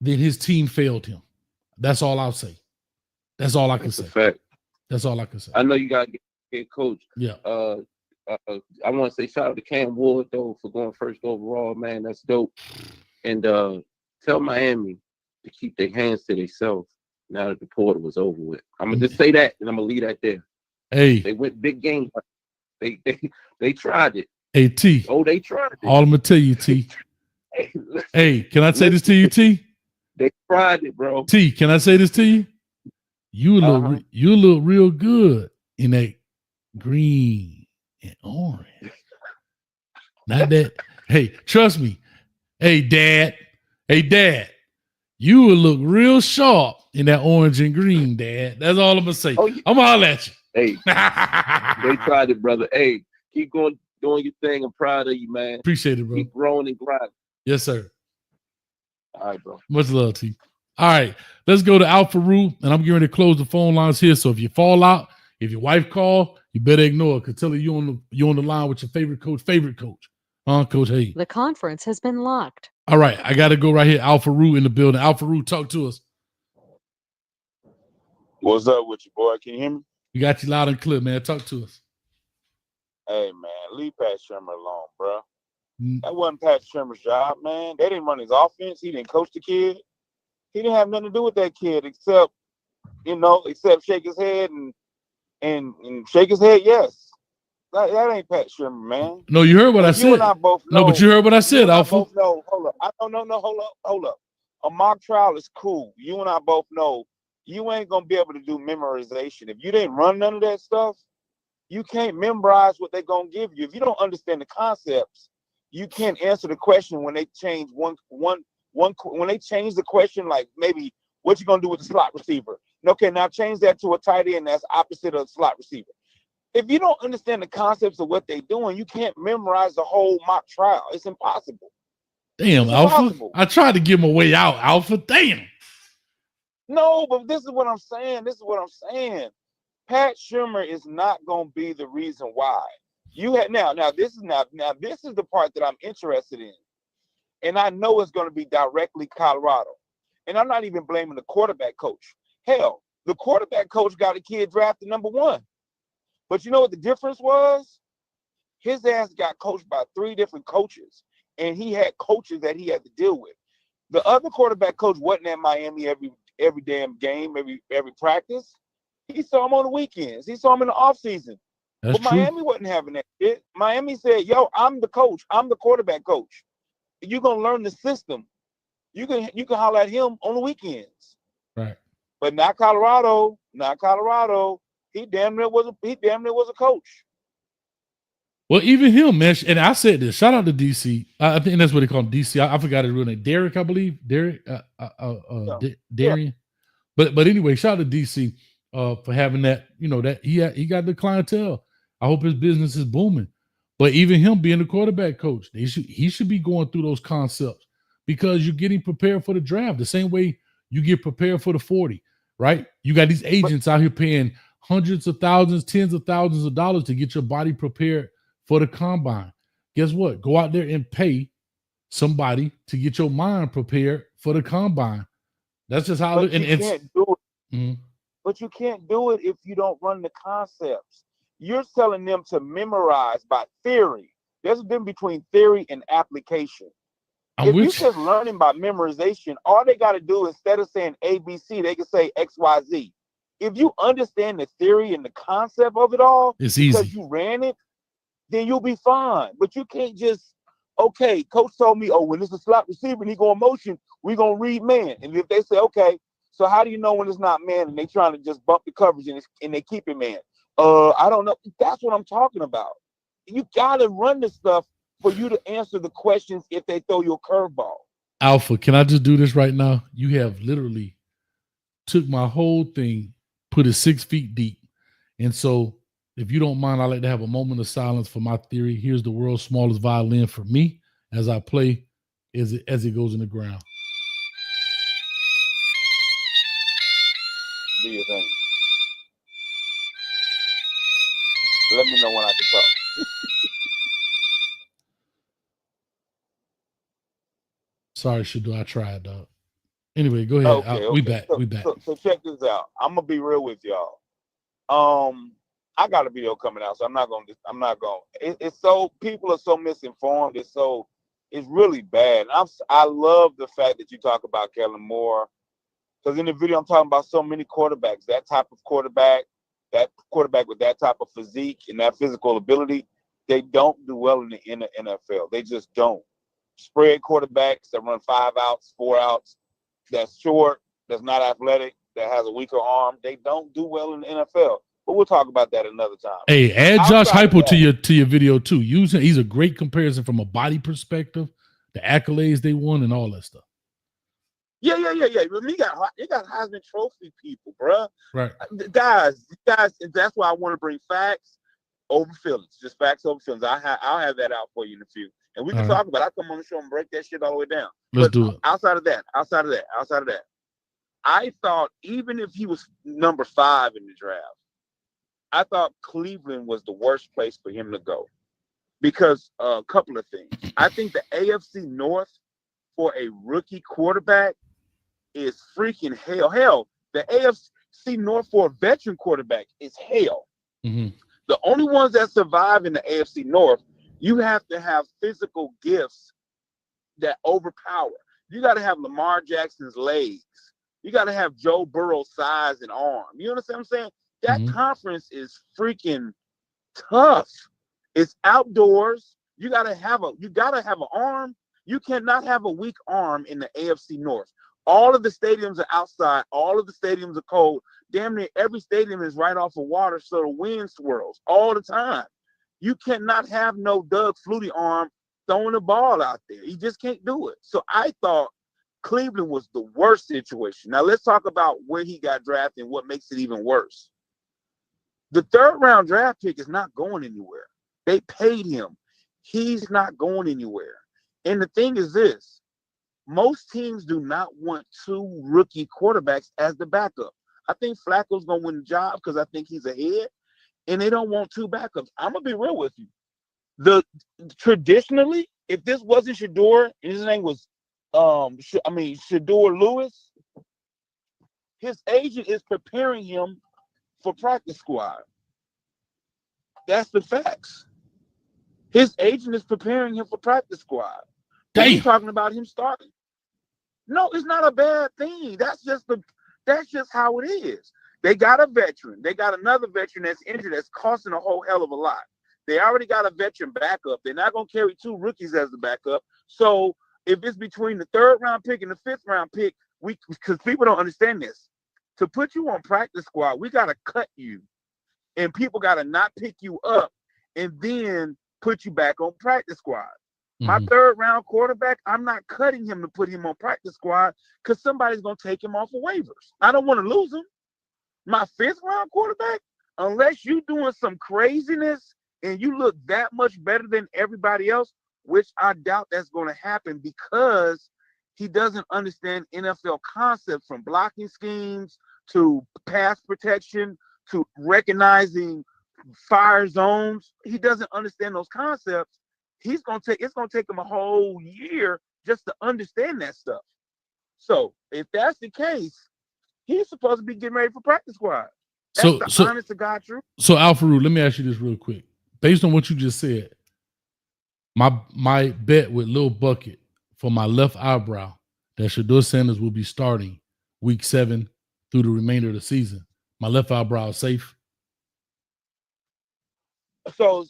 then his team failed him. That's all I'll say. That's all I can say. Fact. That's all I can say. I know you got to get coach. Yeah. I want to say shout out to Cam Ward, though, for going first overall, man. That's dope. And tell Miami to keep their hands to themselves now that the portal was over with. I'm gonna just say that, and I'm gonna leave that there. Hey, they went big game. They tried it. Hey T. Oh, they tried it. All I'm gonna tell you, T. Hey, can I say this to you, T? They tried it, bro. T, can I say this to you? You look real good in that green and orange. Not that. Hey, trust me. Hey, Dad. You will look real sharp in that orange and green, Dad. That's all I'm going to say. I'm going to holler at you. Hey, they tried it, brother. Hey, keep going, doing your thing. I'm proud of you, man. Appreciate it, bro. Keep growing and grinding. Yes, sir. All right, bro. Much love to you. All right, let's go to Alpha Roo, and I'm getting ready to close the phone lines here. So if you fall out, if your wife call, you better ignore it, because tell her you on the line with your favorite coach. Coach Hayes. The conference has been locked. All right, I got to go right here. Alpha Roo in the building. Alpha Roo, talk to us. What's up with you, boy? Can you hear me? We got you loud and clear, man. Talk to us. Hey, man, leave Pat Shurmur alone, bro. That wasn't Pat Shurmur's job, man. They didn't run his offense. He didn't coach the kid. He didn't have nothing to do with that kid except shake his head and shake his head, yes. That ain't Pat Shurmur, man. No, you heard what I said. And I both know, no, but you heard what I said, Alpha. Both know. Hold up. A mock trial is cool. You and I both know you ain't gonna be able to do memorization. If you didn't run none of that stuff, you can't memorize what they're gonna give you. If you don't understand the concepts, you can't answer the question when they change when they change the question, like maybe what you gonna do with the slot receiver. Okay, now change that to a tight end that's opposite of the slot receiver. If you don't understand the concepts of what they're doing, you can't memorize the whole mock trial. It's impossible. Damn, Alpha. I tried to give him a way out, Alpha. Damn. No, but this is what I'm saying. Pat Shurmur is not going to be the reason why. This is the part that I'm interested in. And I know it's going to be directly Colorado. And I'm not even blaming the quarterback coach. Hell, the quarterback coach got a kid drafted number 1. But you know what the difference was? His ass got coached by 3 different coaches, and he had coaches that he had to deal with. The other quarterback coach wasn't at Miami every damn game, every practice. He saw him on the weekends. He saw him in the offseason. But Miami wasn't having that shit. Miami said, yo, I'm the coach. I'm the quarterback coach. You're going to learn the system. You can holler at him on the weekends. Right. But not Colorado. He damn near was a coach. Well, even him, man, and I said this. Shout out to DC. I think that's what they call him, DC. I forgot his real name. Derek, I believe. Derek, Darian. But anyway, shout out to DC for having that. You know that he got the clientele. I hope his business is booming. But even him being the quarterback coach, he should be going through those concepts, because you're getting prepared for the draft the same way you get prepared for the 40. Right? You got these agents out here paying hundreds of thousands, tens of thousands of dollars to get your body prepared for the combine. Guess what? Go out there and pay somebody to get your mind prepared for the combine. That's just how. But you can't do it. Mm-hmm. But you can't do it if you don't run the concepts. You're telling them to memorize by theory. There's a difference between theory and application. If you're just learning by memorization, all they got to do, instead of saying ABC, they can say XYZ. If you understand the theory and the concept of it all, it's easy because you ran it, then you'll be fine. But you can't just, okay, coach told me, when it's a slot receiver and he go in motion, we're going to read man. And if they say, okay, so how do you know when it's not man and they trying to just bump the coverage and they keep it man? I don't know. That's what I'm talking about. You got to run this stuff for you to answer the questions if they throw you a curveball. Alpha, can I just do this right now? You have literally took my whole thing, put it 6 feet deep. And so if you don't mind, I'd like to have a moment of silence for my theory. Here's the world's smallest violin for me as I play as it goes in the ground. Do your thing. Let me know when I can talk. Sorry, Shadu, I tried, dog. Anyway, go ahead. Okay. We back. So check this out. I'm gonna be real with y'all. I got a video coming out, so I'm not gonna. It's so, people are so misinformed. It's really bad. I love the fact that you talk about Kellen Moore, because in the video I'm talking about so many quarterbacks. That type of quarterback, with that type of physique and that physical ability, they don't do well in the NFL. They just don't. Spread quarterbacks that run 5 outs, 4 outs, that's short, that's not athletic, that has a weaker arm, they don't do well in the NFL. But we'll talk about that another time. Hey, add Josh Heupel to your video too. He's a great comparison from a body perspective, the accolades they won, and all that stuff. Yeah. But you got Heisman Trophy people, bruh. Right. Guys, that's why I want to bring facts over feelings. Just facts over feelings. I'll have that out for you in a few. And we can talk about it. I'll come on the show and break that shit all the way down. Let's do it. Outside of that, I thought even if he was number 5 in the draft, I thought Cleveland was the worst place for him to go. Because a couple of things. I think the AFC North for a rookie quarterback is freaking hell. Hell, the AFC North for a veteran quarterback is hell. Mm-hmm. The only ones that survive in the AFC North, you have to have physical gifts that overpower. You got to have Lamar Jackson's legs. You got to have Joe Burrow's size and arm. You understand what I'm saying? That conference is freaking tough. It's outdoors. You gotta have an arm. You cannot have a weak arm in the AFC North. All of the stadiums are outside. All of the stadiums are cold. Damn near every stadium is right off of water, so the wind swirls all the time. You cannot have no Doug Flutie arm throwing the ball out there. You just can't do it. So I thought Cleveland was the worst situation. Now let's talk about where he got drafted and what makes it even worse. The 3rd round draft pick is not going anywhere. They paid him. He's not going anywhere. And the thing is this, most teams do not want 2 rookie quarterbacks as the backup. I think Flacco's going to win the job because I think he's ahead, and they don't want 2 backups. I'm going to be real with you. Traditionally, if this wasn't Shedeur, and his name was, Shedeur Lewis, his agent is preparing him for practice squad. That's the facts. His agent is preparing him for practice squad. He's talking about him starting. No, it's not a bad thing. That's just how it is. They got a veteran. They got another veteran that's injured that's costing a whole hell of a lot. They already got a veteran backup. They're not going to carry 2 rookies as the backup. So if it's between the 3rd round pick and the 5th round pick, because people don't understand this. To put you on practice squad, we got to cut you. And people got to not pick you up and then put you back on practice squad. My 3rd round quarterback, I'm not cutting him to put him on practice squad because somebody's going to take him off of waivers. I don't want to lose him. My 5th round quarterback, unless you're doing some craziness and you look that much better than everybody else, which I doubt that's going to happen because he doesn't understand NFL concepts from blocking schemes to pass protection to recognizing fire zones. He doesn't understand those concepts. It's gonna take him a whole year just to understand that stuff. So if that's the case, he's supposed to be getting ready for practice squad. That's the honest to God truth. So Alfaru, let me ask you this real quick. Based on what you just said, my bet with Lil Bucket for my left eyebrow that Shedeur Sanders will be starting week 7 through the remainder of the season. My left eyebrow is safe. So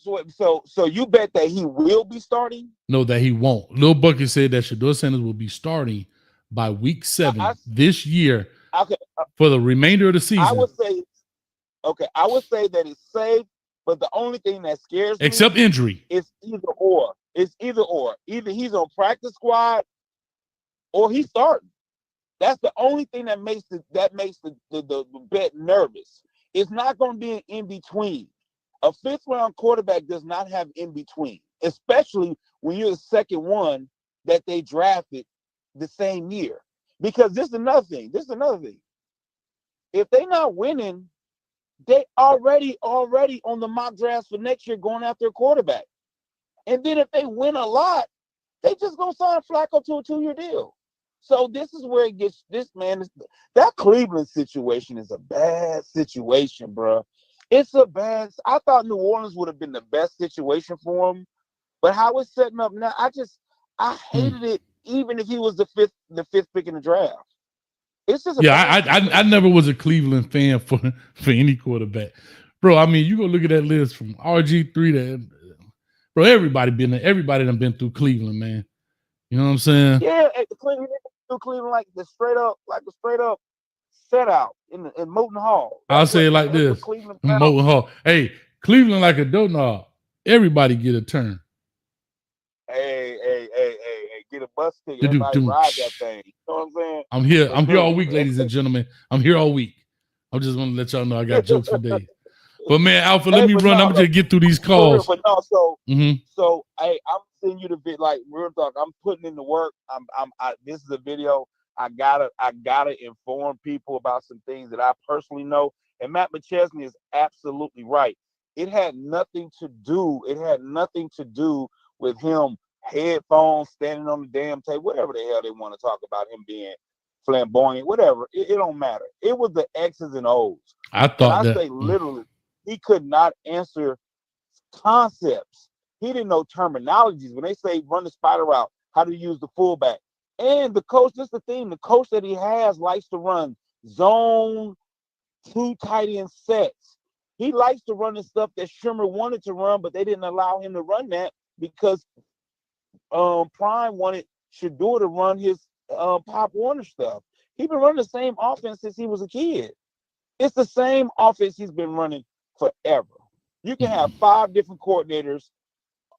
you bet that he will be starting? No, that he won't. Lil Bucket said that Shedeur Sanders will be starting by week 7 this year for the remainder of the season. I would say that it's safe, but the only thing that scares me, except injury, is either or. It's either or. Either he's on practice squad or he's starting. That's the only thing that makes the bet nervous. It's not going to be an in-between. A 5th round quarterback does not have in-between, especially when you're the second one that they drafted the same year. Because this is another thing. If they're not winning, they already on the mock drafts for next year going after a quarterback. And then if they win a lot, they just going to sign Flacco to a 2-year deal. So this is where it gets that Cleveland situation is a bad situation, bro. I thought New Orleans would have been the best situation for him, but how it's setting up now, I hated it even if he was the fifth pick in the draft. It's just I never was a Cleveland fan for any quarterback, bro. I mean, you go look at that list from RG3 to bro. Everybody done been through Cleveland, man. You know what I'm saying? Yeah, Cleveland like a straight up set out in Moton Hall. I'll say it like this: Moton Hall. Hey, Cleveland like a doughnut. Everybody get a turn. Hey, get a bus ticket. Everybody ride that thing. You know what I'm saying? I'm here. But I'm here all dude, week, ladies and gentlemen. I'm here all week. I just want to let y'all know I got jokes for days. But man, Alpha, let me run. I'm just get through these calls. But no, so Mhm. hey, I'm sending you the vid. Like real talk, I'm putting in the work. This is a video. I gotta inform people about some things that I personally know. And Matt McChesney is absolutely right. It had nothing to do with him headphones standing on the damn table, whatever the hell they want to talk about him being flamboyant, whatever. It don't matter. It was the X's and O's. I thought and I that. say literally, he could not answer concepts. He didn't know terminologies. When they say run the spider route, how to use the fullback. And the coach, this is the thing, the coach that he has likes to run zone 2 tight end sets. He likes to run the stuff that Shimmer wanted to run, but they didn't allow him to run that because Prime wanted Shador to run his Pop Warner stuff. He's been running the same offense since he was a kid. It's the same offense he's been running forever. You can have 5 different coordinators,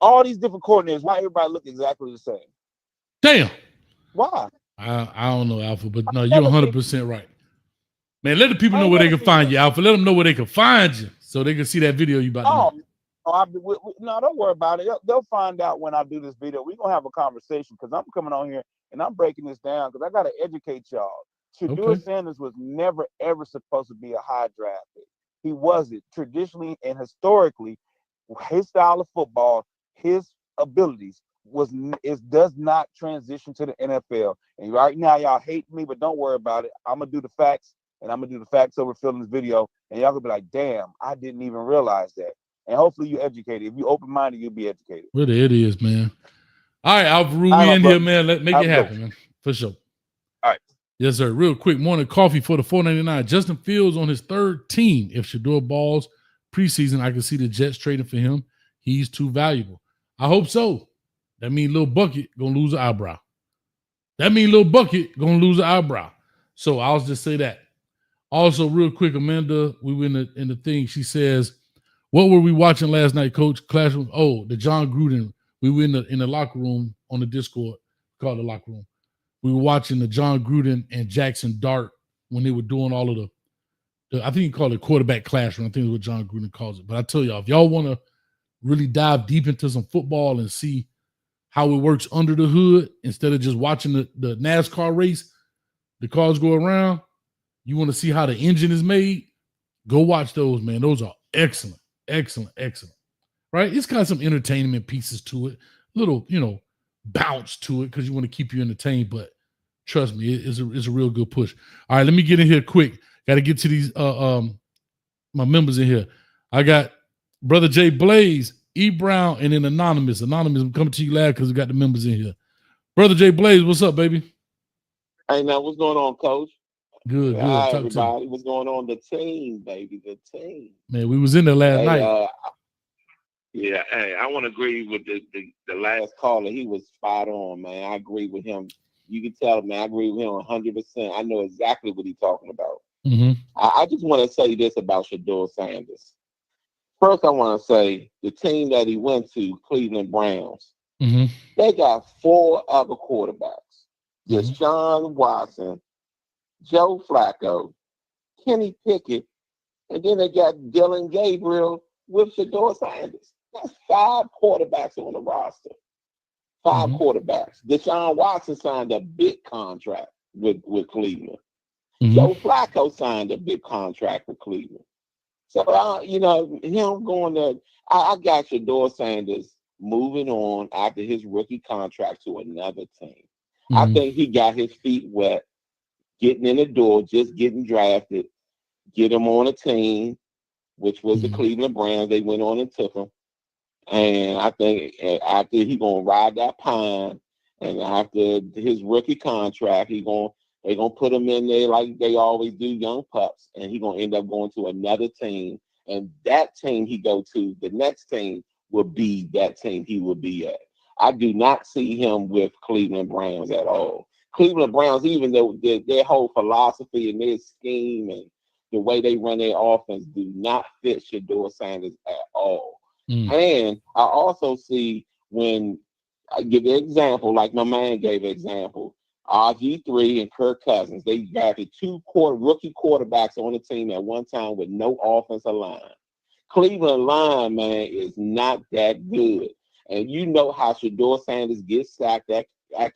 all these different coordinators. Why everybody look exactly the same? Damn. Why? I don't know, Alpha, but no, you're 100% right. Man, let the people know where they can find you, Alpha. Let them know where they can find you so they can see that video you about to make. No, don't worry about it. They'll find out when I do this video. We're going to have a conversation because I'm coming on here and I'm breaking this down because I got to educate y'all. Deion Sanders was never, ever supposed to be a high draft pick. He wasn't. Traditionally and historically, his style of football, his abilities does not transition to the NFL. And right now, y'all hate me, but don't worry about it. I'm going to do the facts, and I'm going to do the facts over filming this video, and y'all going to be like, damn, I didn't even realize that. And hopefully you educated. If you open-minded, you'll be educated. Well, it is, man. All right, Alpha, we in here, man. Let's make it happen, man. For sure. All right. Yes, sir. Real quick, morning coffee for the $4.99. Justin Fields on his 3rd team. If Shador balls preseason, I can see the Jets trading for him. He's too valuable. I hope so. That means Lil Bucket gonna lose an eyebrow. So I'll just say that. Also, real quick, Amanda, we were in the thing. She says, "What were we watching last night, Coach? Classroom? Oh, the John Gruden. We were in the locker room on the Discord, called the locker room. We were watching the John Gruden and Jackson Dart when they were doing all of the I think you call it quarterback classroom. I think is what John Gruden calls it. But I tell y'all, if y'all want to really dive deep into some football and see how it works under the hood instead of just watching the NASCAR race, the cars go around, you want to see how the engine is made, go watch those, man. Those are excellent, excellent, excellent. Right? It's got some entertainment pieces to it, little, bounce to it because you want to keep you entertained, but trust me, it's a real good push. All right, let me get in here quick. Got to get to these my members in here. I got Brother Jay Blaze, E Brown, and then Anonymous. Anonymous, I'm coming to you loud because we got the members in here. Brother Jay Blaze, what's up, baby? Hey, now what's going on, Coach? Good. Hi, Talk everybody. What's going on? The team, baby, the team. Man, we was in there last night. Yeah, hey, I want to agree with the last caller. He was spot on, man. I agree with him. You can tell, man, I agree with him 100%. I know exactly what he's talking about. Mm-hmm. I just want to say this about Shador Sanders. First, I want to say the team that he went to, Cleveland Browns, they got 4 other quarterbacks. Deshaun Watson, Joe Flacco, Kenny Pickett, and then they got Dylan Gabriel with Shador Sanders. That's 5 quarterbacks on the roster. 5 quarterbacks. Deshaun Watson signed a big contract with Cleveland. Joe Flacco signed a big contract with Cleveland. So, him going to, I got Shador Sanders moving on after his rookie contract to another team. I think he got his feet wet, getting in the door, just getting drafted, get him on a team, which was the Cleveland Browns. They went on and took him. And I think after he going to ride that pine, and after his rookie contract, they're going to put him in there like they always do, young pups, and he's going to end up going to another team. And that team he go to, the next team will be that team he will be at. I do not see him with Cleveland Browns at all. Cleveland Browns, even though their whole philosophy and their scheme and the way they run their offense do not fit Shador Sanders at all. And I also see when I give an example, like my man gave an example. RG3 and Kirk Cousins, they drafted two rookie quarterbacks on the team at one time with no offensive line. Cleveland line, man, is not that good. And you know how Shedeur Sanders gets sacked at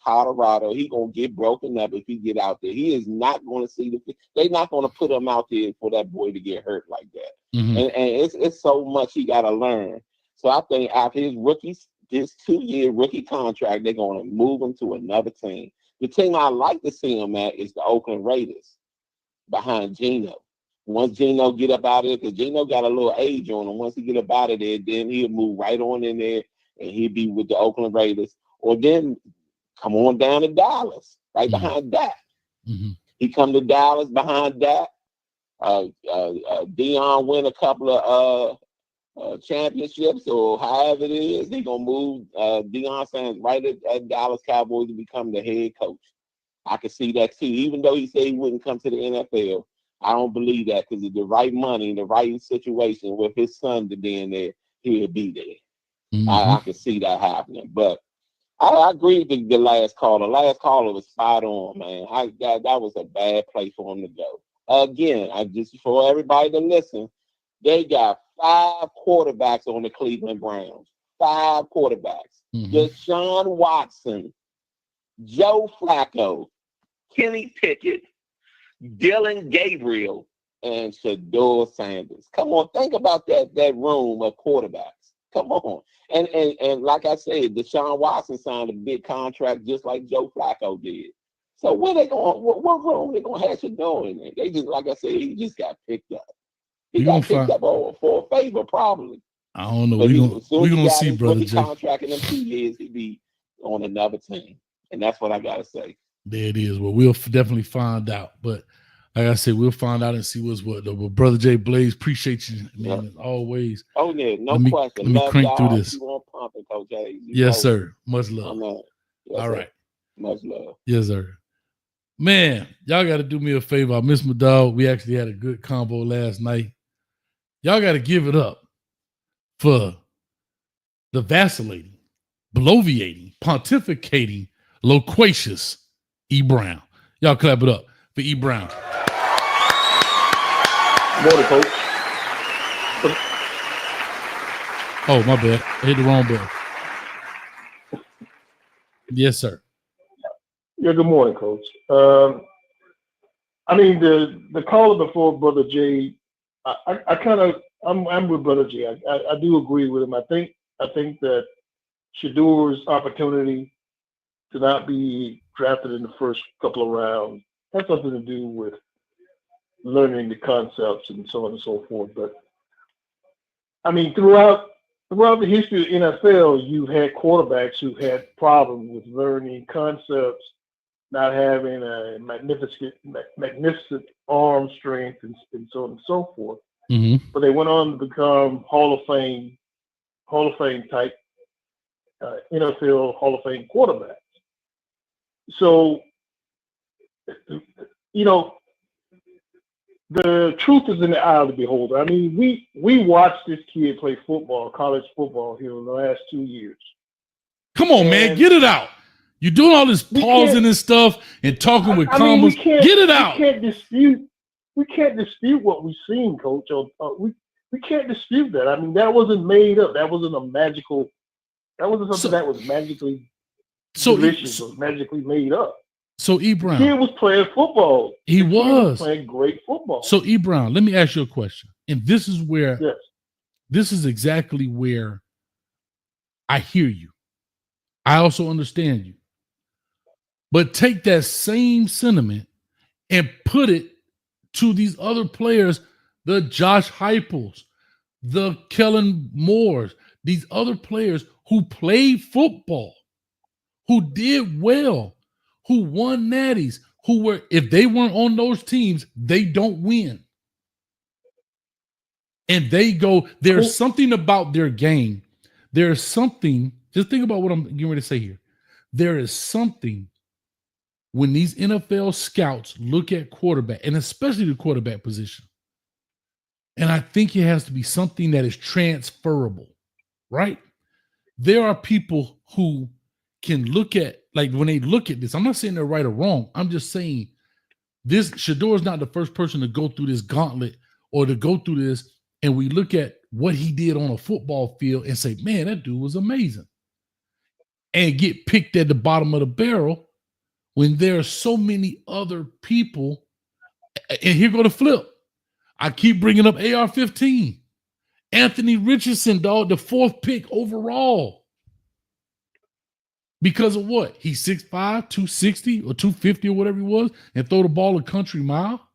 Colorado. He going to get broken up if he get out there. He is not going to see they're not going to put him out there for that boy to get hurt like that. Mm-hmm. And it's so much he got to learn. So I think after his 2-year rookie contract, they're going to move him to another team. The team I like to see him at is the Oakland Raiders behind Geno. Once Geno get up out of there, because Geno got a little age on him. Once he get up out of there, then he'll move right on in there and he'll be with the Oakland Raiders. Or then come on down to Dallas, right behind Dak. Mm-hmm. He come to Dallas behind Dak. Deion win a couple of championships or however it is. They're going to move Deion Sanders right at Dallas Cowboys to become the head coach. I can see that too. Even though he said he wouldn't come to the NFL, I don't believe that because of the right money and the right situation with his son to be in there, he'll be there. Mm-hmm. I can see that happening. But I agree with the last caller. Last caller was spot on, man. That was a bad place for him to go. Again, just for everybody to listen, they got 5 quarterbacks on the Cleveland Browns. 5 quarterbacks. Mm-hmm. Deshaun Watson, Joe Flacco, Kenny Pickett, Dylan Gabriel, and Shedeur Sanders. Come on, think about that room of quarterbacks. Come on. And like I said, Deshaun Watson signed a big contract just like Joe Flacco did. So where they going? What room they gonna have Shedeur in there? They just, like I said, he just got picked up. He got picked up for a favor, probably. I don't know. We're gonna see, brother Jay. Contract in them 2 years, he'd be on another team, and that's what I gotta say. There it is. Well, we'll definitely find out. But like I said, we'll find out and see what's what. But Brother Jay Blaze, appreciate you, man, as always. Oh yeah, no question. Let me crank through this. Coach Hayes. Yes, sir. Much love. Yes, all right. Much love. Yes, sir. Man, y'all got to do me a favor. I miss my dog. We actually had a good combo last night. Y'all got to give it up for the vacillating, bloviating, pontificating, loquacious E. Brown. Y'all clap it up for E. Brown. Morning, Coach. Oh, my bad. I hit the wrong button. Yes, sir. Yeah, good morning, Coach. I mean, the caller before Brother Jay, I'm with Brother Jay. I do agree with him. I think that Shedeur's opportunity to not be drafted in the first couple of rounds has something to do with learning the concepts and so on and so forth. But I mean, throughout the history of the NFL, you've had quarterbacks who had problems with learning concepts, not having a magnificent arm strength, and so on and so forth. Mm-hmm. But they went on to become Hall of Fame type NFL Hall of Fame quarterbacks. So, the truth is in the eye of the beholder. I mean, we watched this kid play football, college football, here in the last 2 years. Come on, man, get it out. You're doing all this pausing and stuff and talking with commas. Get it out. We can't dispute what we've seen, Coach. We can't dispute that. I mean, that wasn't made up. That wasn't something that was magically delicious or magically made up. So E. Brown, he was playing football. He was playing great football. So E. Brown, let me ask you a question. And this is where, this is exactly where I hear you. I also understand you. But take that same sentiment and put it to these other players, the Josh Heupels, the Kellen Moores, these other players who played football, who did well, who won natties, who were, if they weren't on those teams, they don't win. And they go, there's something about their game. There's something, just think about what I'm getting ready to say here. There is something when these NFL scouts look at quarterback, and especially the quarterback position, and I think it has to be something that is transferable, right? There are people who can look at, like when they look at this, I'm not saying they're right or wrong. I'm just saying Shedeur is not the first person to go through this gauntlet or to go through this, and we look at what he did on a football field and say, man, that dude was amazing. And get picked at the bottom of the barrel when there are so many other people. And here go the flip. I keep bringing up AR-15. Anthony Richardson, dog, the 4th pick overall. Because of what? He's 6'5", 260 or 250 or whatever he was, and throw the ball a country mile.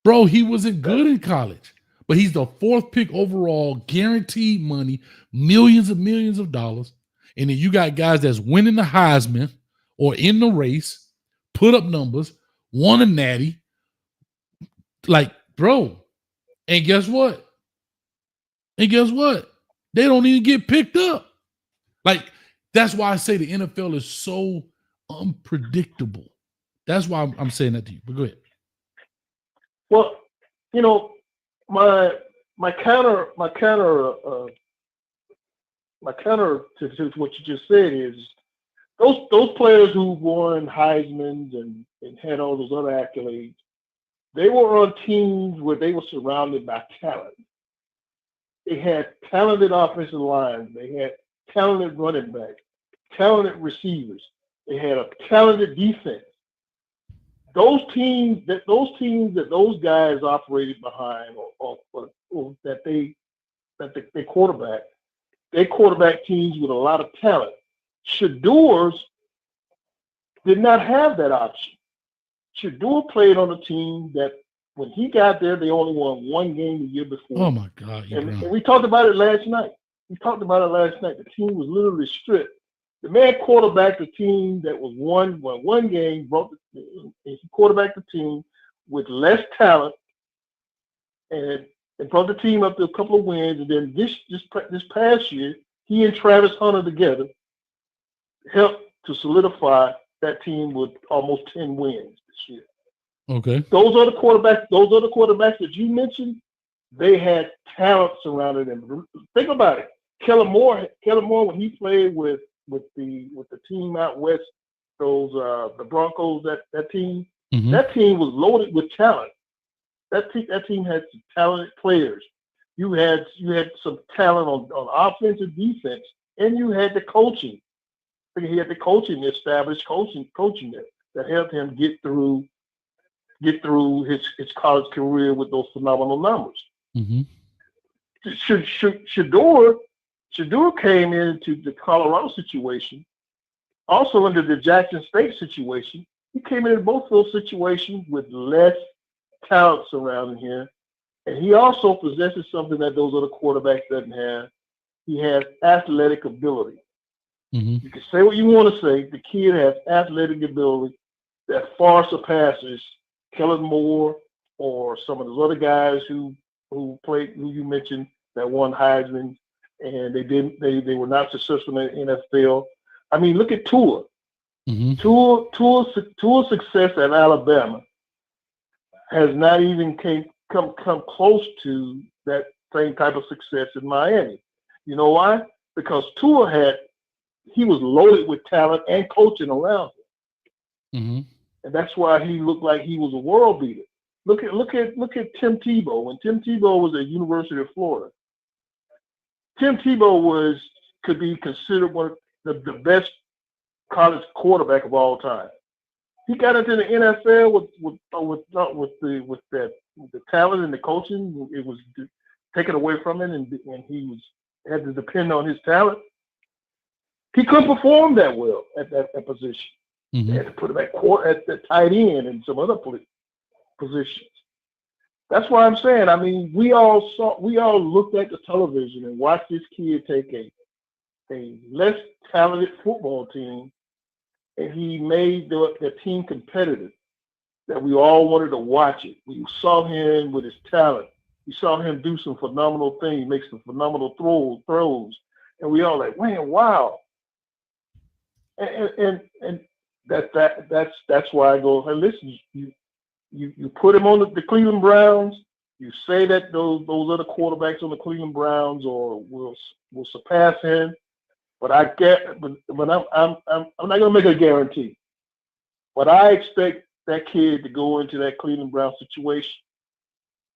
Bro, he wasn't good in college. But he's the 4th pick overall, guaranteed money, millions of dollars. And then you got guys that's winning the Heisman or in the race, put up numbers, won a natty. Like, bro. And guess what? They don't even get picked up. Like, that's why I say the NFL is so unpredictable. That's why I'm saying that to you. But go ahead. Well, you know, my counter to what you just said is those players who won Heisman's and had all those other accolades, they were on teams where they were surrounded by talent. They had talented offensive lines. They had talented running backs, talented receivers. They had a talented defense. Those teams that those guys operated behind, or that they quarterback, they quarterback teams with a lot of talent. Shedeur's did not have that option. Shedeur played on a team that when he got there, they only won 1 game the year before. Oh my God! And we talked about it last night. The team was literally stripped. The man quarterbacked the team that was won 1 game, he quarterbacked the team with less talent and brought the team up to a couple of wins. And then this past year, he and Travis Hunter together helped to solidify that team with almost 10 wins this year. Okay. Those are the quarterbacks that you mentioned. They had talent surrounding them. Think about it. Kellen Moore, when he played with the team out west, the Broncos, that team, that team was loaded with talent. That team had some talented players. You had some talent on offense and defense, and you had the coaching. He had the coaching, established coaching that helped him get through his college career with those phenomenal numbers. Mm-hmm. Shedeur came into the Colorado situation, also under the Jackson State situation. He came into both those situations with less talent surrounding him, and he also possesses something that those other quarterbacks doesn't have. He has athletic ability. Mm-hmm. You can say what you want to say. The kid has athletic ability that far surpasses Kellen Moore or some of those other guys who you mentioned that won Heisman, and they were not successful in the NFL. I mean, look at Tua. Mm-hmm. Tua's success at Alabama has not even come close to that same type of success in Miami. You know why? Because he was loaded with talent and coaching around him. Mm-hmm. And that's why he looked like he was a world beater. Look at Tim Tebow. When Tim Tebow was at University of Florida, Tim Tebow could be considered one of the best college quarterback of all time. He got into the NFL with the talent and the coaching. It was taken away from him, and he had to depend on his talent. He couldn't perform that well at that position. Mm-hmm. They had to put him at the tight end and some other positions. That's why I'm saying. I mean, we all looked at the television and watched this kid take a less talented football team, and he made the team competitive. That we all wanted to watch it. We saw him with his talent. We saw him do some phenomenal things, make some phenomenal throws, and we all like, man, wow. And that's why I go, hey, listen, you put him on the Cleveland Browns. You say that those other quarterbacks on the Cleveland Browns will surpass him. But I get, but I'm not gonna make a guarantee. But I expect that kid to go into that Cleveland Brown situation,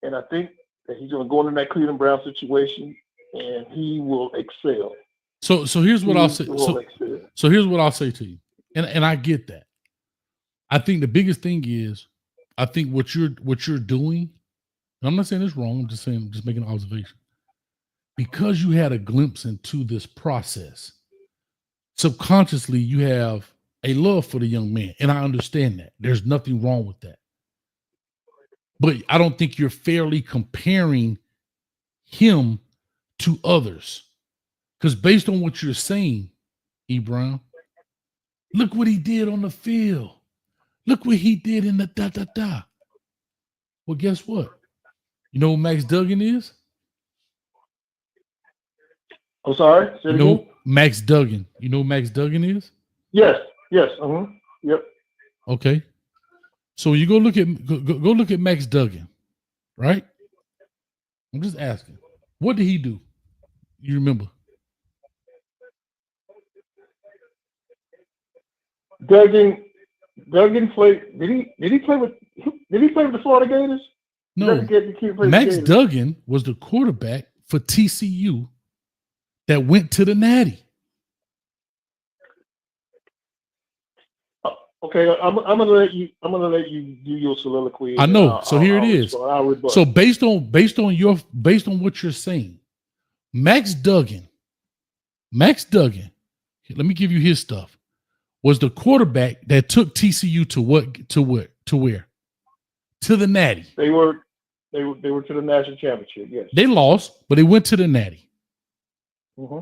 and I think that he's gonna go into that Cleveland Brown situation, and he will excel. So here's what I'll say. So here's what I'll say to you, and I get that. I think the biggest thing is, I think what you're doing, and I'm not saying it's wrong. I'm just saying, just making an observation. Because you had a glimpse into this process, subconsciously you have a love for the young man, and I understand that. There's nothing wrong with that. But I don't think you're fairly comparing him to others. Because based on what you're saying, E. Brown, look what he did on the field. Look what he did in the da-da-da. Well, guess what? You know who Max Duggan is? I'm sorry? You know Max Duggan. You know who Max Duggan is? Yes. Yep. Okay. So you go look at Max Duggan, right? I'm just asking. What did he do? You remember? Duggan played. Did he play with the Florida Gators? No. Max Duggan was the quarterback for TCU that went to the Natty. Okay, I'm gonna let you do your soliloquy. I know. So here it is. So based on what you're saying, Max Duggan, let me give you his stuff, was the quarterback that took TCU to where? To the Natty. They were to the national championship, yes. They lost, but they went to the Natty. Mm-hmm.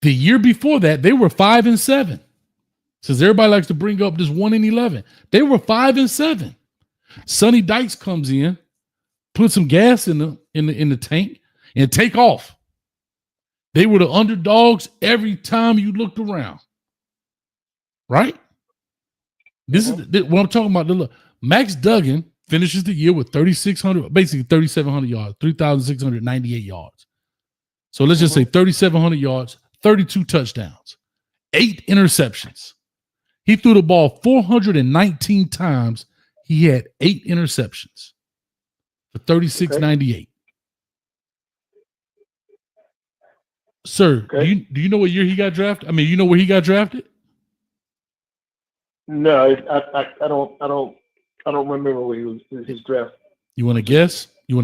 The year before that, they were 5-7. Since everybody likes to bring up this 1-11, they were 5-7. Sonny Dykes comes in, put some gas in the tank, and take off. They were the underdogs every time you looked around. Right? This is what I'm talking about. Look, Max Duggan finishes the year with 3,700 yards, 3,698 yards. So let's just say 3,700 yards, 32 touchdowns, 8 interceptions. He threw the ball 419 times. He had 8 interceptions for 3,698. Sir, do you know what year he got drafted? I mean, you know where he got drafted? No, I don't remember where he was his draft. You want to guess? Did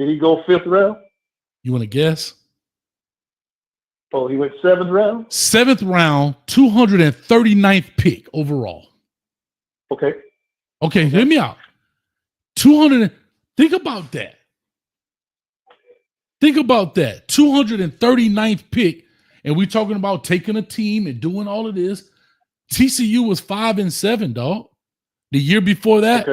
he go 5th round? You want to guess? Oh, he went 7th round? 7th round, 239th pick overall. Okay, hear me out. 200. Think about that. 239th pick, and we're talking about taking a team and doing all of this. TCU was 5-7, dog. The year before that,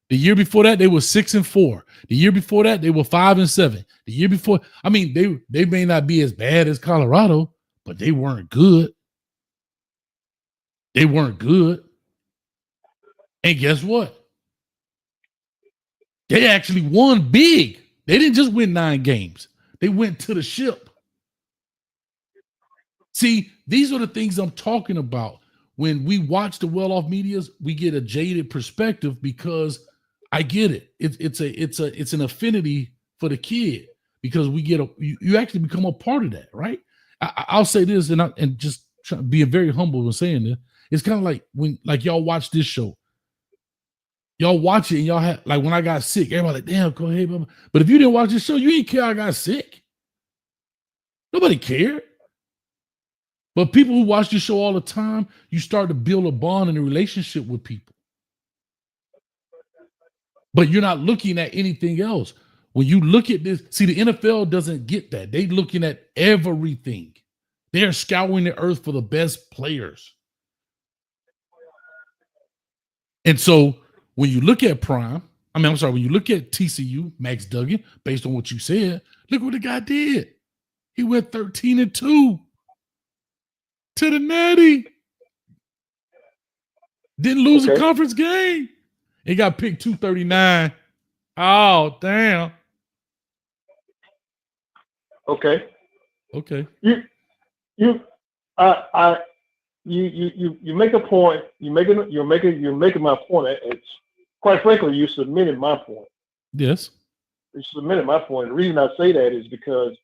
they were 6-4. The year before that, they were 5-7. The year before, I mean, they may not be as bad as Colorado, but they weren't good. And guess what? They actually won big. They didn't just win 9 games. They went to the ship. See, these are the things I'm talking about. When we watch the well-off medias, we get a jaded perspective because I get it. It's an affinity for the kid because we get you actually become a part of that, right? I'll say this and just being very humble when saying this. It's kind of like when y'all watch this show. Y'all watch it and y'all have like when I got sick, everybody like, damn, go ahead, blah, blah. But if you didn't watch this show, you ain't care I got sick. Nobody cared. But people who watch this show all the time, you start to build a bond and a relationship with people. But you're not looking at anything else. When you look at this, see, the NFL doesn't get that. They're looking at everything. They're scouring the earth for the best players. And so when you look at when you look at TCU, Max Duggan, based on what you said, look what the guy did. He went 13-2 to the Natty. Didn't lose a conference game. He got picked 239. Oh, damn. Okay. Okay. You make a point. You're making my point. It's quite frankly, you submitted my point. Yes. You submitted my point. The reason I say that is because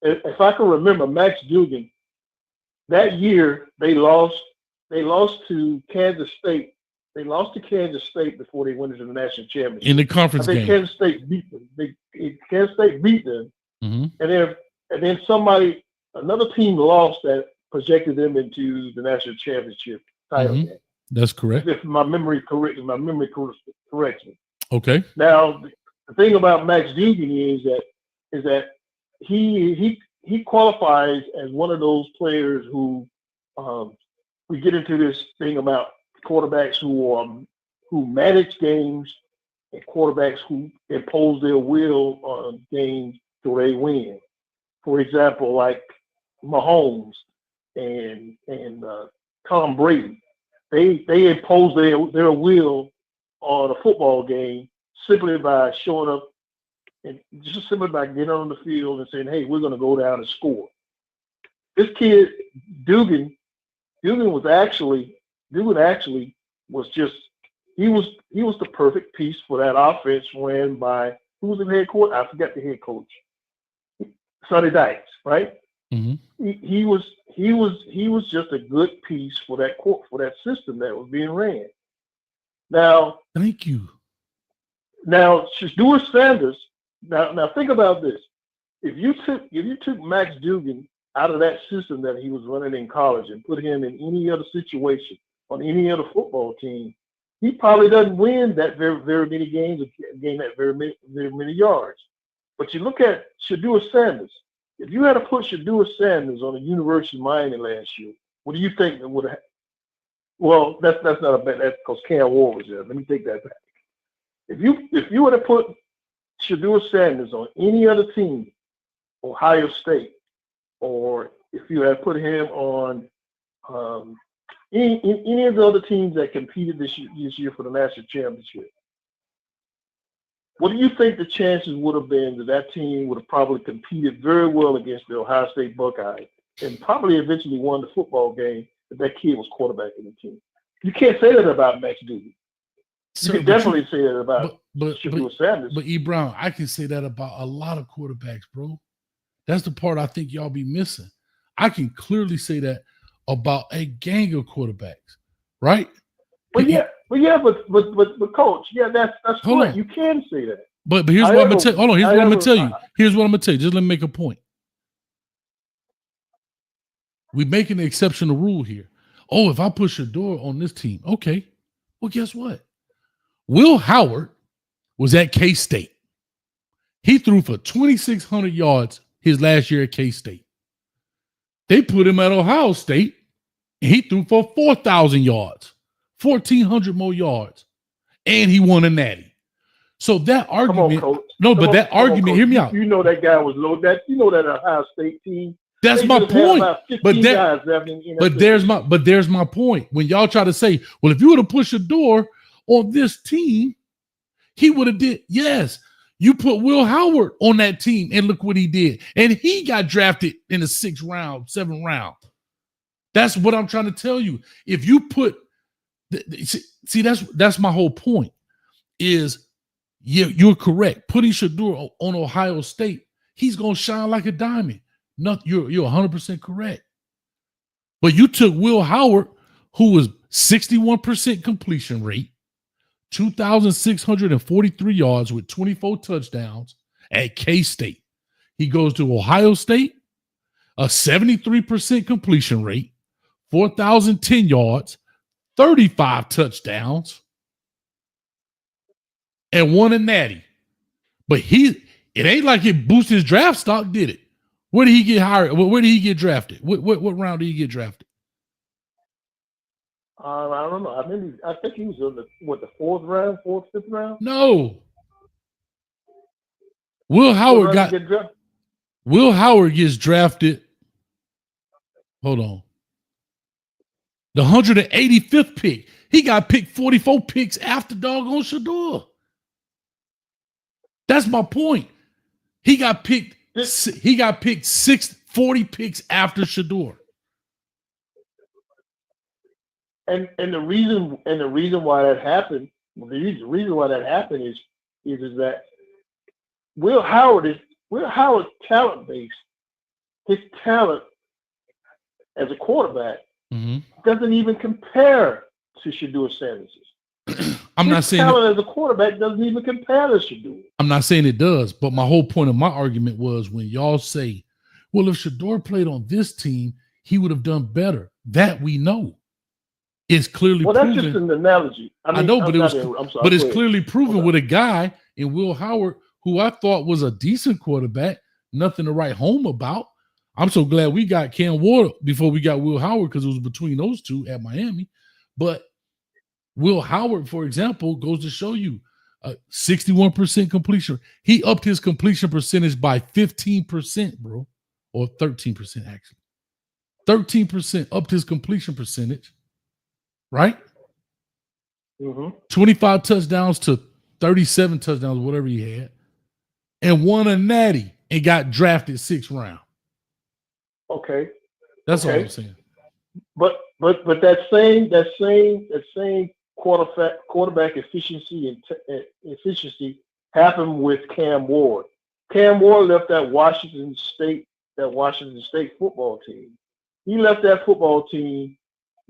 if I can remember, Max Duggan, that year they lost to Kansas State. They lost to Kansas State before they went into the national championship. In the conference I think game. Kansas State beat them. Kansas State beat them. Mm-hmm. And then another team lost that projected them into the national championship title game. That's correct. If my memory corrects me. Okay. Now the thing about Max Duggan is that he qualifies as one of those players who we get into this thing about quarterbacks who manage games and quarterbacks who impose their will on games so they win. For example, like Mahomes and Tom Brady, they impose their will on a football game simply by showing up and just simply by getting on the field and saying, "Hey, we're going to go down and score." This kid Duggan actually was just he was the perfect piece for that offense ran by who was the head coach? I forgot the head coach. Sonny Dykes, right? Mm-hmm. He was just a good piece for that system that was being ran. Now, thank you. Now, Shedeur Sanders. Now think about this. If you took Max Duggan out of that system that he was running in college and put him in any other situation on any other football team, he probably doesn't win that very many games or gain that very many yards. But you look at Shedeur Sanders. If you had to put Shedeur Sanders on the University of Miami last year, what do you think it would have? Well, that's not a bad. That's because Cam Ward was there. Let me take that back. If you were to put Shedeur Sanders on any other team, Ohio State, or if you had put him on any of the other teams that competed this year for the national championship, what do you think the chances would have been that team would have probably competed very well against the Ohio State Buckeyes and probably eventually won the football game if that kid was quarterbacking the team? You can't say that about Max Duggan. You can definitely say that about Shedeur Sanders. But E. Brown, I can say that about a lot of quarterbacks, bro. That's the part I think y'all be missing. I can clearly say that about a gang of quarterbacks, right? But coach, yeah, that's correct. You can say that. But here's what I'm gonna tell you. Hold on, here's what I'm gonna tell you. Here's what I'm gonna tell you. Just let me make a point. We're making an exceptional rule here. Oh, if I push a door on this team, okay. Well, guess what? Will Howard was at K-State. He threw for 2,600 yards his last year at K-State. They put him at Ohio State, and he threw for 4,000 yards, 1,400 more yards, and he won a natty. So that argument, hear me out. You know that guy was low. That Ohio State team. That's my point. But there's my point. When y'all try to say, well, if you would have pushed a door on this team, he would have did. Yes, you put Will Howard on that team, and look what he did. And he got drafted in the 6th round, 7th round. That's what I'm trying to tell you. If you put, see, that's my whole point. Is you're correct. Putting Shedeur on Ohio State, he's gonna shine like a diamond. No, you're 100% correct. But you took Will Howard, who was 61% completion rate, 2,643 yards with 24 touchdowns at K-State. He goes to Ohio State, a 73% completion rate, 4,010 yards, 35 touchdowns, and won a natty. But it ain't like it boosted his draft stock, did it? Where did he get hired? Where did he get drafted? What round did he get drafted? I don't know. I think he was in the 4th round, 4th, 5th round. No. Will Howard gets drafted. Hold on. The 185th pick. He got picked 44 picks after doggone Shedeur. That's my point. He got picked He got picked 40 picks after Shedeur. And the reason why that happened, the reason why that happened is that Will Howard's talent base, his talent as a quarterback doesn't even compare to Shedeur Sanders'. I'm not saying talent as a quarterback doesn't even compare to Shedeur. I'm not saying it does, but my whole point of my argument was when y'all say, well, if Shedeur played on this team, he would have done better. That we know. It's clearly proven. That's just an analogy. I know, but it's clearly proven with a guy in Will Howard who I thought was a decent quarterback, nothing to write home about. I'm so glad we got Cam Ward before we got Will Howard because it was between those two at Miami. But Will Howard, for example, goes to show you 61% completion. He upped his completion percentage by 15%, bro, or 13% actually. 13% upped his completion percentage, right? 25 touchdowns to 37 touchdowns, whatever he had, and won a natty and got drafted 6th round. Okay, that's all I'm saying. But that same quarterback efficiency and efficiency happened with Cam Ward. Cam Ward left that Washington State football team. He left that football team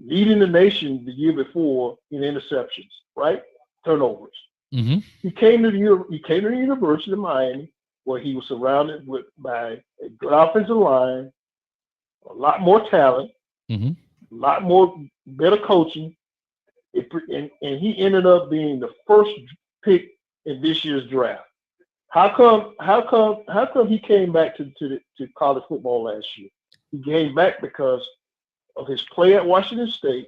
leading the nation the year before in interceptions, right? Turnovers. He came to the University of Miami, where he was surrounded by a good offensive line, a lot more talent, a lot more better coaching, and he ended up being the first pick in this year's draft. How come he came back to college football last year? He came back because of his play at Washington State,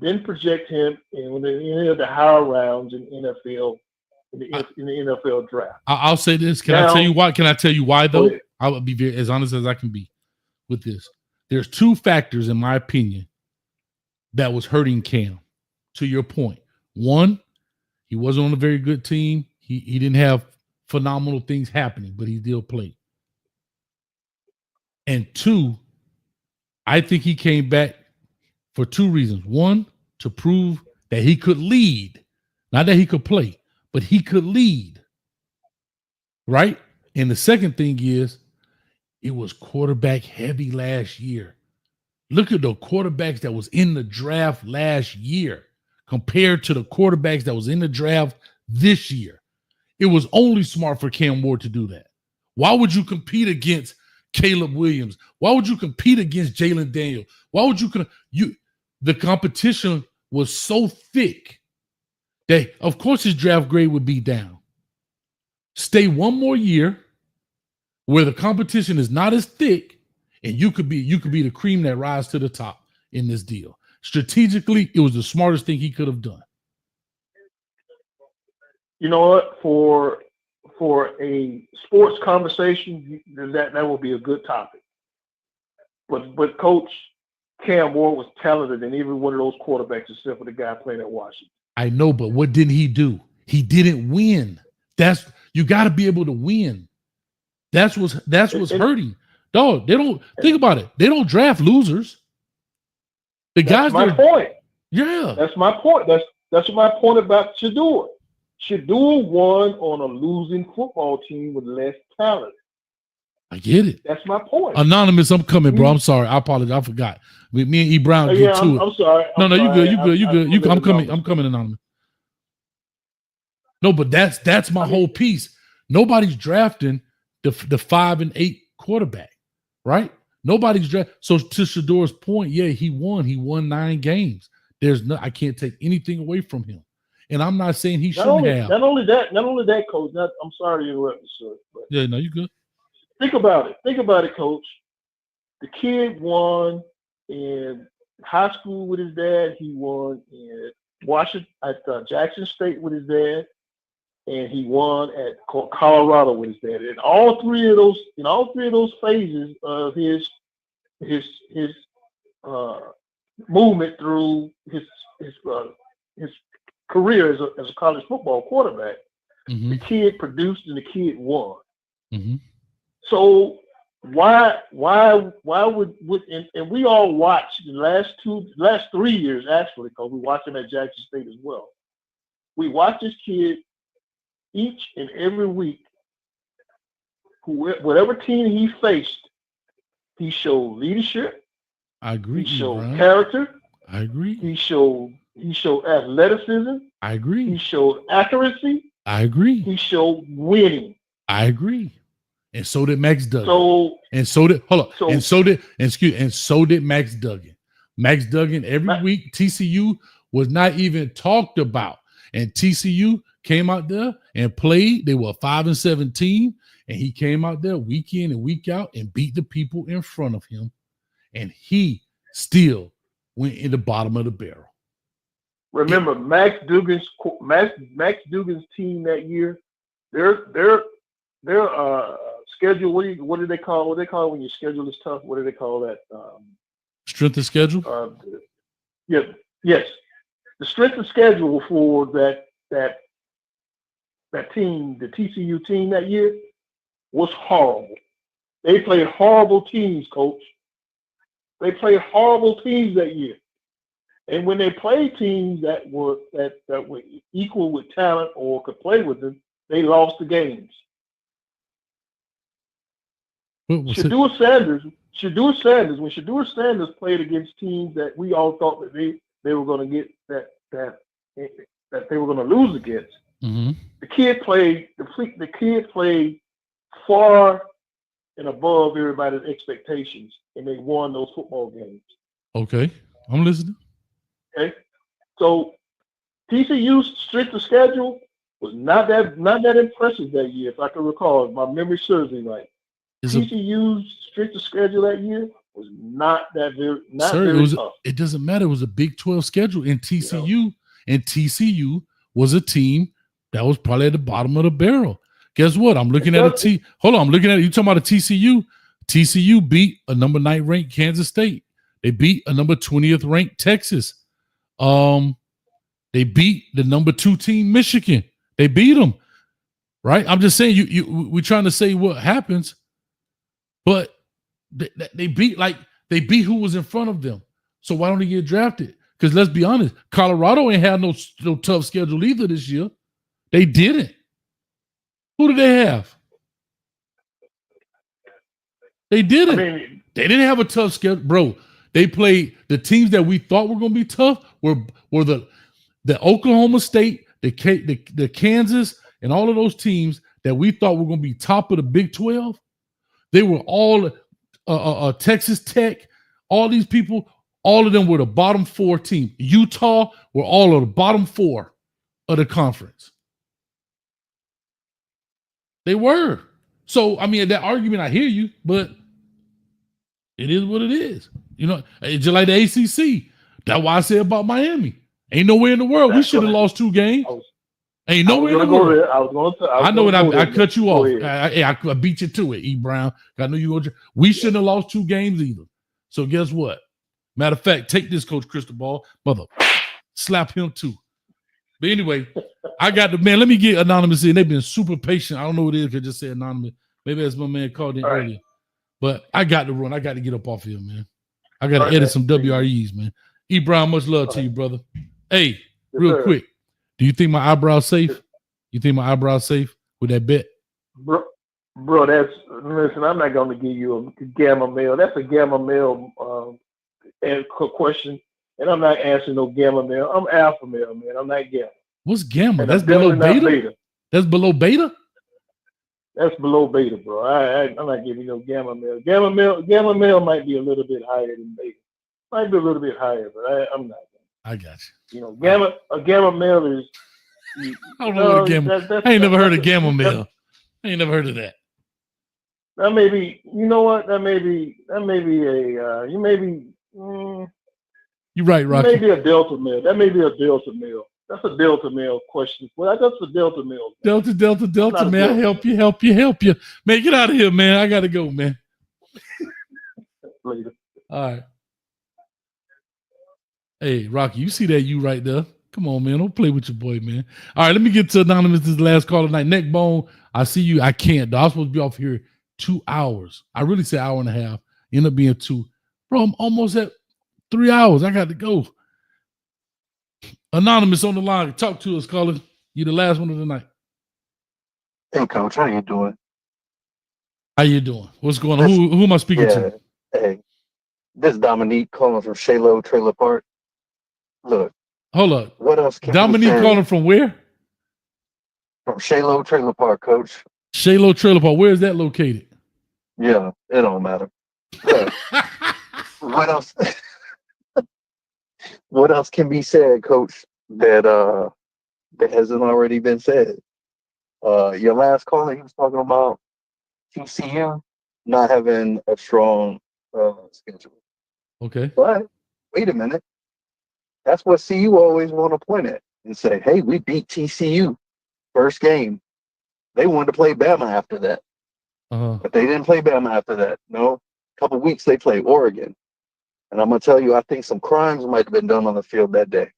then project him in any of the higher rounds in NFL in the NFL draft. I'll say this. Can I tell you why? Can I tell you why though? I will be very as honest as I can be with this. There's 2 factors, in my opinion, that was hurting Cam. To your point, 1, he wasn't on a very good team. He didn't have phenomenal things happening, but he still played. And 2, I think he came back for 2 reasons. 1, to prove that he could lead, not that he could play, but he could lead. Right? And the second thing is, it was quarterback heavy last year. Look at the quarterbacks that was in the draft last year compared to the quarterbacks that was in the draft this year. It was only smart for Cam Ward to do that. Why would you compete against Caleb Williams? Why would you compete against Jalen Daniel? Why would you the competition was so thick that of course his draft grade would be down. Stay 1 more year where the competition is not as thick, and you could be the cream that rise to the top in this deal. Strategically, it was the smartest thing he could have done. You know what? For a sports conversation, that would be a good topic. But Coach Cam Ward was talented in every one of those quarterbacks except for the guy playing at Washington. I know, but what didn't he do? He didn't win. You got to be able to win. That's what's hurting. Dog, they don't think about it. They don't draft losers. That's my point. Yeah. That's my point. That's my point about Shedeur. Shedeur won on a losing football team with less talent. I get it. That's my point. Anonymous, I'm coming, bro. I'm sorry. I apologize. I forgot. Me and E. Brown get to it. I'm sorry. No, you good. You good. I'm coming, Anonymous. No, but that's my whole piece. Nobody's drafting the 5 and 8 quarterback, right? Nobody's drafting. So to Shedeur's point, yeah, he won. He won 9 games. I can't take anything away from him. And I'm not saying he shouldn't have. Not only that, Coach. I'm sorry to interrupt you, sir. But yeah, no, you good. Think about it, Coach. The kid won in high school with his dad. He won in Washington at Jackson State with his dad, and he won at Colorado with his dad. In all three of those phases of his movement through his career as a college football quarterback, the kid produced and the kid won. So why would and we all watched the last 3 years actually, because we watched him at Jackson State as well. We watched this kid each and every week. Whatever team he faced, he showed leadership. I agree. He showed Brian. character. I agree. He showed athleticism. I agree. He showed accuracy. I agree. He showed winning. I agree. And so did Max Duggan. So did Max Duggan. Max Duggan every week, TCU was not even talked about. And TCU came out there and played. They were a 5-17, and he came out there week in and week out and beat the people in front of him. And he still went in the bottom of the barrel. Remember, Max Duggan's team that year, their schedule. What do they call? What do they call it when your schedule is tough? What do they call that? Strength of schedule. Yes. The strength of schedule for that team, the TCU team that year, was horrible. They played horrible teams, Coach. They played horrible teams that year. And when they played teams that were equal with talent or could play with them, they lost the games. Shedeur Sanders, when Shedeur Sanders played against teams that we all thought that they were going to get that they were going to lose against, the kid played far and above everybody's expectations, and they won those football games. Okay, I'm listening. Okay, so TCU's strength of schedule was not that impressive that year, if I can recall, if my memory serves me right. TCU's strength of schedule that year was not very tough. It doesn't matter. It was a Big 12 schedule, and TCU and TCU was a team that was probably at the bottom of the barrel. Guess what? I'm looking at I'm looking at it. You talking about a TCU? TCU beat a number 9 ranked Kansas State. They beat a number 20th ranked Texas. They beat the number 2 team Michigan. They beat them, right? I'm just saying we're trying to say what happens, but they beat who was in front of them. So why don't they get drafted? Because let's be honest, Colorado ain't had no tough schedule either this year. They didn't. Who did they have? They didn't. They didn't have a tough schedule, bro. They played the teams that we thought were going to be tough were the Oklahoma State, the Kansas, and all of those teams that we thought were going to be top of the Big 12. They were all Texas Tech. All these people, all of them were the bottom 4 team. Utah were all of the bottom 4 of the conference. They were. So, I mean, that argument, I hear you, but it is what it is. You know, it's just like the ACC. That's why I said about Miami. Ain't nowhere in the world we should have lost 2 games. Ain't nowhere in the world. I know I cut you off. I beat you to it, E. Brown. I know you go. We shouldn't have lost 2 games either. So guess what? Matter of fact, take this, Coach Cristobal. Mother, slap him too. But anyway, I got the man. Let me get anonymous in. They've been super patient. I don't know what it is. I just say anonymous. Maybe that's my man called in earlier. But I got to run. I got to get up off here, man. I got to edit some WREs, man. E. Brown, much love to you, brother. Hey, real quick. Do you think my eyebrows safe? You think my eyebrows safe with that bet? Bro, listen, I'm not going to give you a gamma male. That's a gamma male question. And I'm not answering no gamma male. I'm alpha male, man. I'm not gamma. What's gamma? That's below beta? That's below beta? That's below beta, bro. I'm not giving you no gamma male. Gamma male might be a little bit higher than beta. Might be a little bit higher, but I'm not. I got you. You know, a gamma male is. I don't know what a gamma. I ain't never heard of gamma male. I ain't never heard of that. That may be. You know what? That may be a. You may be. You're right, Rocky. Maybe a delta male. That may be a delta male. That's a delta male question. Well, that's a delta male. Delta, man. Help you. Man, get out of here, man. I got to go, man. Later. All right. Hey, Rocky, you see that you right there. Come on, man. Don't play with your boy, man. All right, let me get to Anonymous, this last call tonight. Neckbone, I see you. I can't, though. I'm supposed to be off here 2 hours. I really say hour and a half. End up being 2. Bro, I'm almost at 3 hours. I got to go. Anonymous on the line. Talk to us, caller. You the last one of the night. Hey, Coach, how you doing? How you doing? What's going on? Who am I speaking to? Hey, this is Dominique calling from Shiloh Trailer Park. Look. Hold up. What else can Dominique calling from where? From Shiloh Trailer Park, Coach. Shiloh Trailer Park. Where is that located? Yeah, it don't matter. Look, what else? What else can be said, Coach? That hasn't already been said. Your last caller, he was talking about TCU not having a strong schedule. Okay. But wait a minute. That's what CU always want to point at and say, hey, we beat TCU first game. They wanted to play Bama after that. But they didn't play Bama after that. No. A couple weeks they played Oregon. And I'm going to tell you, I think some crimes might have been done on the field that day.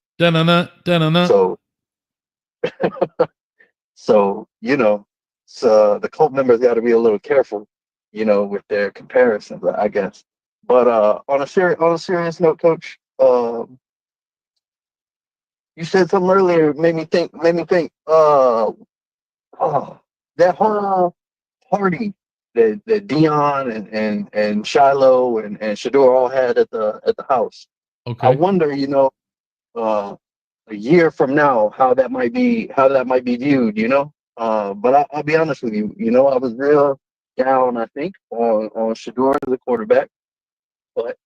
So, you know, the Colt members got to be a little careful, you know, with their comparisons, I guess. But on a serious note, Coach, you said something earlier made me think. That whole party that Deion and Shiloh and Shador all had at the house. Okay. I wonder, you know, a year from now how that might be viewed, you know. But I'll be honest with you, you know, I was real down, I think, on Shador as a quarterback, but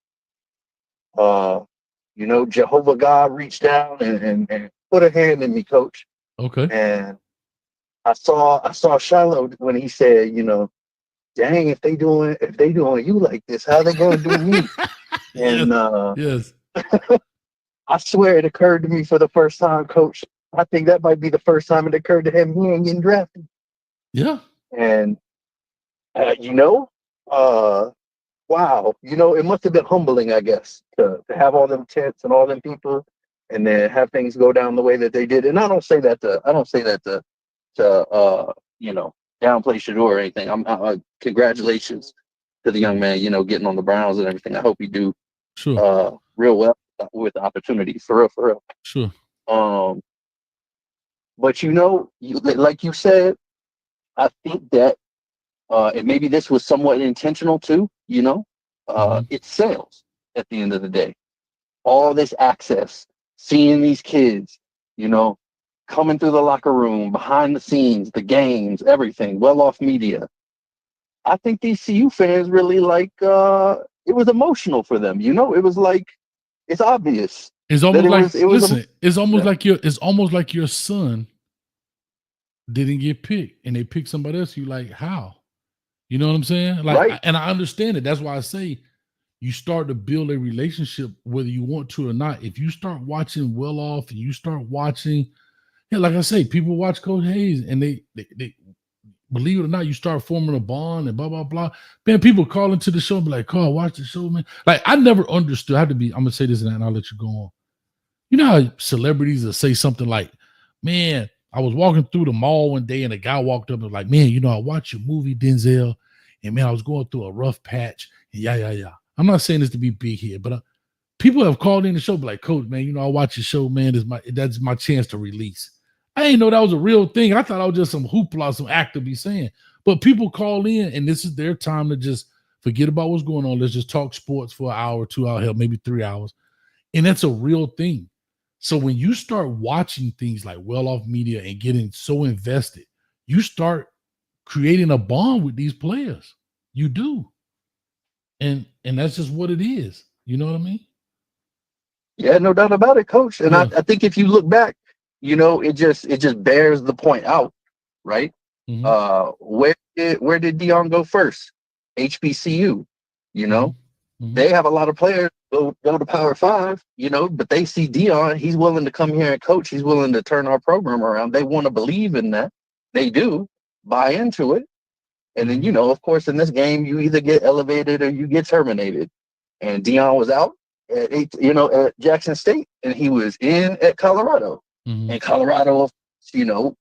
you know, Jehovah God reached down and put a hand in me, Coach. Okay. And I saw Shiloh when he said, you know, dang, if they doing you like this, how they gonna do me? And yes. I swear it occurred to me for the first time, Coach. I think that might be the first time it occurred to him he ain't getting drafted. Yeah. And you know, wow, you know, it must have been humbling, I guess, to have all them tents and all them people, and then have things go down the way that they did. And I don't say that to you know, downplay Shador or anything. Congratulations to the young man, you know, getting on the Browns and everything. I hope he do real well with the opportunity, for real. Sure. But you know, like you said, I think that and maybe this was somewhat intentional too, you know, it's sales at the end of the day. All this access, seeing these kids, you know, coming through the locker room, behind the scenes, the games, everything, well off media. I think these CU fans really like it was emotional for them, you know, it was like it's obvious. It's almost like it's almost like your son didn't get picked and they picked somebody else. You like, how? You know what I'm saying? Like, right. And I understand it. That's why I say you start to build a relationship whether you want to or not. If you start watching Well Off and you start watching, yeah, like I say, people watch Coach Hayes and they believe it or not, you start forming a bond and blah, blah, blah. Man, people call into the show and be like, Carl, watch the show, man. Like, I never understood. I'm going to say this and I'll let you go on. You know how celebrities will say something like, man, I was walking through the mall one day and a guy walked up and was like, man, you know, I watched your movie, Denzel, and man, I was going through a rough patch. And yeah. I'm not saying this to be big here, but people have called in the show, be like, Coach, man, you know, I watch your show, man. That's my chance to release. I didn't know that was a real thing. I thought I was just some hoopla, some actor be saying. But people call in, and this is their time to just forget about what's going on. Let's just talk sports for an hour, 2 hours, hell, maybe 3 hours. And that's a real thing. So when you start watching things like Well Off Media and getting so invested, you start creating a bond with these players. You do. And that's just what it is. You know what I mean? Yeah, no doubt about it, Coach. And I think if you look back, you know, it just bears the point out, right? Where did Deion go first? HBCU, you know? They have a lot of players go to Power 5, you know, but they see Deion, he's willing to come here and coach. He's willing to turn our program around. They want to believe in that. They do buy into it. And then, you know, of course, in this game, you either get elevated or you get terminated. And Deion was out at Jackson State, and he was in at Colorado. And Colorado, you know,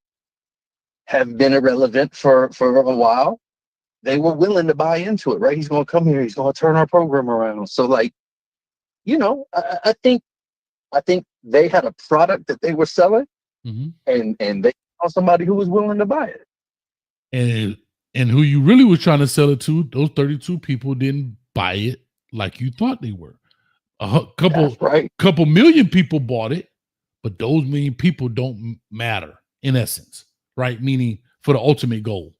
have been irrelevant for a while. they were willing to buy into it, right? He's going to come here. He's going to turn our program around. So, like, you know, I think they had a product that they were selling, and they found somebody who was willing to buy it. And who you really was trying to sell it to, those 32 people didn't buy it like you thought they were. Couple million people bought it, but those million people don't matter in essence, right? Meaning for the ultimate goal,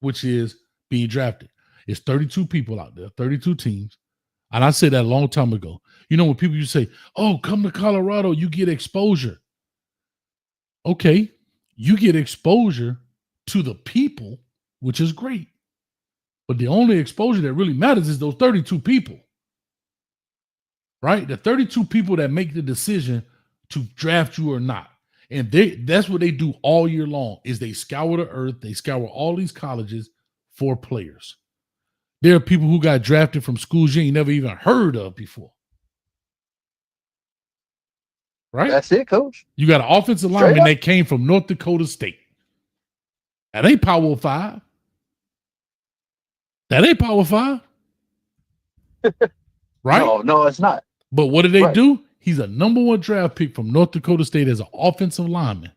which is being drafted. It's 32 people out there, 32 teams. And I said that a long time ago. You know, when people used to say, oh, come to Colorado, you get exposure. Okay, you get exposure to the people, which is great. But the only exposure that really matters is those 32 people. Right? The 32 people that make the decision to draft you or not. And that's what they do all year long is they scour the earth. They scour all these colleges for players. There are people who got drafted from schools you ain't never even heard of before. Right? That's it, coach. You got an offensive lineman that came from North Dakota State. That ain't Power 5. That ain't Power 5. Right? No, it's not. But what did they do? He's a number 1 draft pick from North Dakota State as an offensive lineman.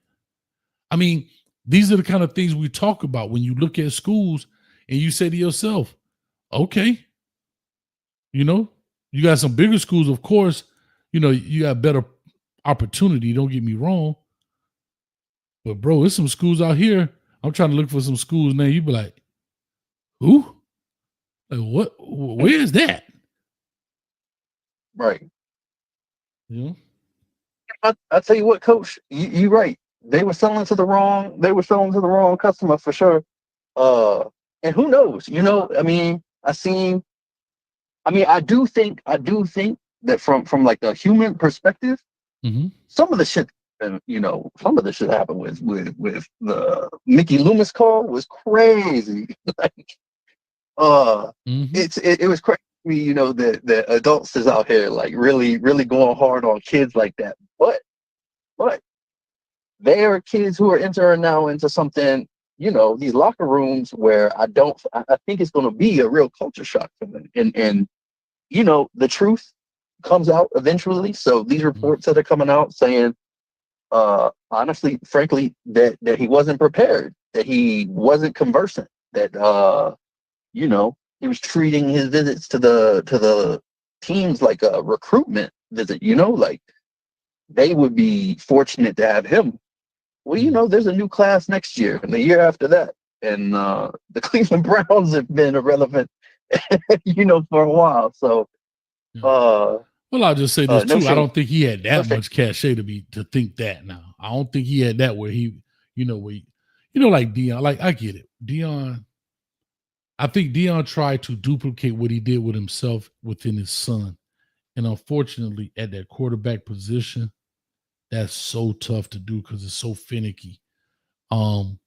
I mean, these are the kind of things we talk about when you look at schools and you say to yourself, okay, you know, you got some bigger schools, of course, you know, you got better opportunity, don't get me wrong. But bro, there's some schools out here. I'm trying to look for some schools now. You be like, who? Like, what? Where is that? Right. Yeah. I tell you what, coach, you're right. They were selling to the wrong customer for sure. And who knows? You know, I mean, I do think that from like a human perspective, some of the shit, and you know, some of the shit happened with the Mickey Loomis call was crazy. Like, it was crazy. You know, the adults is out here like really going hard on kids like that, but there are kids who are entering now into something, you know, these locker rooms where I think it's going to be a real culture shock for them, and you know, the truth comes out eventually. So these reports that are coming out saying, honestly, frankly, that he wasn't prepared, that he wasn't conversant, that you know, he was treating his visits to the teams like a recruitment visit, you know, like they would be fortunate to have him. Well, you know, there's a new class next year and the year after that. And the Cleveland Browns have been irrelevant, you know, for a while. So, well, I'll just say this too. shame. I don't think he had that much cachet to think that now. I don't think he had that where he, you know, like Deion, like I get it. I think Deion tried to duplicate what he did with himself within his son. And unfortunately, at that quarterback position, that's so tough to do because it's so finicky. You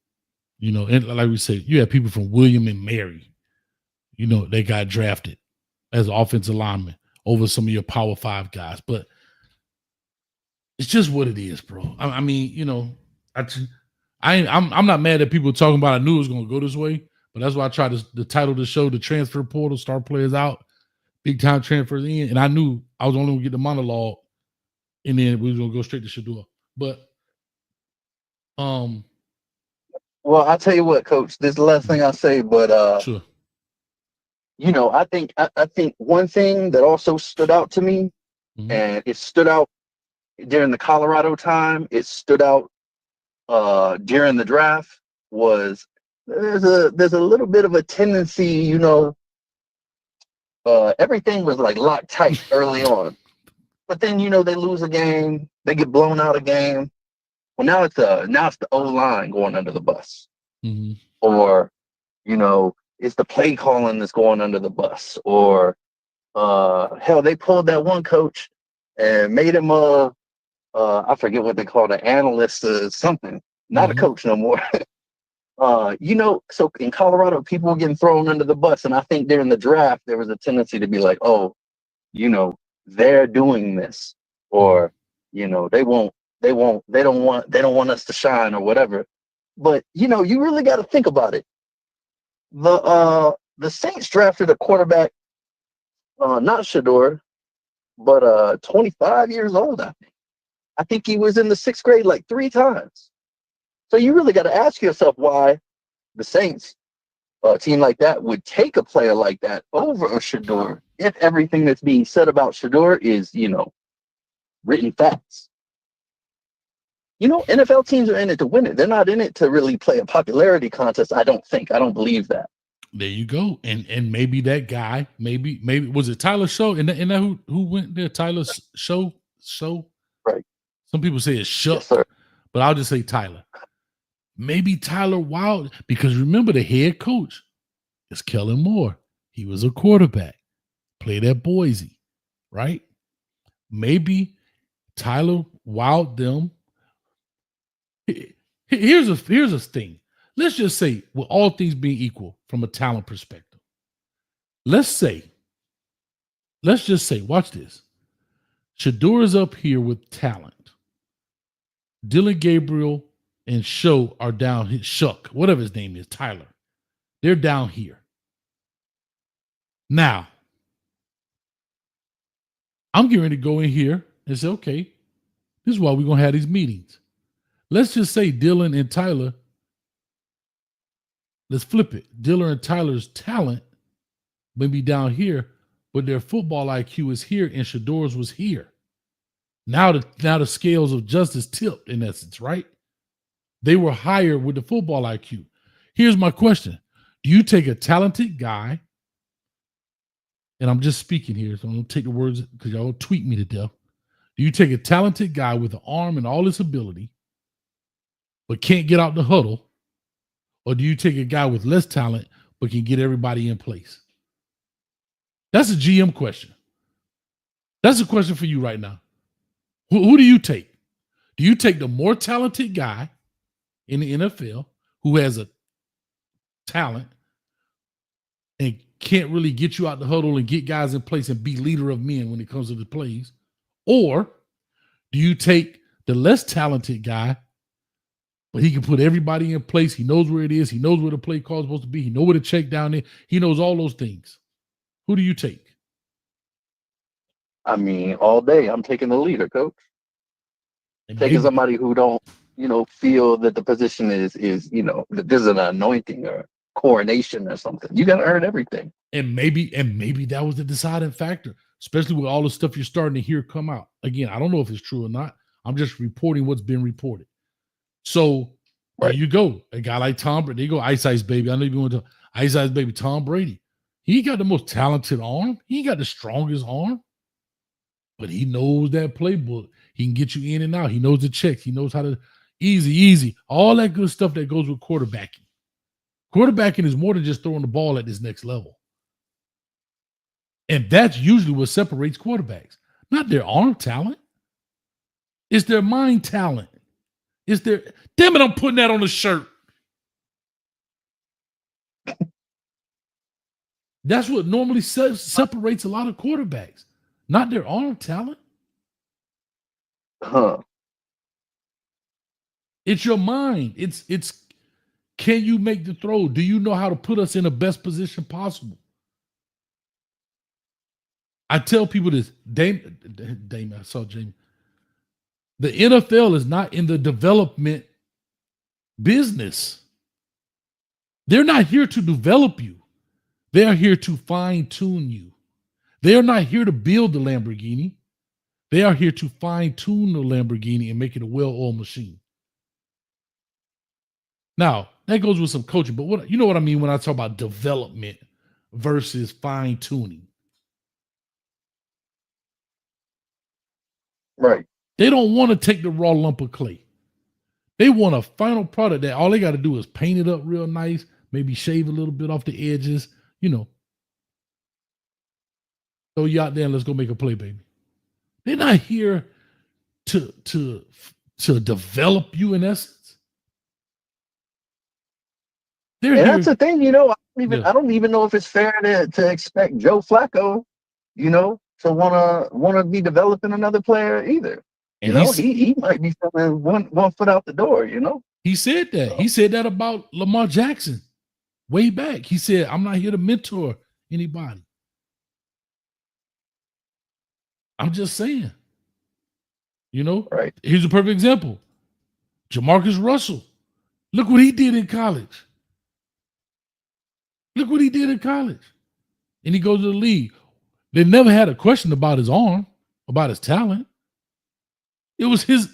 know, and like we said, you have people from William and Mary, you know, they got drafted as offensive linemen over some of your Power 5 guys. But it's just what it is, bro. I mean, you know, I'm not mad at people talking about I knew it was going to go this way, but that's why I tried the title of the show, the transfer portal, star players out, big time transfers in, and I knew I was only going to get the monologue, and then we was going to go straight to Shador. But well, I'll tell you what, coach, this is the last thing I'll say, but sure. You know, I think one thing that also stood out to me, and it stood out during the Colorado time, it stood out during the draft, was there's a little bit of a tendency, you know, everything was like locked tight early on. But then, you know, they lose a game, they get blown out a game. Well, now it's the O-line going under the bus. Or, you know, it's the play calling that's going under the bus. Or hell, they pulled that one coach and made him I forget what they call it, an analyst or something. Not a coach no more. You know, so in Colorado, people were getting thrown under the bus. And I think during the draft, there was a tendency to be like, oh, you know, they're doing this, or, you know, they don't want us to shine or whatever. But, you know, you really got to think about it. The Saints drafted a quarterback, not Shador, but 25 years old. I think he was in the 6th grade like 3 times. So you really got to ask yourself why the Saints, a team like that, would take a player like that over a Shador if everything that's being said about Shador is, written facts. NFL teams are in it to win it. They're not in it to really play a popularity contest. I don't believe that. There you go. And maybe that guy, maybe was it Tyler Show? And that who went there? Tyler Show? Right. Some people say it's Shuck, yes, but I'll just say Tyler. Maybe Tyler Wild, because remember the head coach is Kellen Moore. He was a quarterback, played at Boise, right? Maybe Tyler Wild them. Here's a thing. Let's just say, with all things being equal from a talent perspective, let's just say, watch this. Shador is up here with talent. Dylan Gabriel and Show are down here. Shuck, whatever his name is, Tyler. They're down here. Now, I'm getting ready to go in here and say, okay, this is why we're going to have these meetings. Let's just say Dylan and Tyler, let's flip it. Dylan and Tyler's talent may be down here, but their football IQ is here and Shador's was here. Now the scales of justice tipped, in essence, right? They were higher with the football IQ. Here's my question. Do you take a talented guy, and I'm just speaking here, so I don't take the words because y'all tweet me to death. Do you take a talented guy with an arm and all this ability, but can't get out the huddle, or do you take a guy with less talent but can get everybody in place? That's a GM question. That's a question for you right now. Who do you take? Do you take the more talented guy in the NFL who has a talent and can't really get you out the huddle and get guys in place and be leader of men when it comes to the plays? Or do you take the less talented guy, but he can put everybody in place? He knows where it is. He knows where the play call is supposed to be. He knows where to check down there. He knows all those things. Who do you take? I mean, all day I'm taking the leader, coach. Taking somebody who don't, feel that the position is, that there's an anointing or coronation or something. You got to earn everything. And maybe that was the deciding factor, especially with all the stuff you're starting to hear come out. Again, I don't know if it's true or not. I'm just reporting what's been reported. So there you go. A guy like Tom Brady, there you go, Ice Baby. I know you want to Ice Baby, Tom Brady. He got the most talented arm. He got the strongest arm. But he knows that playbook. He can get you in and out. He knows the checks. He knows how to easy, all that good stuff that goes with quarterbacking. Quarterbacking is more than just throwing the ball at this next level. And that's usually what separates quarterbacks. Not their arm talent. It's their mind talent. Damn it, I'm putting that on the shirt. That's what normally separates a lot of quarterbacks. Not their arm talent. It's your mind. It's can you make the throw? Do you know how to put us in the best position possible? I tell people this, Damon, I saw Jamie. The NFL is not in the development business. They're not here to develop you. They are here to fine-tune you. They are not here to build the Lamborghini. They are here to fine-tune the Lamborghini and make it a well-oiled machine. Now, that goes with some coaching, but you know what I mean when I talk about development versus fine-tuning. Right. They don't want to take the raw lump of clay. They want a final product that all they got to do is paint it up real nice, maybe shave a little bit off the edges, throw you out there and let's go make a play, baby. They're not here to develop you in essence. That's the thing, I don't even know if it's fair to expect Joe Flacco, to wanna be developing another player either. And he might be feeling one foot out the door, He said that. He said that about Lamar Jackson way back. He said, I'm not here to mentor anybody. I'm just saying. You know, right. Here's a perfect example. Jamarcus Russell. Look what he did in college. Look what he did in college. And he goes to the league. They never had a question about his arm, about his talent. It was his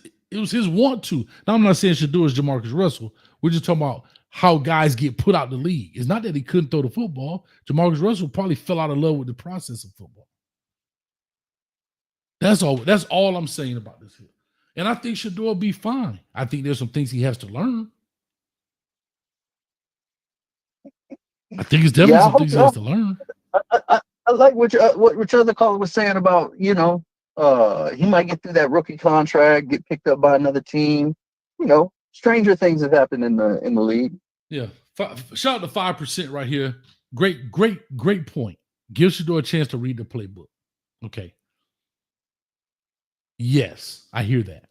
want to. Now, I'm not saying Shedeur is Jamarcus Russell. We're just talking about how guys get put out the league. It's not that he couldn't throw the football. Jamarcus Russell probably fell out of love with the process of football. That's all I'm saying about this here. And I think Shedeur will be fine. I think there's some things he has to learn. I think it's definitely some things he has to learn. I like what your other caller was saying about, he might get through that rookie contract, get picked up by another team. Stranger things have happened in the league. Yeah. Shout out to 5% right here. Great point. Give Shedeur a chance to read the playbook. Okay. Yes, I hear that.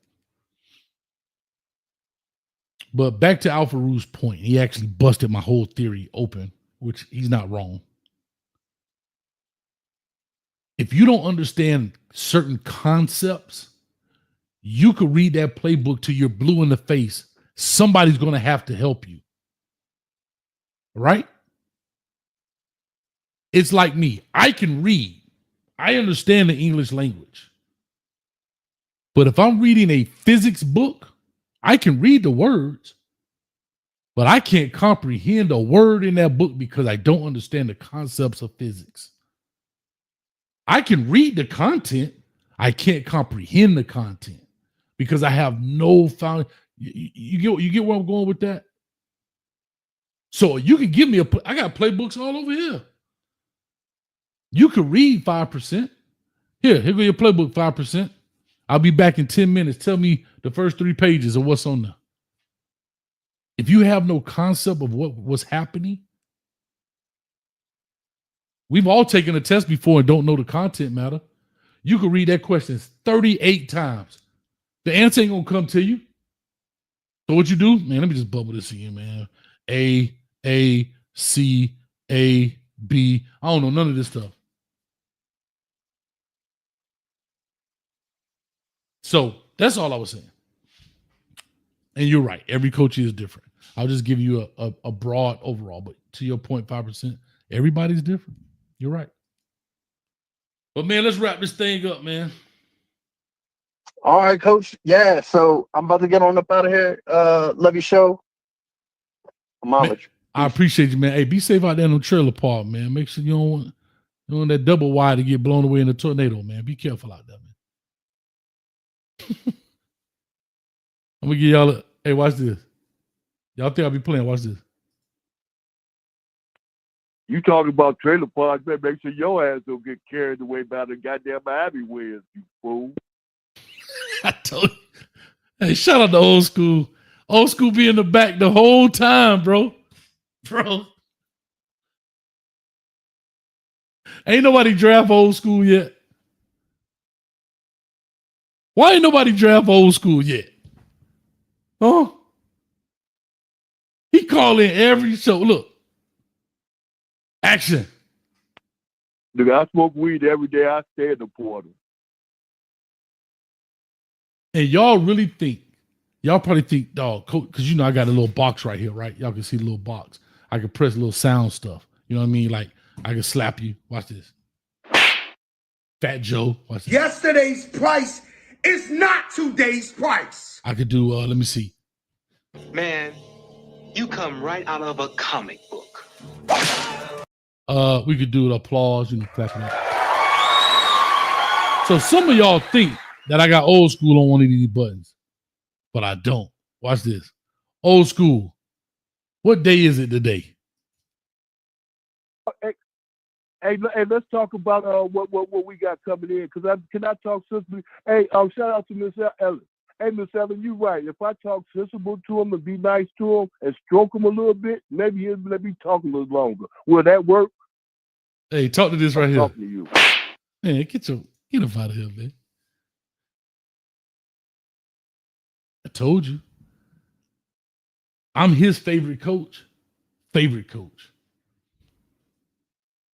But back to Alfarou's point, he actually busted my whole theory open, which he's not wrong. If you don't understand certain concepts, you could read that playbook till you're blue in the face. Somebody's going to have to help you. Right? It's like me. I can read. I understand the English language. But if I'm reading a physics book, I can read the words, but I can't comprehend a word in that book because I don't understand the concepts of physics. I can read the content. I can't comprehend the content because I have no found. You get where I'm going with that? So you can give me I got playbooks all over here. You could read 5%. Here go your playbook, 5%. I'll be back in 10 minutes. Tell me the first 3 pages of what's on there. If you have no concept of what's happening, we've all taken a test before and don't know the content matter. You can read that question 38 times. The answer ain't gonna come to you. So what you do, man, let me just bubble this in, man. A, C, A, B. I don't know none of this stuff. So that's all I was saying. And you're right. Every coach is different. I'll just give you a broad overall. But to your point, 5%, everybody's different. You're right. But, man, let's wrap this thing up, man. All right, Coach. Yeah, so I'm about to get on up out of here. Love your show. I'm on with you. I appreciate you, man. Hey, be safe out there in the trailer park, man. Make sure you don't want that double wide to get blown away in a tornado, man. Be careful out there, man. I'm going to give y'all hey, watch this. Y'all think I'll be playing? Watch this. You talking about trailer parks, man? Make sure your ass don't get carried away by the goddamn Miami winds, you fool. I told you. Hey, shout out to old school. Old school be in the back the whole time, bro. Ain't nobody draft old school yet. Why ain't nobody draft old school yet? Huh? He call in every show. Look. Action. Look, I smoke weed every day. I stay at the portal. And y'all probably think, dog, because I got a little box right here, right? Y'all can see the little box. I can press little sound stuff. You know what I mean? Like, I can slap you. Watch this. Fat Joe. Watch this. Yesterday's price is not today's price. I could do, let me see. Man, you come right out of a comic book. We could do the applause, clapping up. So some of y'all think that I got old school on one of these buttons, but I don't. Watch this. Old school. What day is it today? Hey, let's talk about what we got coming in. Can I talk sensibly? Hey, shout out to Miss Ellen. Hey, Miss Ellen, you're right. If I talk sensible to him and be nice to him and stroke him a little bit, maybe he'll let me talk a little longer. Will that work? Hey, talk to this right here. Talking to you. Man, get him out of here, man. I told you. I'm his favorite coach.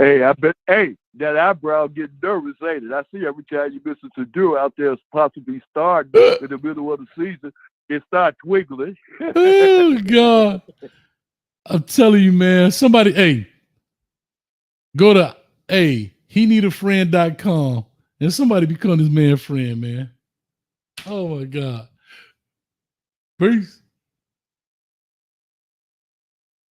Hey, I bet. Hey, that eyebrow getting nervous, ain't it? I see every time you Mr. Shador out there possibly starting in the middle of the season, it start twiggling. Oh God! I'm telling you, man. Somebody, hey, go to heneedafriend.com and somebody become this man friend, man. Oh my God! Peace.